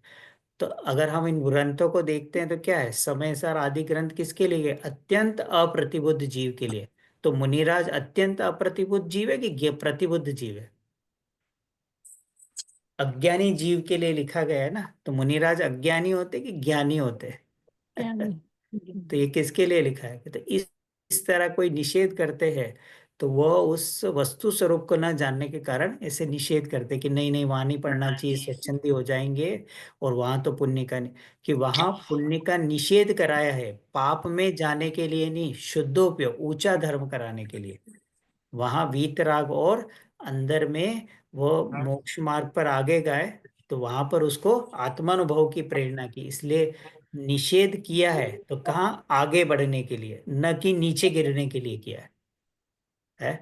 तो अगर हम इन ग्रंथों को देखते हैं तो क्या है, समयसार आदि ग्रंथ किसके लिए? अत्यंत अप्रतिबुद्ध जीव के लिए। तो मुनिराज अत्यंत अप्रतिबुद्ध जीव है कि प्रतिबुद्ध जीव है? अज्ञानी जीव के लिए लिखा गया है ना, तो मुनिराज अज्ञानी होते कि ज्ञानी होते? तो ये किसके लिए लिखा है? तो इस तरह कोई निषेध करते हैं तो वह उस वस्तु स्वरूप को न जानने के कारण ऐसे निषेध करते कि नहीं नहीं, वहां नहीं पढ़ना चाहिए, स्वच्छंदी हो जाएंगे, और वहां तो पुण्य का नहीं, कि वहां पुण्य का निषेध कराया है, पाप में जाने के लिए नहीं, शुद्धोपयोग ऊंचा धर्म कराने के लिए। वहां वीतराग और अंदर में वो मोक्ष मार्ग पर आगे गए, तो वहां पर उसको आत्मानुभव की प्रेरणा की, इसलिए निषेध किया है। तो कहाँ? आगे बढ़ने के लिए, न कि नीचे गिरने के लिए किया है।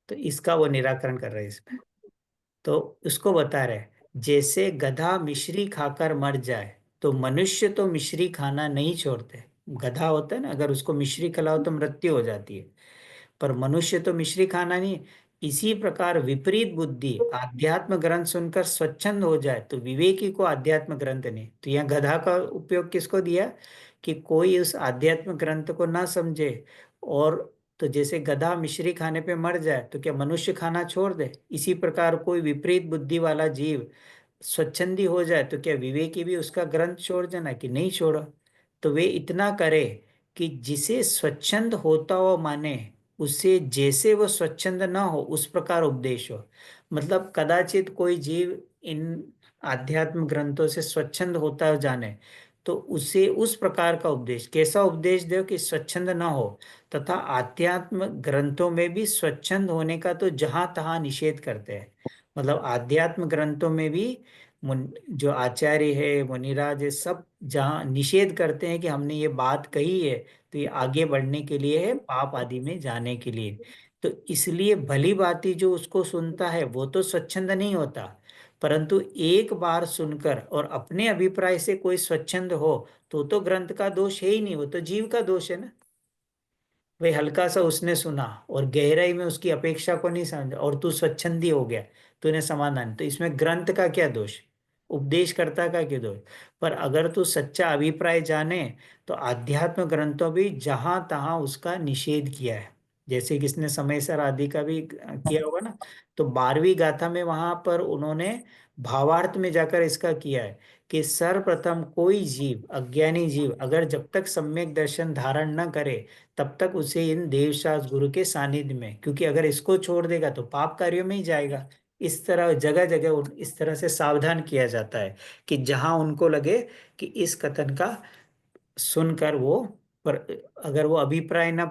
तो इसका वो निराकरण कर रहे हैं इसमें। तो उसको बता रहे, जैसे गधा मिश्री खाकर मर जाए, तो मनुष्य तो मिश्री खाना नहीं छोड़ते। गधा होता है ना, अगर उसको मिश्री खिलाओ तो मृत्यु हो जाती है, पर मनुष्य तो मिश्री खाना नहीं। इसी प्रकार विपरीत बुद्धि आध्यात्म ग्रंथ सुनकर स्वच्छंद हो जाए, तो विवेकी को आध्यात्म ग्रंथ नहीं। तो यहाँ गधा का उपयोग किसको दिया? कि कोई उस आध्यात्म ग्रंथ को ना समझे, और तो जैसे गधा मिश्री खाने पे मर जाए, तो क्या मनुष्य खाना छोड़ दे? इसी प्रकार कोई विपरीत बुद्धि वाला जीव स्वच्छंदी हो जाए, तो क्या विवेकी भी उसका ग्रंथ छोड़ देना? कि नहीं छोड़ो। तो वे इतना करे कि जिसे स्वच्छंद होता हो माने, उससे जैसे वो स्वच्छंद ना हो उस प्रकार उपदेश हो। मतलब कदाचित कोई जीव इन आध्यात्म ग्रंथों से स्वच्छंद होता जाने, तो उसे उस प्रकार का उपदेश, कैसा उपदेश दो कि स्वच्छंद ना हो, तथा आध्यात्म ग्रंथों में भी स्वच्छंद होने का तो जहां तहां निषेध करते हैं। मतलब आध्यात्म ग्रंथों में भी जो आचार्य है, मुनिराज है, सब जहाँ निषेध करते हैं कि हमने ये बात कही है, तो ये आगे बढ़ने के लिए है, पाप आदि में जाने के लिए। तो इसलिए भली भांति जो उसको सुनता है वो तो स्वच्छंद नहीं होता, परंतु एक बार सुनकर और अपने अभिप्राय से कोई स्वच्छंद हो, तो ग्रंथ का दोष है ही नहीं, वो तो जीव का दोष है ना। भाई हल्का सा उसने सुना और गहराई में उसकी अपेक्षा को नहीं समझा, और तू स्वच्छंदी हो गया, तूने समाधान, तो इसमें ग्रंथ का क्या दोष? उपदेशकर्ता का क्या दोष? पर अगर तू सच्चा अभिप्राय जाने, तो आध्यात्म ग्रंथों भी जहां तहां उसका निषेध किया है। जैसे किसने समयसर आदि का भी किया होगा ना, तो 12वीं गाथा में वहां पर उन्होंने भावार्थ में जाकर इसका किया है कि सर्वप्रथम कोई जीव, अज्ञानी जीव, अगर जब तक सम्यक दर्शन धारण न करे, तब तक उसे इन देवशास्त्र गुरु के सानिध्य में, क्योंकि अगर इसको छोड़ देगा तो पाप कार्यों में ही जाएगा। इस तरह जगह जगह इस तरह से सावधान किया जाता है कि जहां उनको लगे कि इस कथन का सुनकर वो, पर अगर वो अभिप्राय ना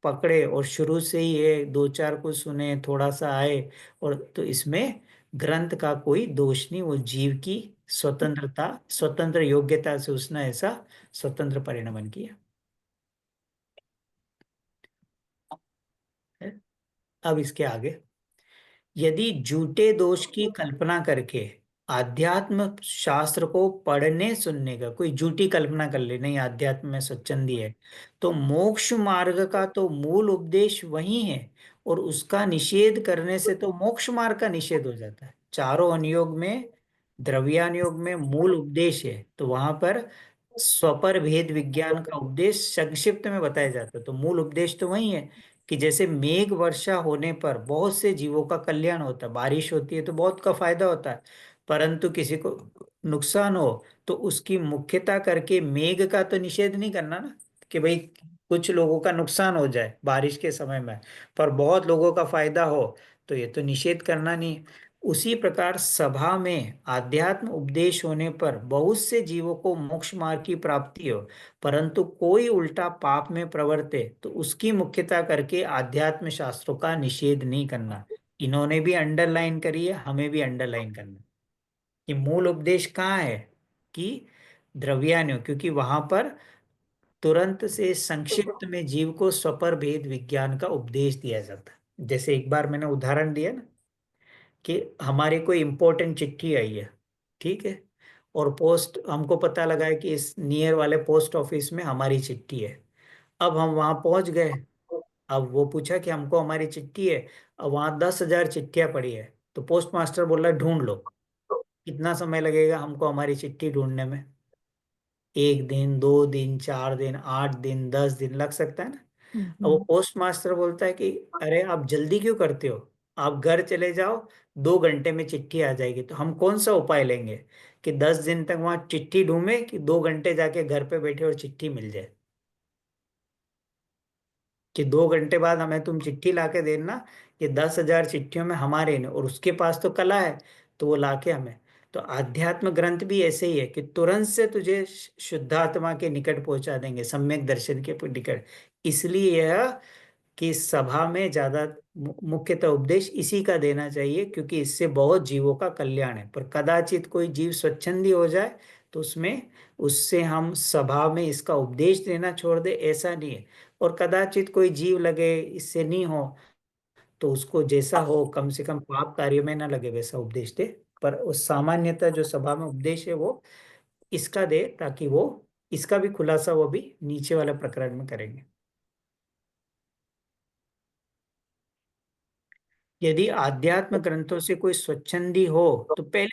पकड़े और शुरू से ही ये दो चार को सुने, थोड़ा सा आए, और तो इसमें ग्रंथ का कोई दोष नहीं, वो जीव की स्वतंत्रता, स्वतंत्र योग्यता से उसने ऐसा स्वतंत्र परिणमन किया है। अब इसके आगे, यदि झूठे दोष की कल्पना करके आध्यात्म शास्त्र को पढ़ने सुनने का, कोई झूठी कल्पना कर ले नहीं आध्यात्म में स्वच्छंदी है, तो मोक्ष मार्ग का तो मूल उपदेश वही है, और उसका निषेध करने से तो मोक्ष मार्ग का निषेध हो जाता है। चारों अनुयोग में, द्रव्यानुयोग में मूल उपदेश है, तो वहां पर स्वपर भेद विज्ञान का उपदेश संक्षिप्त में बताया जाता है। तो मूल उपदेश तो वही है कि जैसे मेघ वर्षा होने पर बहुत से जीवों का कल्याण होता है, बारिश होती है तो बहुत का फायदा होता है, परंतु किसी को नुकसान हो तो उसकी मुख्यता करके मेघ का तो निषेध नहीं करना ना, कि भाई कुछ लोगों का नुकसान हो जाए बारिश के समय में, पर बहुत लोगों का फायदा हो, तो ये तो निषेध करना नहीं। उसी प्रकार सभा में आध्यात्म उपदेश होने पर बहुत से जीवों को मोक्ष मार्ग की प्राप्ति हो, परंतु कोई उल्टा पाप में प्रवर्ते, तो उसकी मुख्यता करके आध्यात्म शास्त्रों का निषेध नहीं करना। इन्होंने भी अंडरलाइन करी है, हमें भी अंडरलाइन करना कि मूल उपदेश कहाँ है, कि द्रव्यान्यो, क्योंकि वहां पर तुरंत से संक्षिप्त में जीव को स्वपर भेद विज्ञान का उपदेश दिया जाता है। जैसे एक बार मैंने उदाहरण दिया ना कि हमारी कोई इंपॉर्टेंट चिट्ठी आई है, ठीक है, और पोस्ट, हमको पता लगा है कि इस नियर वाले पोस्ट ऑफिस में हमारी चिट्ठी है। अब हम वहां पहुंच गए, अब वो पूछा कि हमको हमारी चिट्ठी है, अब वहां 10,000 चिट्ठियां पड़ी है, तो पोस्ट मास्टर बोल रहा है ढूंढ लो। कितना समय लगेगा हमको हमारी चिट्ठी ढूंढने में? 1 दिन, 2 दिन, 4 दिन, 8 दिन, 10 दिन लग सकता है ना। अब वो पोस्ट मास्टर बोलता है कि अरे आप जल्दी क्यों करते हो, आप घर चले जाओ, 2 घंटे में चिट्ठी आ जाएगी। तो हम कौन सा उपाय लेंगे कि 10 दिन तक वहां चिट्ठी ढूंढे, कि 2 घंटे जाके घर पे बैठे और चिट्ठी मिल जाए? कि 2 घंटे बाद हमें तुम चिट्ठी लाके देना, कि 10,000 चिट्ठियों में हमारे ने, और उसके पास तो कला है तो वो लाके हमें। तो आध्यात्म ग्रंथ भी ऐसे ही है कि तुरंत से तुझे शुद्धात्मा के निकट पहुंचा देंगे, सम्यक दर्शन के निकट। इसलिए यह कि सभा में ज्यादा मुख्यतः उपदेश इसी का देना चाहिए, क्योंकि इससे बहुत जीवों का कल्याण है। पर कदाचित कोई जीव स्वच्छंदी हो जाए तो उसमें उससे हम सभा में इसका उपदेश देना छोड़ दे, ऐसा नहीं है। और कदाचित कोई जीव लगे इससे नहीं हो, तो उसको जैसा हो, कम से कम पाप कार्य में ना लगे, वैसा उपदेश दे। पर उस सामान्यतः जो सभा में उपदेश है वो इसका दे, ताकि वो इसका भी खुलासा वो भी नीचे वाले प्रकरण में करेंगे। यदि आध्यात्म ग्रंथों से कोई स्वच्छंदी हो, तो पहले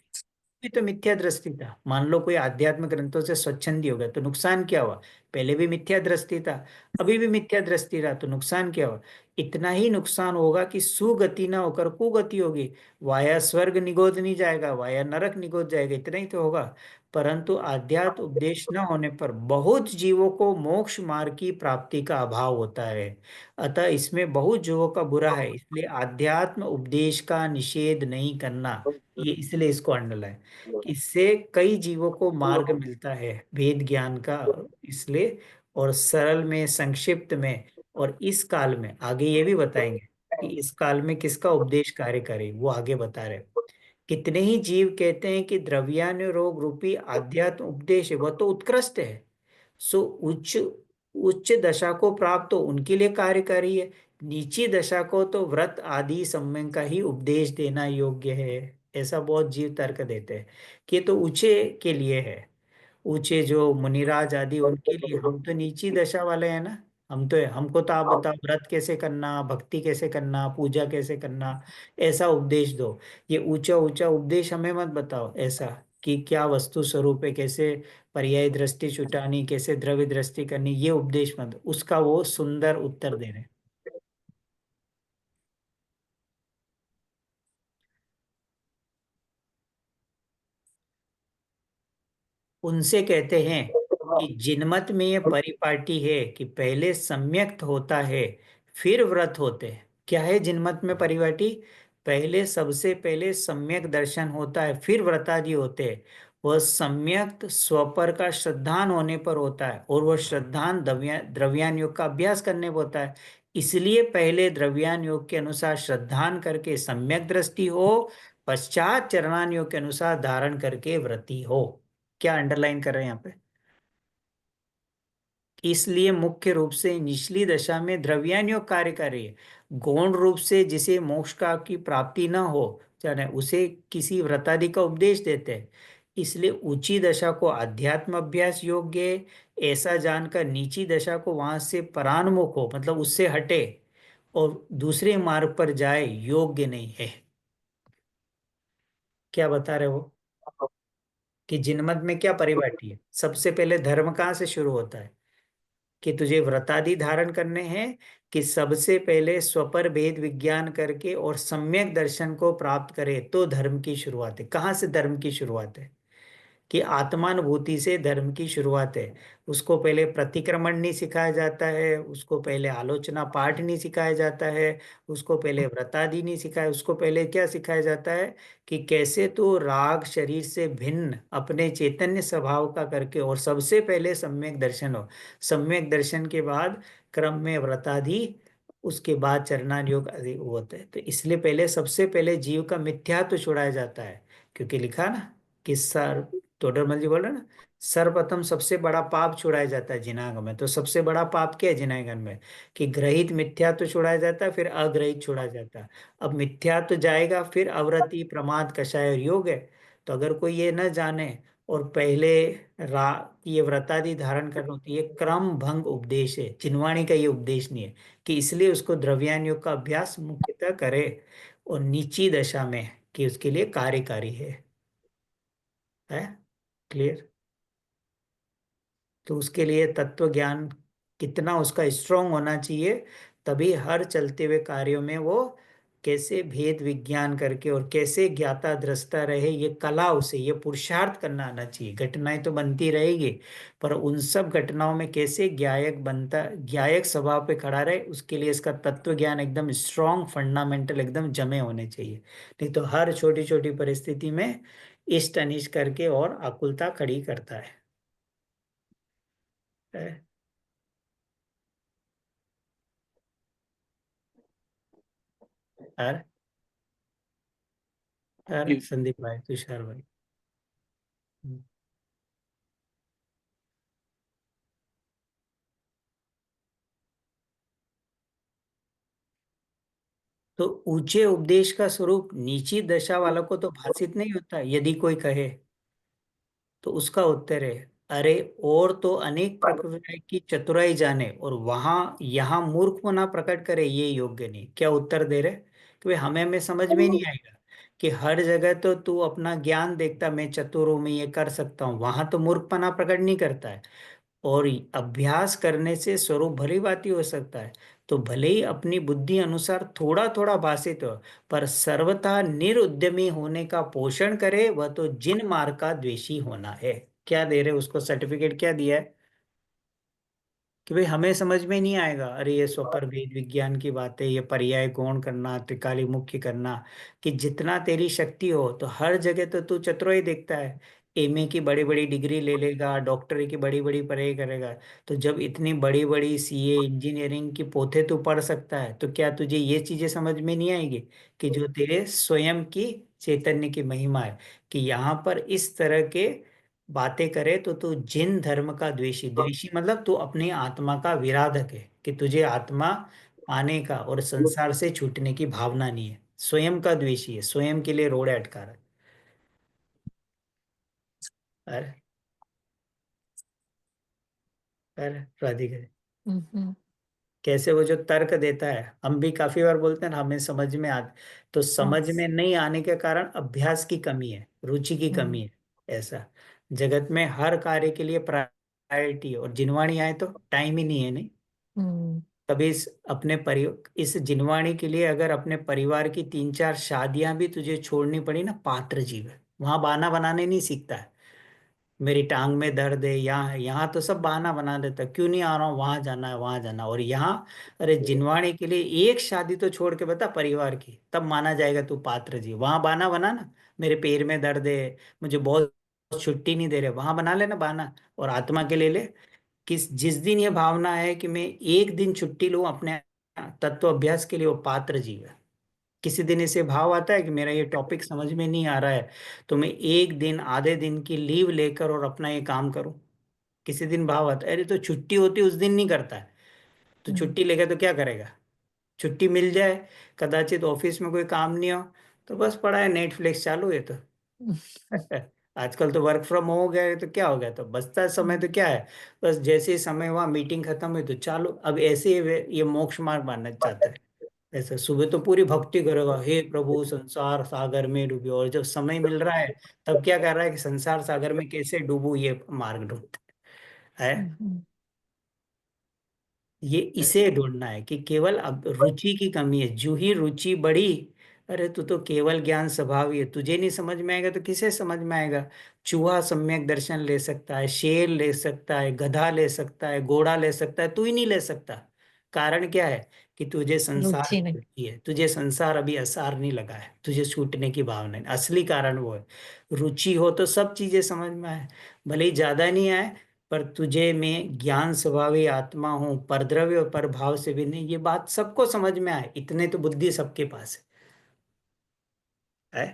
भी तो मिथ्या दृष्टि था। मान लो कोई आध्यात्म ग्रंथों से स्वच्छंदी हो गया तो नुकसान क्या हुआ? पहले भी मिथ्या दृष्टि था, अभी भी मिथ्या दृष्टि रहा, तो नुकसान क्या हुआ? इतना ही नुकसान होगा कि सुगति ना होकर कुगति होगी। वाया स्वर्ग निगोद नहीं जाएगा, वाया नरक निगोद जाएगा, इतना ही तो होगा। परंतु आध्यात्म उपदेश न होने पर बहुत जीवों को मोक्ष मार्ग की प्राप्ति का अभाव होता है। अतः इसमें बहुत जीवों का बुरा है, इसलिए आध्यात्म उपदेश का निषेध नहीं करना। ये इसलिए इसको अंडरलाइन, इससे कई जीवों को मार्ग मिलता है वेद ज्ञान का, इसलिए। और सरल में, संक्षिप्त में, और इस काल में आगे ये भी बताएंगे कि इस काल में किसका उपदेश कार्य करे, वो आगे बता रहे। कितने ही जीव कहते हैं कि द्रव्यान रोग रूपी आध्यात्म उपदेश है वह तो उत्कृष्ट है, सो उच्च उच्च दशा को प्राप्त तो उनके लिए कार्यकारी है, नीची दशा को तो व्रत आदि सम्यक का ही उपदेश देना योग्य है। ऐसा बहुत जीव तर्क देते हैं कि ये तो ऊंचे के लिए है, ऊंचे जो मुनिराज आदि उनके लिए, हम तो नीची दशा वाले हैं ना। हमको तो आप बताओ व्रत कैसे करना, भक्ति कैसे करना, पूजा कैसे करना, ऐसा उपदेश दो। ये ऊंचा ऊंचा उपदेश हमें मत बताओ, ऐसा कि क्या वस्तु स्वरूप है, कैसे पर्याय दृष्टि छुटानी, कैसे द्रव्य दृष्टि करनी, ये उपदेश मत दो। उसका वो सुंदर उत्तर दे रहे हैं। उनसे कहते हैं कि जिनमत में ये परिपाटी है कि पहले सम्यक्त होता है फिर व्रत होते हैं। क्या है जिनमत में परिपाटी? पहले, सबसे पहले सम्यक दर्शन होता है फिर व्रतादि होते हैं। वह सम्यक्त स्वपर का श्रद्धान होने पर होता है, और वह श्रद्धान द्रव्यान योग का अभ्यास करने पर होता है। इसलिए पहले द्रव्यान योग के अनुसार श्रद्धान करके सम्यक दृष्टि हो, पश्चात चरणान योग के अनुसार धारण करके व्रति हो। क्या अंडरलाइन कर रहे हैं यहाँ पे? इसलिए मुख्य रूप से निचली दशा में द्रव्यान योग कार्य कर रही है। गौण रूप से जिसे मोक्ष का की प्राप्ति न हो जाने, उसे किसी व्रतादि का उपदेश देते हैं। इसलिए ऊंची दशा को अध्यात्म अभ्यास योग्य है, ऐसा जानकर नीची दशा को वहां से परान्मुख हो, मतलब उससे हटे और दूसरे मार्ग पर जाए, योग्य नहीं है। क्या बता रहे वो? कि जिनमत में क्या परिपाटी है? सबसे पहले धर्म कहाँ से शुरू होता है? कि तुझे व्रतादि धारण करने हैं, कि सबसे पहले स्वपर भेद विज्ञान करके और सम्यक दर्शन को प्राप्त करे तो धर्म की शुरुआत है। कहाँ से धर्म की शुरुआत है? कि आत्मानुभूति से धर्म की शुरुआत है। उसको पहले प्रतिक्रमण नहीं सिखाया जाता है, उसको पहले आलोचना पाठ नहीं सिखाया जाता है, उसको पहले व्रतादि नहीं सिखाया, उसको पहले क्या सिखाया जाता है? कि कैसे तो राग शरीर से भिन्न अपने चैतन्य स्वभाव का करके, और सबसे पहले सम्यक दर्शन हो, सम्यक दर्शन के बाद क्रम में व्रतादि, उसके बाद चरणान योग आदि होता है। तो इसलिए पहले, सबसे पहले जीव का मिथ्यात्व छुड़ाया जाता है। क्योंकि लिखा ना कि सर, तोडरमल जी बोल रहे हैं ना, सर्वप्रथम सबसे बड़ा पाप छुड़ाया जाता है जिनांग में। तो सबसे बड़ा पाप क्या है जिनांगन में? कि ग्रहित मिथ्या तो छुड़ाया जाता है, फिर अग्रहित छुड़ाया जाता है। अब मिथ्या तो जाएगा, फिर अवरति, प्रमाद, कषाय और योग है। तो अगर कोई ये न जाने और पहले रा ये व्रतादि धारण करना, तो ये क्रम भंग उपदेश है, जिनवाणी का ये उपदेश नहीं है। कि इसलिए उसको द्रव्यान योग का अभ्यास मुख्यतः करे, और नीची दशा में कि उसके लिए कार्यकारी है क्लियर? तो उसके लिए तत्व ज्ञान कितना उसका स्ट्रोंग होना चाहिए, तभी हर चलते हुए कार्यों में वो कैसे भेद विज्ञान करके और कैसे ज्ञाता दृष्टा रहे, ये कला उसे, ये पुरुषार्थ करना आना चाहिए। घटनाएं तो बनती रहेगी, पर उन सब घटनाओं में कैसे ज्ञायक बनता, ज्ञायक स्वभाव पे खड़ा रहे, उसके लिए इसका तत्व ज्ञान एकदम स्ट्रॉन्ग फंडामेंटल एकदम जमे होने चाहिए। नहीं तो हर छोटी छोटी परिस्थिति में इष्ट अनिष्ट करके और आकुलता खड़ी करता है। हर हर संदीप भाई, तुषार भाई। तो ऊंचे उपदेश का स्वरूप नीची दशा वालों को तो भाषित नहीं होता, यदि कोई कहे तो उसका उत्तर है, अरे और तो अनेक प्रकार की चतुराई जाने और वहां यहाँ मूर्ख होना प्रकट करे, ये योग्य नहीं। क्या उत्तर दे रहे कि भाई हमें समझ में नहीं आएगा कि हर जगह तो तू अपना ज्ञान देखता, मैं चतुर हूं, मैं ये कर सकता हूँ, वहां तो मूर्खपना प्रकट नहीं करता है। और अभ्यास करने से स्वरूप भली भांति हो सकता है। तो भले ही अपनी बुद्धि अनुसार थोड़ा थोड़ा भाषित हो, पर सर्वथा निरुद्यमी होने का पोषण करे, वह तो जिन मार्ग का द्वेषी होना है। क्या दे रहे उसको सर्टिफिकेट, क्या दिया है कि भाई हमें समझ में नहीं आएगा, अरे ये स्वपर वेद विज्ञान की बात है, ये पर्याय गौण करना, त्रिकाली मुख्य करना, कि जितना तेरी शक्ति हो तो हर जगह तो तू चतुराई देखता है। एमए की बड़ी बड़ी डिग्री ले लेगा, डॉक्टरी की बड़ी बड़ी पढ़ाई करेगा, तो जब इतनी बड़ी बड़ी सीए इंजीनियरिंग की पोथे तू पढ़ सकता है, तो क्या तुझे ये चीजें समझ में नहीं आएगी कि जो तेरे स्वयं की चैतन्य की महिमा है, कि यहाँ पर इस तरह के बातें करे तो तू जिन धर्म का द्वेषी, द्वेषी मतलब तू अपनी आत्मा का विराधक है, कि तुझे आत्मा पाने का और संसार से छूटने की भावना नहीं है, स्वयं का द्वेषी है, स्वयं के लिए रोड़े अटका रहा है। अरे अरे राधिका जी, हम्म, कैसे वो जो तर्क देता है, हम भी काफी बार बोलते हैं ना, हमें समझ में आ, तो समझ में नहीं आने के कारण अभ्यास की कमी है, रुचि की कमी है। ऐसा जगत में हर कार्य के लिए प्रायोरिटी है, और जिनवाणी आए तो टाइम ही नहीं है। नहीं, हम्म, कभी इस जिनवाणी के लिए अगर अपने परिवार की 3-4 शादियां भी तुझे छोड़नी पड़ी ना, पात्र जीव है, वहां बहाना बनाने नहीं सीखता है। मेरी टांग में दर्द है, यहाँ यहाँ तो सब बहाना बना देता है, क्यों नहीं आ रहा हूँ, वहां जाना है, वहां जाना है। और यहाँ अरे जिनवाणी के लिए एक शादी तो छोड़ के बता परिवार की, तब माना जाएगा तू पात्र जीव। वहां बहाना बना ना, मेरे पैर में दर्द है, मुझे बहुत छुट्टी नहीं दे रहे, वहां बना लेना बहाना। और आत्मा के ले ले, जिस दिन ये भावना है कि मैं एक दिन छुट्टी लूं अपने तत्व अभ्यास के लिए, वो पात्र जीव है। किसी दिन इसे भाव आता है कि मेरा ये टॉपिक समझ में नहीं आ रहा है, तो मैं एक दिन आधे दिन की लीव लेकर और अपना ये काम करूं। किसी दिन भाव आता है, अरे तो छुट्टी होती उस दिन नहीं करता है, तो छुट्टी लेगा तो क्या करेगा। छुट्टी मिल जाए, कदाचित ऑफिस में कोई काम नहीं हो, तो बस पड़ा है नेटफ्लिक्स चालू है तो आजकल तो वर्क फ्रॉम हो गया है, तो क्या हो गया, तो बचता है समय तो क्या है, बस जैसे ही समय हुआ मीटिंग खत्म हुई तो चालू। अब ऐसे ही ये मोक्ष मार्ग मानना चाहता है। ऐसे सुबह तो पूरी भक्ति करेगा, हे प्रभु संसार सागर में डूबी, और जब समय मिल रहा है तब क्या कर रहा है कि संसार सागर में कैसे डूबू, ये मार्ग ढूंढता है। ये इसे ढूंढना है कि केवल अब रुचि की कमी है, जो ही रुचि बढ़ी, अरे तू तो केवल ज्ञान स्वभाव ही है, तुझे नहीं समझ में आएगा तो किसे समझ में आएगा। चूहा सम्यक दर्शन ले सकता है, शेर ले सकता है, गधा ले सकता है, घोड़ा ले सकता है, तू ही नहीं ले सकता। कारण क्या है कि तुझे संसार रुचि से नहीं। रुचि है, तुझे संसार अभी असार नहीं लगा है, तुझे छूटने की भावना है, असली कारण वो है। रुचि हो तो सब चीजें समझ में आए, भले ही ज्यादा नहीं आए, पर तुझे मैं ज्ञान स्वभावी आत्मा हूँ, परद्रव्य और परभाव से भी नहीं, ये बात सबको समझ में आए, इतने तो बुद्धि सबके पास है।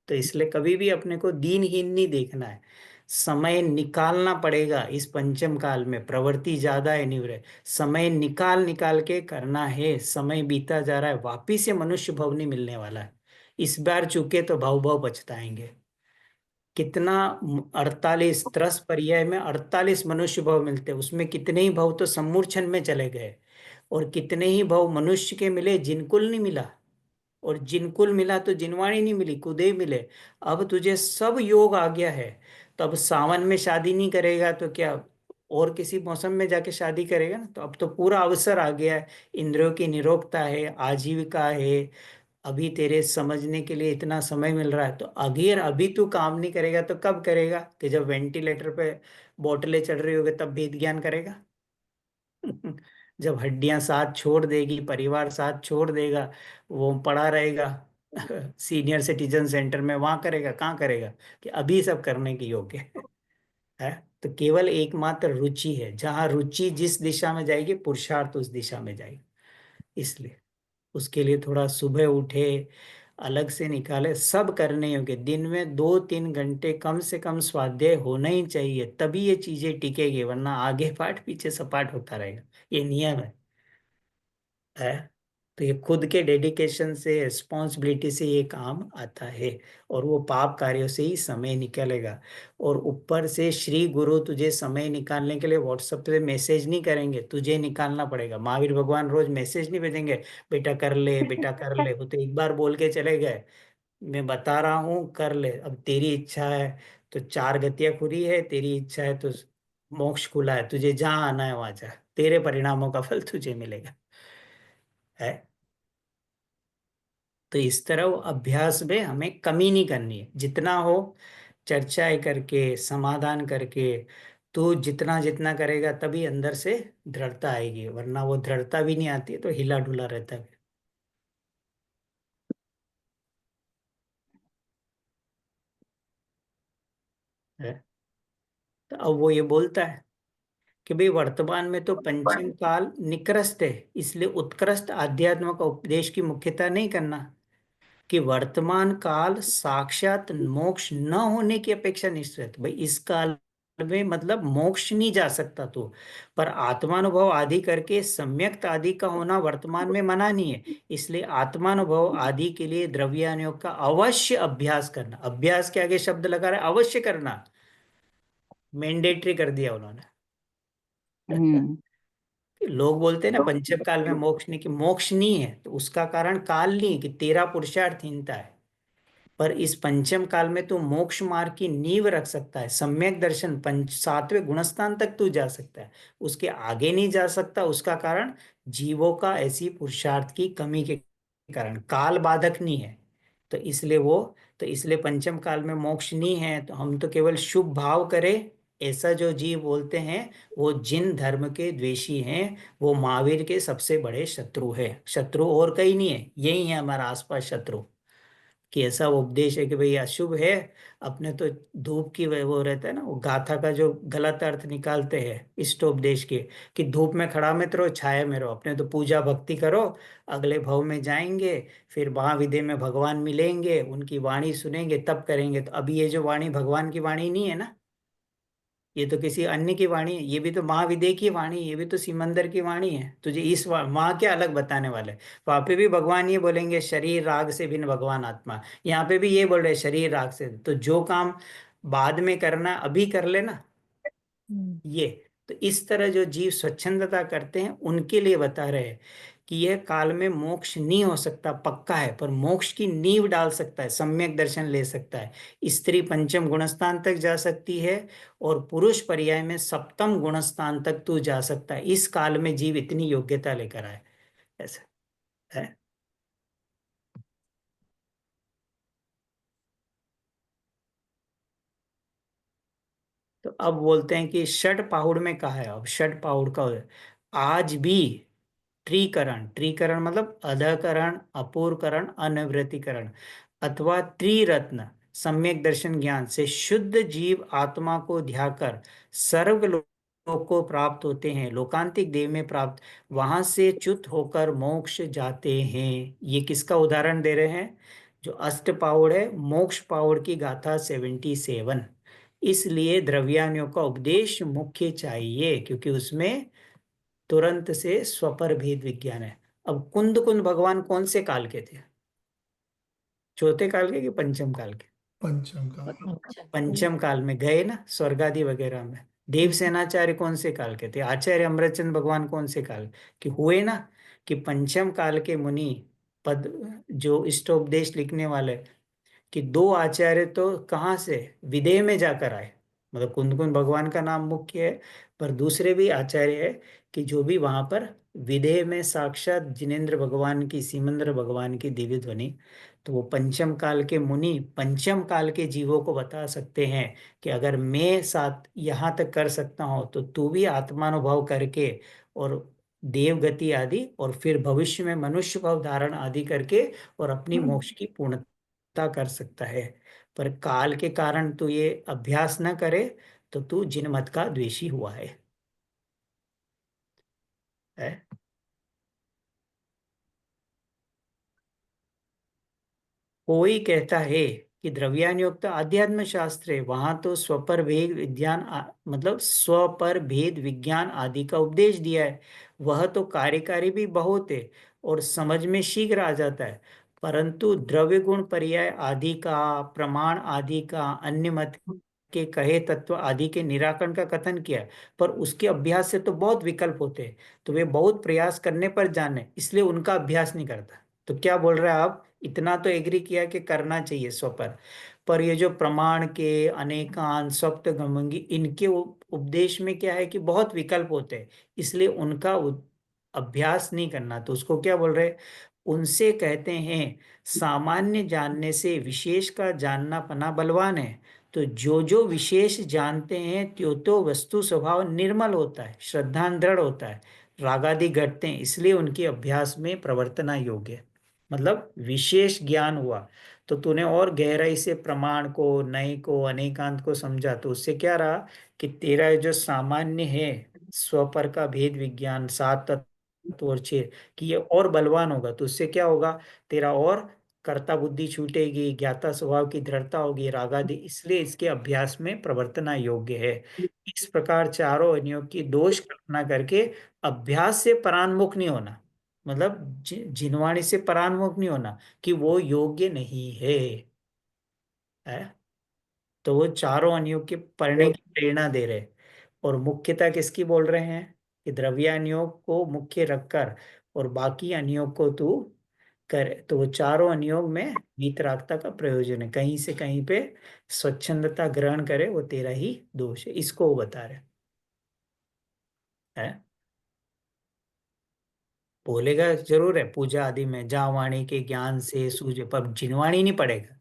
तो इसलिए कभी भी अपने को दीनहीन नहीं देखना है, समय निकालना पड़ेगा। इस पंचम काल में प्रवृत्ति ज्यादा है निवृत्त, समय निकाल निकाल के करना है। समय बीता जा रहा है, वापिस से मनुष्य भव नहीं मिलने वाला है। इस बार चूके तो भव भव पछताएंगे। कितना 48 पर्याय में 48 मनुष्य भव मिलते हैं, उसमें कितने ही भव तो सम्मूर्छन में चले गए, और कितने ही भव मनुष्य के मिले जिनकुल नहीं मिला, और जिनकुल मिला तो जिनवाणी नहीं मिली, कुदे मिले। अब तुझे सब योग आ गया है, तो अब सावन में शादी नहीं करेगा तो क्या और किसी मौसम में जाके शादी करेगा ना। तो अब तो पूरा अवसर आ गया है, इंद्रियों की निरोगता है, आजीविका है, अभी तेरे समझने के लिए इतना समय मिल रहा है, तो अगर अभी तू काम नहीं करेगा तो कब करेगा? कि जब वेंटिलेटर पे बोतलें चढ़ रही होगी तब वेद ज्ञान करेगा। जब हड्डियां साथ छोड़ देगी, परिवार साथ छोड़ देगा, वो पड़ा रहेगा सीनियर सिटीजन सेंटर में, वहां करेगा? कहाँ करेगा? कि अभी सब करने के योग्य है। तो केवल एकमात्र रुचि है, जहां रुचि जिस दिशा में जाएगी पुरुषार्थ उस दिशा में जाएगी। इसलिए उसके लिए थोड़ा सुबह उठे, अलग से निकाले, सब करने योग्य, दिन में 2-3 घंटे कम से कम स्वाध्याय होना ही चाहिए, तभी ये चीजें टिकेगी, वरना आगे पाठ पीछे सपाट होता रहेगा। ये नियम है। तो ये खुद के डेडिकेशन से, रिस्पॉन्सिबिलिटी से ये काम आता है, और वो पाप कार्यों से ही समय निकलेगा। और ऊपर से श्री गुरु तुझे समय निकालने के लिए व्हाट्सएप पे मैसेज नहीं करेंगे, तुझे निकालना पड़ेगा। महावीर भगवान रोज मैसेज नहीं भेजेंगे, बेटा कर ले, बेटा कर ले। वो तो एक बार बोल के चले गए, मैं बता रहा हूँ कर ले, अब तेरी इच्छा है तो 4 गतियां खुली है, तेरी इच्छा है तो मोक्ष खुला है, तुझे जहाँ आना है वहां जा, तेरे परिणामों का फल तुझे मिलेगा। है। तो इस तरह वो अभ्यास में हमें कमी नहीं करनी है, जितना हो चर्चाएं करके, समाधान करके। तो जितना जितना करेगा तभी अंदर से दृढ़ता आएगी, वरना वो दृढ़ता भी नहीं आती है तो हिला डुला रहता है। तो अब वो ये बोलता है कि भाई वर्तमान में तो पंचम काल निकृष्ट है, इसलिए उत्कृष्ट आध्यात्म का उपदेश की मुख्यता नहीं करना। कि वर्तमान काल साक्षात मोक्ष न होने की अपेक्षा निश्चित, भाई इस काल में मतलब मोक्ष नहीं जा सकता तू, पर आत्मानुभव आदि करके सम्यक्त आदि का होना वर्तमान में मना नहीं है। इसलिए आत्मानुभव आदि के लिए द्रव्यानुयोग का अवश्य अभ्यास करना, अभ्यास के आगे शब्द लगा रहा है, अवश्य करना, मैंडेटरी कर दिया उन्होंने। हम्म लोग बोलते हैं ना पंचम काल में मोक्ष नहीं, कि मोक्ष नहीं है तो उसका कारण काल नहीं है, कि तेरा पुरुषार्थहीनता है। पर इस पंचम काल में तू मोक्ष मार्ग की नींव रख सकता है, सम्यक दर्शन पंच 7वें गुणस्थान तक तू जा सकता है, उसके आगे नहीं जा सकता। उसका कारण जीवों का ऐसी पुरुषार्थ की कमी के कारण, काल बाधक नहीं है। तो इसलिए इसलिए पंचम काल में मोक्ष नहीं है, तो हम तो केवल शुभ भाव करें, ऐसा जो जीव बोलते हैं, वो जिन धर्म के द्वेषी हैं, वो महावीर के सबसे बड़े शत्रु है। शत्रु और कहीं नहीं है, यही है हमारा आसपास शत्रु। कि ऐसा उपदेश है कि भाई अशुभ है, अपने तो धूप की वो रहता है ना, वो गाथा का जो गलत अर्थ निकालते हैं इष्टोपदेश के, कि धूप में खड़ा मत रहो, छाया में रहो, अपने तो पूजा भक्ति करो, अगले भव में जाएंगे, फिर महाविदय में भगवान मिलेंगे, उनकी वाणी सुनेंगे, तब करेंगे। तो अभी ये जो वाणी भगवान की वाणी नहीं है ना, ये तो किसी अन्य की वाणी है, ये भी तो महाविदय की वाणी है, ये भी तो सिमंदर की वाणी है। तुझे इस वहां क्या अलग बताने वाले? वहां पे भी भगवान ये बोलेंगे शरीर राग से भिन्न भगवान आत्मा, यहाँ पे भी ये बोल रहे शरीर राग से। तो जो काम बाद में करना अभी कर लेना। ये तो इस तरह जो जीव स्वच्छंदता करते हैं उनके लिए बता रहे हैं कि यह काल में मोक्ष नहीं हो सकता, पक्का है, पर मोक्ष की नींव डाल सकता है, सम्यक दर्शन ले सकता है। स्त्री पंचम गुणस्थान तक जा सकती है, और पुरुष पर्याय में सप्तम गुणस्थान तक तू जा सकता है। इस काल में जीव इतनी योग्यता लेकर आए, ऐसा है। तो अब बोलते हैं कि षट पहाड़ में कहा है, अब षट पहाड़ का आज भी त्रिकरण, त्रिकरण मतलब अधकरण, अपूर्वकरण, अनिवृत्तिकरण, अथवा त्रिरत्न सम्यक दर्शन ज्ञान से शुद्ध जीव आत्मा को ध्याकर सर्व लोक को प्राप्त होते हैं, लोकांतिक देह में प्राप्त, वहां से च्युत होकर मोक्ष जाते हैं। ये किसका उदाहरण दे रहे हैं? जो अष्ट पाउड़ है, मोक्ष पाउड़ की गाथा 77। इसलिए द्रव्यान्यों का उपदेश मुख्य चाहिए, क्योंकि उसमें तुरंत से स्वपर भेद विज्ञान है। अब कुंद कुंद भगवान कौन से काल के थे? चौथे काल के कि पंचम काल के? पंचम का। अच्छा। पंचम काल में गए ना, स्वर्गादि वगैरह में। देव सेनाचार्य कौन से काल के थे? आचार्य अमृतचंद भगवान कौन से काल के हुए ना? कि पंचम काल के मुनि पद, जो इष्टोपदेश लिखने वाले, कि 2 आचार्य तो कहाँ से विदेह में जाकर आए, मतलब कुंद कुंद भगवान का नाम मुख्य है, पर दूसरे भी आचार्य है कि जो भी वहां पर विदेह में साक्षात जिनेंद्र भगवान की, सीमेंद्र भगवान की दिव्य ध्वनि। तो वो पंचम काल के मुनि पंचम काल के जीवों को बता सकते हैं कि अगर मैं साथ यहाँ तक कर सकता हूँ तो तू भी आत्मानुभव करके और देव गति आदि और फिर भविष्य में मनुष्य भाव धारण आदि करके और अपनी मोक्ष की पूर्णता कर सकता है। पर काल के कारण तू ये अभ्यास न करे तो तू जिनमत का द्वेषी हुआ है? कोई कहता है कि द्रव्यानुयुक्त आध्यात्म शास्त्र है, वहां तो स्वपर भेद विज्ञान मतलब स्वपर भेद विज्ञान आदि का उपदेश दिया है। वह तो कार्यकारी भी बहुत है और समझ में शीघ्र आ जाता है, परंतु द्रव्य गुण पर्याय आदि का, प्रमाण आदि का, अन्य मत के कहे तत्व आदि के निराकरण का कथन किया है, पर उसके अभ्यास से तो बहुत विकल्प होते हैं, तो वे बहुत प्रयास करने पर जाने, इसलिए उनका अभ्यास नहीं करता। तो क्या बोल रहे हैं आप? इतना तो एग्री किया कि करना चाहिए स्वपर, पर ये जो प्रमाण के अनेकांत सप्त गमंगी इनके उपदेश में क्या है कि बहुत विकल्प होते हैं, इसलिए उनका अभ्यास नहीं करना। तो उसको क्या बोल रहे हैं? उनसे कहते हैं सामान्य जानने से विशेष का जानना पना बलवान है। तो जो जो विशेष जानते हैं त्यो तो वस्तु स्वभाव निर्मल होता है, श्रद्धा दृढ़ होता है, रागादि घटते हैं, इसलिए उनके अभ्यास में प्रवर्तना योग्य है। मतलब विशेष ज्ञान हुआ तो तूने और गहराई से प्रमाण को, नए को, अनेकांत को समझा, तो उससे क्या रहा कि तेरा जो सामान्य है स्वपर का भेद विज्ञान, सात तत्व और छह, कि ये और बलवान होगा। तो उससे क्या होगा? तेरा और कर्ता बुद्धि छूटेगी, ज्ञाता स्वभाव की दृढ़ता होगी, रागादि, इसलिए इसके अभ्यास में प्रवर्तना योग्य है। इस प्रकार चारों अनियोग की दोष कल्पना करके अभ्यास से परान्मुख नहीं होना, मतलब जिनवाणी से परान्मुख नहीं होना कि वो योग्य नहीं है? तो वो चारों अनियोग के पढ़ने की प्रेरणा दे रहे हैं। और मुख्यता किसकी बोल रहे हैं? कि द्रव्यानुयोग को मुख्य रखकर और बाकी अनियोग को तू करे। तो वो चारों अनियोग में वीतरागता का प्रयोजन है, कहीं से कहीं पे स्वच्छंदता ग्रहण करे, वो तेरा ही दोष है, इसको वो बता रहे हैं। बोलेगा जरूर है पूजा आदि में, जावाणी के ज्ञान से सूझे, पर जिनवाणी नहीं पड़ेगा।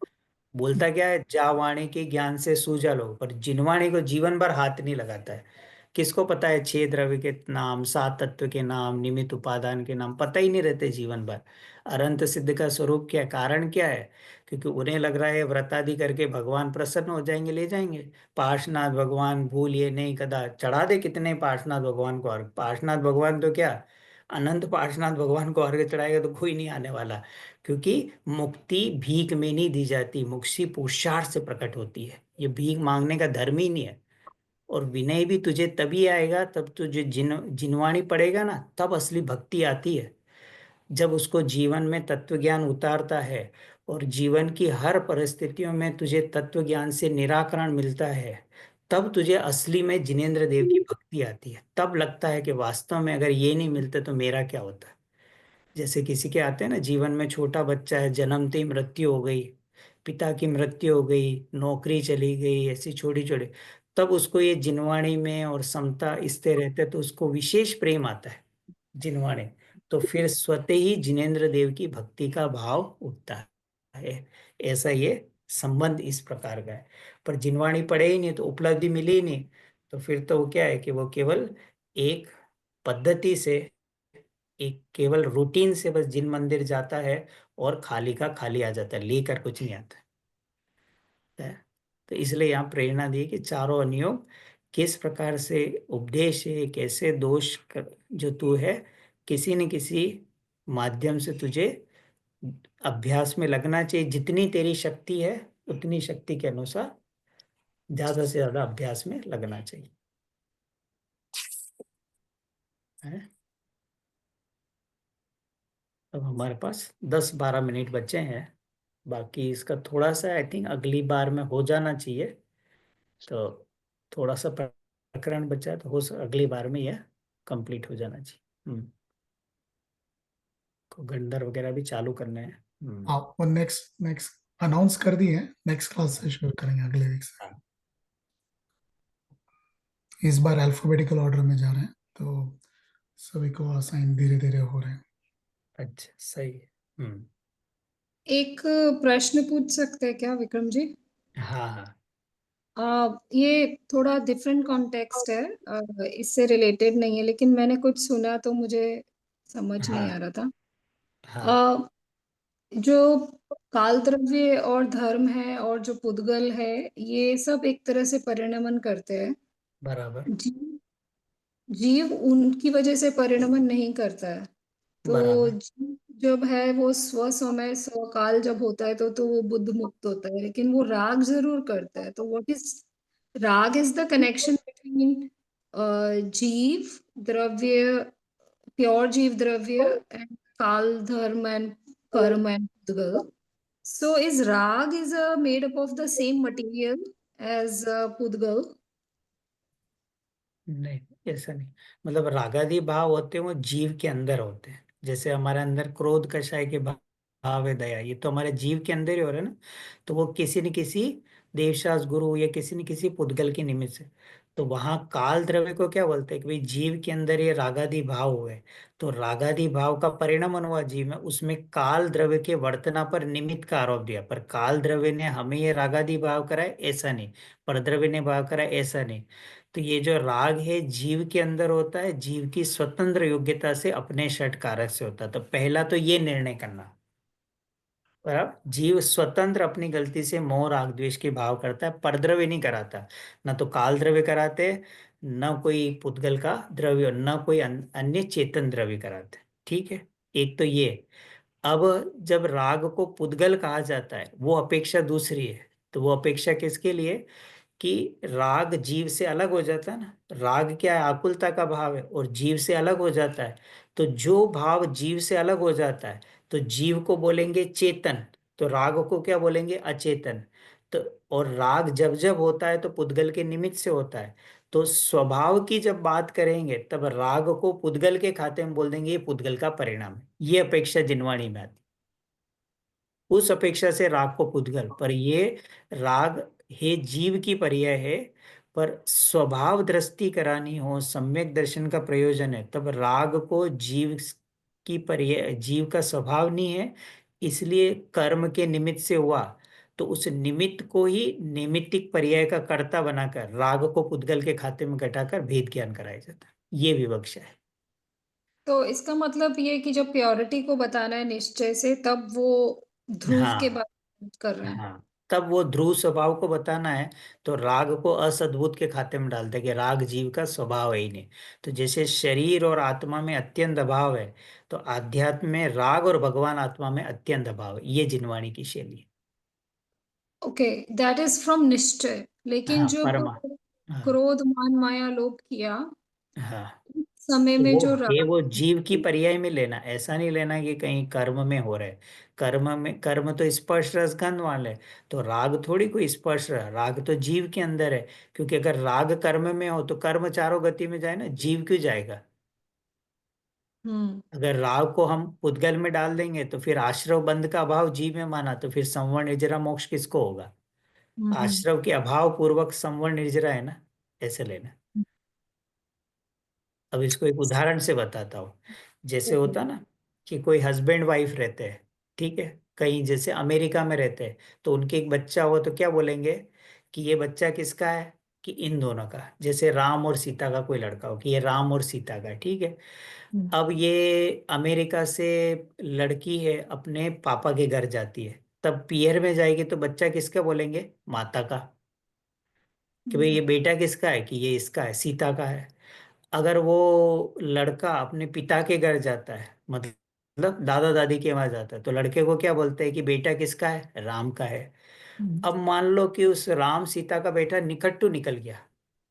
बोलता क्या है? जावाणी के ज्ञान से सूझा लो, पर जिनवाणी को जीवन भर हाथ नहीं लगाता है। किसको पता है छह द्रव्य के नाम, सात तत्व के नाम, निमित्त उपादान के नाम पता ही नहीं रहते जीवन भर। अनंत सिद्ध का स्वरूप क्या है, कारण क्या है? क्योंकि उन्हें लग रहा है व्रत आदि करके भगवान प्रसन्न हो जाएंगे, ले जाएंगे। पार्श्वनाथ भगवान भूलिए नहीं कदा, चढ़ा दे कितने पार्श्वनाथ भगवान को अर्घ। पार्श्वनाथ भगवान तो क्या, अनंत पार्श्वनाथ भगवान को अर्घ चढ़ाएगा तो कोई नहीं आने वाला। क्योंकि मुक्ति भीख में नहीं दी जाती, मुक्ति पुरुषार्थ से प्रकट होती है। ये भीख मांगने का धर्म ही नहीं है। और विनय भी तुझे तभी आएगा तब तुझे जिनवाणी पड़ेगा ना, तब असली भक्ति आती है। जब उसको जीवन में तत्व ज्ञान उतारता है और जीवन की हर परिस्थितियों में तुझे तत्व ज्ञान से निराकरण मिलता है, तब तुझे असली में जिनेंद्र देव की भक्ति आती है। तब लगता है कि वास्तव में अगर ये नहीं मिलते तो मेरा क्या होता। जैसे किसी के आते हैं ना, जीवन में छोटा बच्चा है, जन्मते ही मृत्यु हो गई, पिता की मृत्यु हो गई, नौकरी चली गई, ऐसी छोटी छोटी, तब उसको ये जिनवाणी में और समता इससे रहते तो उसको विशेष प्रेम आता है जिनवाणी। तो फिर स्वतः ही जिनेंद्र देव की भक्ति का भाव उठता है। ऐसा ये संबंध इस प्रकार का है। पर जिनवाणी पढ़े ही नहीं तो उपलब्धि मिली ही नहीं, तो फिर तो वो क्या है कि वो केवल एक पद्धति से, एक केवल रूटीन से बस जिन मंदिर जाता है और खाली का खाली आ जाता है, लेकर कुछ नहीं आता है। तो इसलिए यहाँ प्रेरणा दी कि चारों अनियोग किस प्रकार से उपदेश है, कैसे जो तू है, किसी न किसी माध्यम से तुझे अभ्यास में लगना चाहिए। जितनी तेरी शक्ति है उतनी शक्ति के अनुसार ज्यादा से ज्यादा अभ्यास में लगना चाहिए, है? अब हमारे पास 10-12 मिनट बचे हैं, बाकी इसका थोड़ा सा आई थिंक अगली बार में हो जाना चाहिए। तो थोड़ा सा प्रकरण बचा है, तो अगली बार में यह कंप्लीट हो जाना चाहिए। को गंडर वगैरह भी चालू करने हैं। हाँ, वो नेक्स्ट नेक्स्ट अनाउंस कर दिए, नेक्स्ट क्लास से शुरू करेंगे अगले वीक से। हाँ। इस बार अल्फाबेटिकल ऑर्डर में जा रहे हैं, तो सभी को असाइन धीरे धीरे हो रहे हैं। अच्छा, सही है। एक प्रश्न पूछ सकते हैं क्या विक्रम जी? हाँ हाँ ये थोड़ा डिफरेंट कॉन्टेक्स्ट है, इससे रिलेटेड नहीं है, लेकिन मैंने कुछ सुना तो मुझे समझ नहीं आ हाँ रहा था। हाँ अ, जो काल द्रव्य और धर्म है और जो पुद्गल है, ये सब एक तरह से परिणमन करते हैं। बराबर जीव जीव उनकी वजह से परिणमन नहीं करता है। तो बराबर। जीव जब है वो स्व समय स्वकाल जब होता है तो वो बुद्ध मुक्त होता है, लेकिन वो राग जरूर करता है। तो व्हाट इज राग? इज द कनेक्शन बिटवीन जीव द्रव्य, प्योर जीव द्रव्य, एंड काल धर्म एंड कर्म एंड पुद्गल. So is rag is made up of the same material as pudgal? नहीं, ऐसा नहीं। मतलब रागादि भाव होते हैं वो जीव के अंदर होते हैं। जैसे हमारे अंदर क्रोध कषाय के भाव है, दया, ये तो हमारे जीव के अंदर ही हो रहा है ना। तो वो किसी न किसी देवशास गुरु या किसी न किसी पुद्गल के निमित्त से। तो वहां काल द्रव्य को क्या बोलते हैं कि भाई जीव के अंदर ये रागादि भाव हुए। तो रागादि भाव का परिणमन हुआ जीव में, उसमें काल द्रव्य के वर्तना पर निमित्त का आरोप दिया। पर काल द्रव्य ने हमें ये रागादि भाव कराए ऐसा नहीं, पर द्रव्य ने भाव कराए ऐसा नहीं। तो ये जो राग है जीव के अंदर होता है, जीव की स्वतंत्र योग्यता से अपने षट कारक से होता है। तो पहला तो ये निर्णय करना, पर अब जीव स्वतंत्र अपनी गलती से मोह राग द्वेष के भाव करता है, परद्रव्य नहीं कराता। न तो काल द्रव्य कराते, न कोई पुद्गल का द्रव्य, न कोई अन्य चेतन द्रव्य कराते। ठीक है, एक तो ये। अब जब राग को पुद्गल कहा जाता है वो अपेक्षा दूसरी है। तो वो अपेक्षा किसके लिए? कि राग जीव से अलग हो जाता है ना। राग क्या है? आकुलता का भाव है और जीव से अलग हो जाता है। तो जो भाव जीव से अलग हो जाता है तो जीव को बोलेंगे चेतन, तो राग को क्या बोलेंगे? अचेतन। तो और राग जब जब होता है तो पुद्गल के निमित्त से होता है। तो स्वभाव की जब बात करेंगे तब राग को पुद्गल के खाते में बोल देंगे ये पुद्गल का परिणाम है। ये अपेक्षा जिनवाणी में आती, उस अपेक्षा से राग को पुद्गल। पर ये राग हे जीव की पर्याय है। पर स्वभाव दृष्टि करानी हो, सम्यक दर्शन का प्रयोजन है, तब राग को जीव की पर्याय, जीव का स्वभाव नहीं है, इसलिए कर्म के निमित्त से हुआ। तो उस निमित्त को ही नैमित्तिक पर्याय का कर्ता बनाकर राग को पुद्गल के खाते में घटाकर भेद ज्ञान कराया जाता है। ये विवक्षा है। तो इसका मतलब ये कि जब प्योरिटी को बताना है निश्चय से, तब वो ध्रुव के हाँ बारे में कर रहे हैं। हाँ, तब वो ध्रुव स्वभाव को बताना है। तो राग को असद्भुत के खाते में डालते हैं कि राग जीव का स्वभाव है ही नहीं। तो जैसे शरीर और आत्मा में अत्यंत अभाव है, तो आध्यात्म में राग और भगवान आत्मा में अत्यंत अभाव है। ये जिनवाणी की शैली है। ओके, दैट इज फ्रॉम निश्चय। लेकिन हाँ जब परमा। हाँ क्रोध मान माया लोभ किया, हाँ, उस समय तो में वो जो है राग, वो जीव की पर्याय में लेना, ऐसा नहीं लेना कि कहीं कर्म में हो रहा है। कर्म में, कर्म तो स्पर्श रसगंध वाले, तो राग थोड़ी कोई स्पर्श रहा, राग तो जीव के अंदर है। क्योंकि अगर राग कर्म में हो तो कर्म चारों गति में जाए ना, जीव क्यों जाएगा? हम्म अगर राग को हम पुद्गल में डाल देंगे तो फिर आश्रव बंध का अभाव जीव में माना, तो फिर संवर्ण निर्जरा मोक्ष किसको होगा? हम्म आश्रव के अभाव पूर्वक संवर्ण निर्जरा है ना, ऐसे लेना। अब इसको एक उदाहरण से बताता हूँ। जैसे होता ना कि कोई हस्बैंड वाइफ रहते हैं, ठीक है, कहीं जैसे अमेरिका में रहते हैं, तो उनके एक बच्चा हो तो क्या बोलेंगे कि ये बच्चा किसका है? कि इन दोनों का। जैसे राम और सीता का कोई लड़का हो कि ये राम और सीता का है, ठीक है। अब ये अमेरिका से लड़की है अपने पापा के घर जाती है, तब पियर में जाएगी तो बच्चा किसका बोलेंगे? माता का। कि भाई ये बेटा किसका है? कि ये इसका है, सीता का है। अगर वो लड़का अपने पिता के घर जाता है, मतलब दादा दादी के वहां जाता है, तो लड़के को क्या बोलते हैं? कि बेटा किसका है? राम का है। अब मान लो कि उस राम सीता का बेटा निकट्टू निकल गया,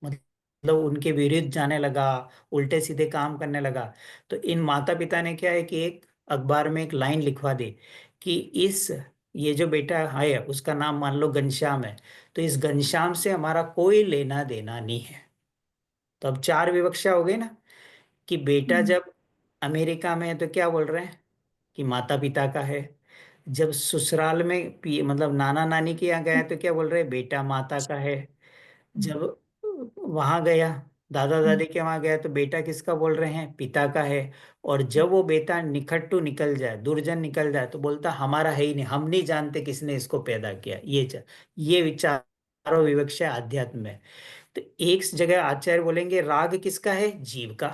मतलब उनके विरुद्ध जाने लगा, उल्टे सीधे काम करने लगा। तो इन माता पिता ने क्या है कि एक अखबार में एक लाइन लिखवा दी कि इस, ये जो बेटा है उसका नाम मान लो घनश्याम है, तो इस घनश्याम से हमारा कोई लेना देना नहीं है। तो अब चार विवक्षा हो गई ना, कि बेटा जब अमेरिका में है तो क्या बोल रहे हैं? कि माता पिता का है। जब ससुराल में मतलब नाना नानी के यहाँ गया तो क्या बोल रहे हैं? बेटा माता का है। जब वहां गया दादा दादी के वहां गया तो बेटा किसका बोल रहे हैं, पिता का है। और जब वो बेटा निखट्टू निकल जाए, दुर्जन निकल जाए, तो बोलता हमारा है ही नहीं, हम नहीं जानते किसने इसको पैदा किया। ये विचारों विवक्षा आध्यात्म में। तो एक जगह आचार्य बोलेंगे राग किसका है, जीव का,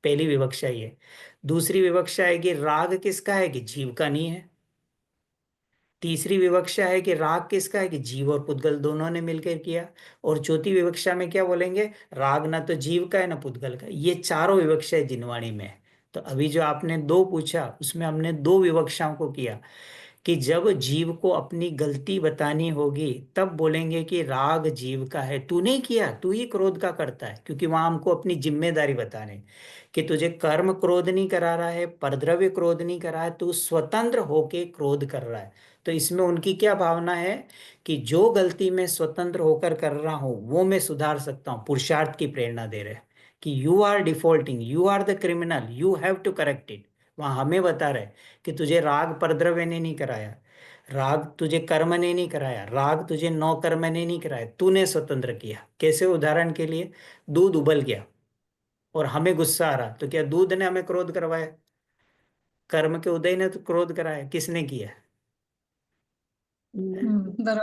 पहली विवक्षा ये। दूसरी विवक्षा है कि राग किसका है, कि जीव का नहीं है। तीसरी विवक्षा है कि राग किसका है, कि जीव और पुद्गल दोनों ने मिलकर किया। और चौथी विवक्षा में क्या बोलेंगे, राग ना तो जीव का है ना पुद्गल का। ये चारों विवक्षाएं जिनवाणी में है। तो अभी जो आपने दो पूछा उसमें हमने दो विवक्षाओं को किया, कि जब जीव को अपनी गलती बतानी होगी तब बोलेंगे कि राग जीव का है, तू नहीं किया, तू ही क्रोध का करता है। क्योंकि वहां हमको अपनी जिम्मेदारी बताने कि तुझे कर्म क्रोध नहीं करा रहा है, परद्रव्य क्रोध नहीं करा है, तू स्वतंत्र होके क्रोध कर रहा है। तो इसमें उनकी क्या भावना है कि जो गलती मैं स्वतंत्र होकर कर रहा हूं वो मैं सुधार सकता हूँ, पुरुषार्थ की प्रेरणा दे रहे हैं कि you are defaulting, you are the criminal, you have to correct it. वहां हमें बता रहे कि तुझे राग परद्रव्य ने नहीं कराया, राग तुझे कर्म ने नहीं कराया, राग तुझे नौ कर्म ने नहीं कराया, तूने स्वतंत्र किया। कैसे, उदाहरण के लिए दूध उबल गया और हमें गुस्सा आ रहा, तो क्या दूध ने हमें क्रोध करवाया, कर्म के उदय ने तो क्रोध कराया, किसने किया। बराबर।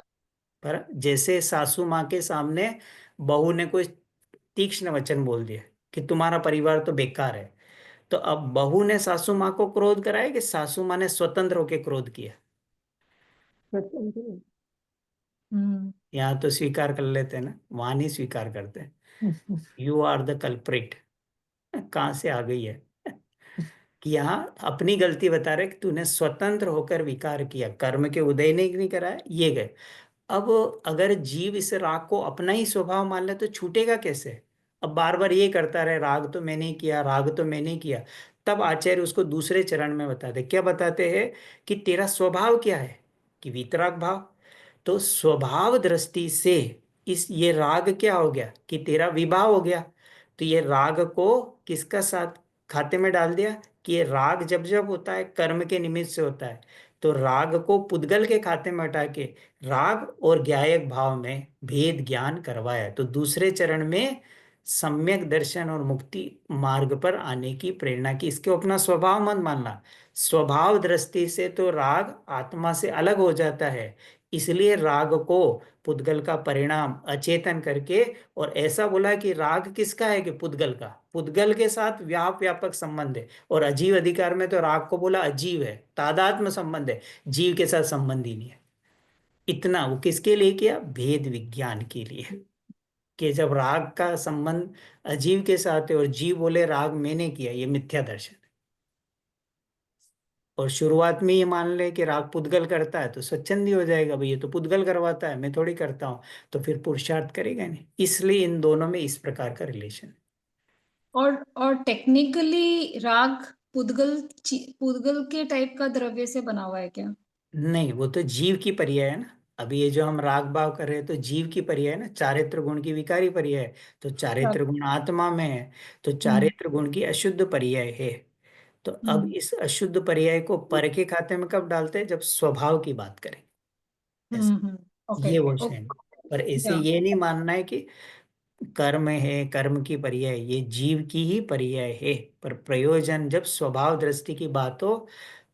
पर जैसे सासू माँ के सामने बहू ने कोई तीक्ष्ण वचन बोल दिया कि तुम्हारा परिवार तो बेकार है, तो अब बहू ने सासू माँ को क्रोध कराया कि सासू माँ ने स्वतंत्र होकर क्रोध किया। स्वतंत्र। यहाँ तो स्वीकार कर लेते हैं ना, वहां नहीं स्वीकार करते। यू आर द कल्प्रिट, कहाँ से आ गई है कि यहाँ अपनी गलती बता रहे कि तूने स्वतंत्र होकर विकार किया, कर्म के उदय ने नहीं कराया, ये गए। अब अगर जीव इस राग को अपना ही स्वभाव मान ले तो छूटेगा कैसे। अब बार बार ये करता रहे, राग तो मैंने ही किया, राग तो मैंने ही किया। तब आचार्य उसको दूसरे चरण में बताते, क्या बताते हैं कि तेरा स्वभाव क्या है, कि वीतराग भाव। तो स्वभाव दृष्टि से इस ये राग क्या हो गया, कि तेरा विभाव हो गया। तो ये राग को किसका साथ खाते में डाल दिया, कि ये राग जब जब होता है कर्म के निमित्त से होता है। तो राग को पुद्गल के खाते में हटा के राग और ज्ञायक भाव में भेद ज्ञान करवाया। तो दूसरे चरण में सम्यक दर्शन और मुक्ति मार्ग पर आने की प्रेरणा की। इसके अपना स्वभाव मत मानना, स्वभाव दृष्टि से तो राग आत्मा से अलग हो जाता है, इसलिए राग को पुद्गल का परिणाम अचेतन करके और ऐसा बोला कि राग किसका है, कि पुद्गल का, पुद्गल के साथ व्यापक संबंध है। और अजीव अधिकार में तो राग को बोला अजीव है, तादात्म्य संबंध है, जीव के साथ संबंध ही नहीं है। इतना वो किसके लिए किया, भेद विज्ञान के लिए, कि जब राग का संबंध अजीव के साथ है और जीव बोले राग मैंने किया, ये मिथ्या दर्शन है। और शुरुआत में ये मान ले कि राग पुद्गल करता है तो स्वच्छंदी हो जाएगा, भाई ये तो पुद्गल करवाता है, मैं थोड़ी करता हूँ, तो फिर पुरुषार्थ करेगा नहीं। इसलिए इन दोनों में इस प्रकार का रिलेशन। और टेक्निकली राग पुद्गल के टाइप का द्रव्य से बना हुआ है क्या? नहीं, वो तो जीव की पर्याय है ना। अभी ये जो हम राग भाव कर रहे हैं तो जीव की पर्याय है ना, चारित्र गुण की विकारी पर्याय है। तो चारित्र गुण आत्मा में है, तो चारित्र गुण की अशुद्ध पर्याय है। तो अब इस अशुद्ध पर्याय को पर के खाते में कब डालते हैं, जब स्वभाव की बात करें, ऐसा ओके ये वर्ष है। ओके। पर ऐसे या ये नहीं मानना है कि कर्म है, कर्म की पर्याय, ये जीव की ही पर्याय है। पर प्रयोजन जब स्वभाव दृष्टि की बात हो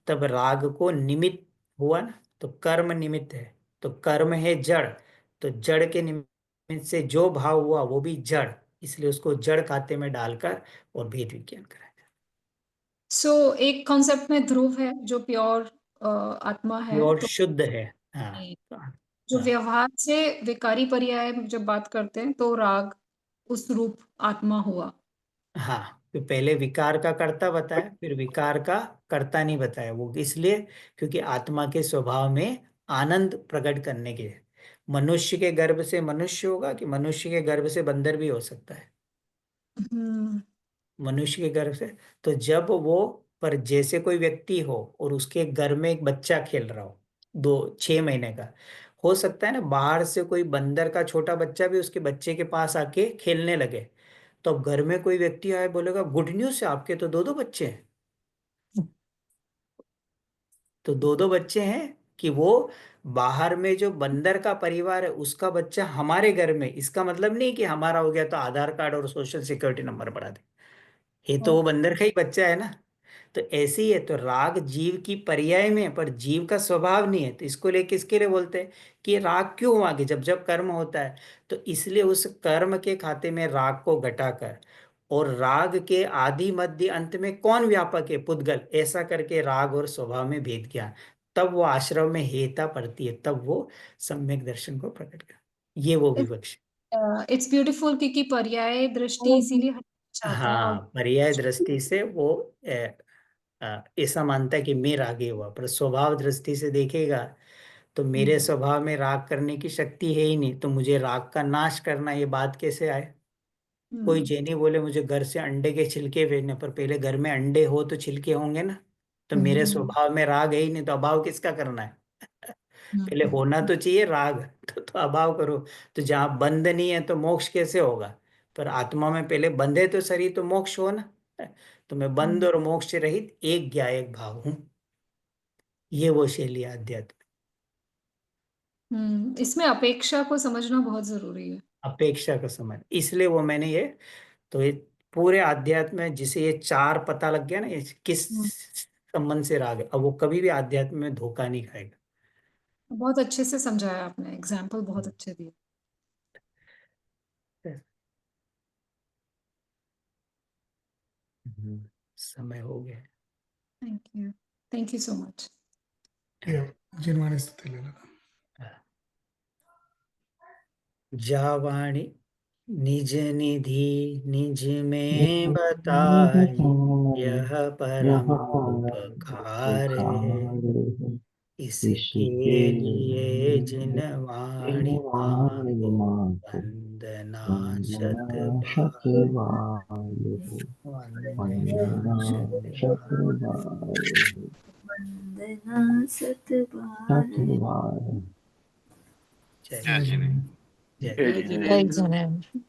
तब राग को निमित्त हुआ ना, तो कर्म निमित्त है, तो कर्म है जड़, तो जड़ के निमित्त से जो भाव हुआ वो भी जड़, इसलिए उसको जड़ खाते में डालकर और भेद विज्ञान कराया। सो एक कॉन्सेप्ट में ध्रुव है जो प्योर आत्मा है, और तो शुद्ध है। हाँ जो हाँ व्यवहार से विकारी पर्याय जब बात करते हैं तो राग उस रूप आत्मा हुआ। हाँ। तो पहले विकार का कर्ता बताया, फिर विकार का कर्ता नहीं बताया, वो इसलिए क्योंकि आत्मा के स्वभाव में आनंद प्रकट करने के। मनुष्य के गर्भ से मनुष्य होगा, कि मनुष्य के गर्भ से बंदर भी हो सकता है, हम्म मनुष्य के गर्भ से। तो जब वो, पर जैसे कोई व्यक्ति हो और उसके घर में एक बच्चा खेल रहा हो, 6 महीने का, हो सकता है ना बाहर से कोई बंदर का छोटा बच्चा भी उसके बच्चे के पास आके खेलने लगे, तो अब घर में कोई व्यक्ति आए बोलेगा गुड न्यूज है, आपके तो दो दो बच्चे हैं। तो दो दो बच्चे हैं कि वो बाहर में जो बंदर का परिवार है उसका बच्चा हमारे घर में, इसका मतलब नहीं कि हमारा हो गया तो आधार कार्ड और सोशल सिक्योरिटी नंबर बढ़ा दे, ये तो वो बंदर का ही बच्चा है ना। तो ऐसे ही है, तो राग जीव की पर्याय में है, पर जीव का स्वभाव नहीं है। तो इसको लेके इसके लिए बोलते हैं कि राग क्यों हुआ, कि जब जब कर्म होता है तो इसलिए उस कर्म के खाते में राग को घटाकर, और राग के आदि मध्य अंत में कौन व्यापक है, पुद्गल, ऐसा करके राग और स्वभाव में भेद किया, तब वो आश्रम में हेता पड़ती है, तब वो सम्यक दर्शन को प्रकट कर, ये वो विवक्ष। इट्स ब्यूटीफुल क्योंकि पर्याय दृष्टि इसीलिए हटाना चाहता है। और हाँ, पर्याय दृष्टि से वो ऐसा मानता है कि मैं रागी हुआ, पर स्वभाव दृष्टि से देखेगा तो मेरे स्वभाव में राग करने की शक्ति है ही नहीं, तो मुझे राग का नाश करना, ये बात कैसे आए। कोई जैनी बोले मुझे घर से अंडे के छिलके भेजने, पर पहले घर में अंडे हो तो छिलके होंगे ना, तो मेरे स्वभाव में राग है ही नहीं, तो अभाव किसका करना है। पहले होना तो चाहिए राग, तो अभाव करो। तो जहाँ बंध नहीं है तो मोक्ष कैसे होगा, पर आत्मा में पहले बंधे तो शरीर, तो मोक्ष हो ना। तो मैं बंध और मोक्ष से रहित एक ज्ञायक भाव हूं, ये वो शैली है अध्यात्म। इसमें अपेक्षा को समझना बहुत जरूरी है। अपेक्षा का समझ, इसलिए वो मैंने ये, तो ये पूरे आध्यात्म में जिसे ये चार पता लग गया ना, ये किस संबंध से राग है, अब वो कभी भी आध्यात्म में धोखा नहीं खाएगा। बहुत अच्छे से समझाया आपने, एग्जाम्पल बहुत अच्छे दिए। समय हो गया। Thank you so much. जिनवाणी स्तुति ले लो। जावाणी निज निधि निज में बताई, यह परम उपकार है, इसके लिए जिन वाणी मांगो वंदना शत बार, वंदना शत बार, वंदना सतबार। जय जय जय जय।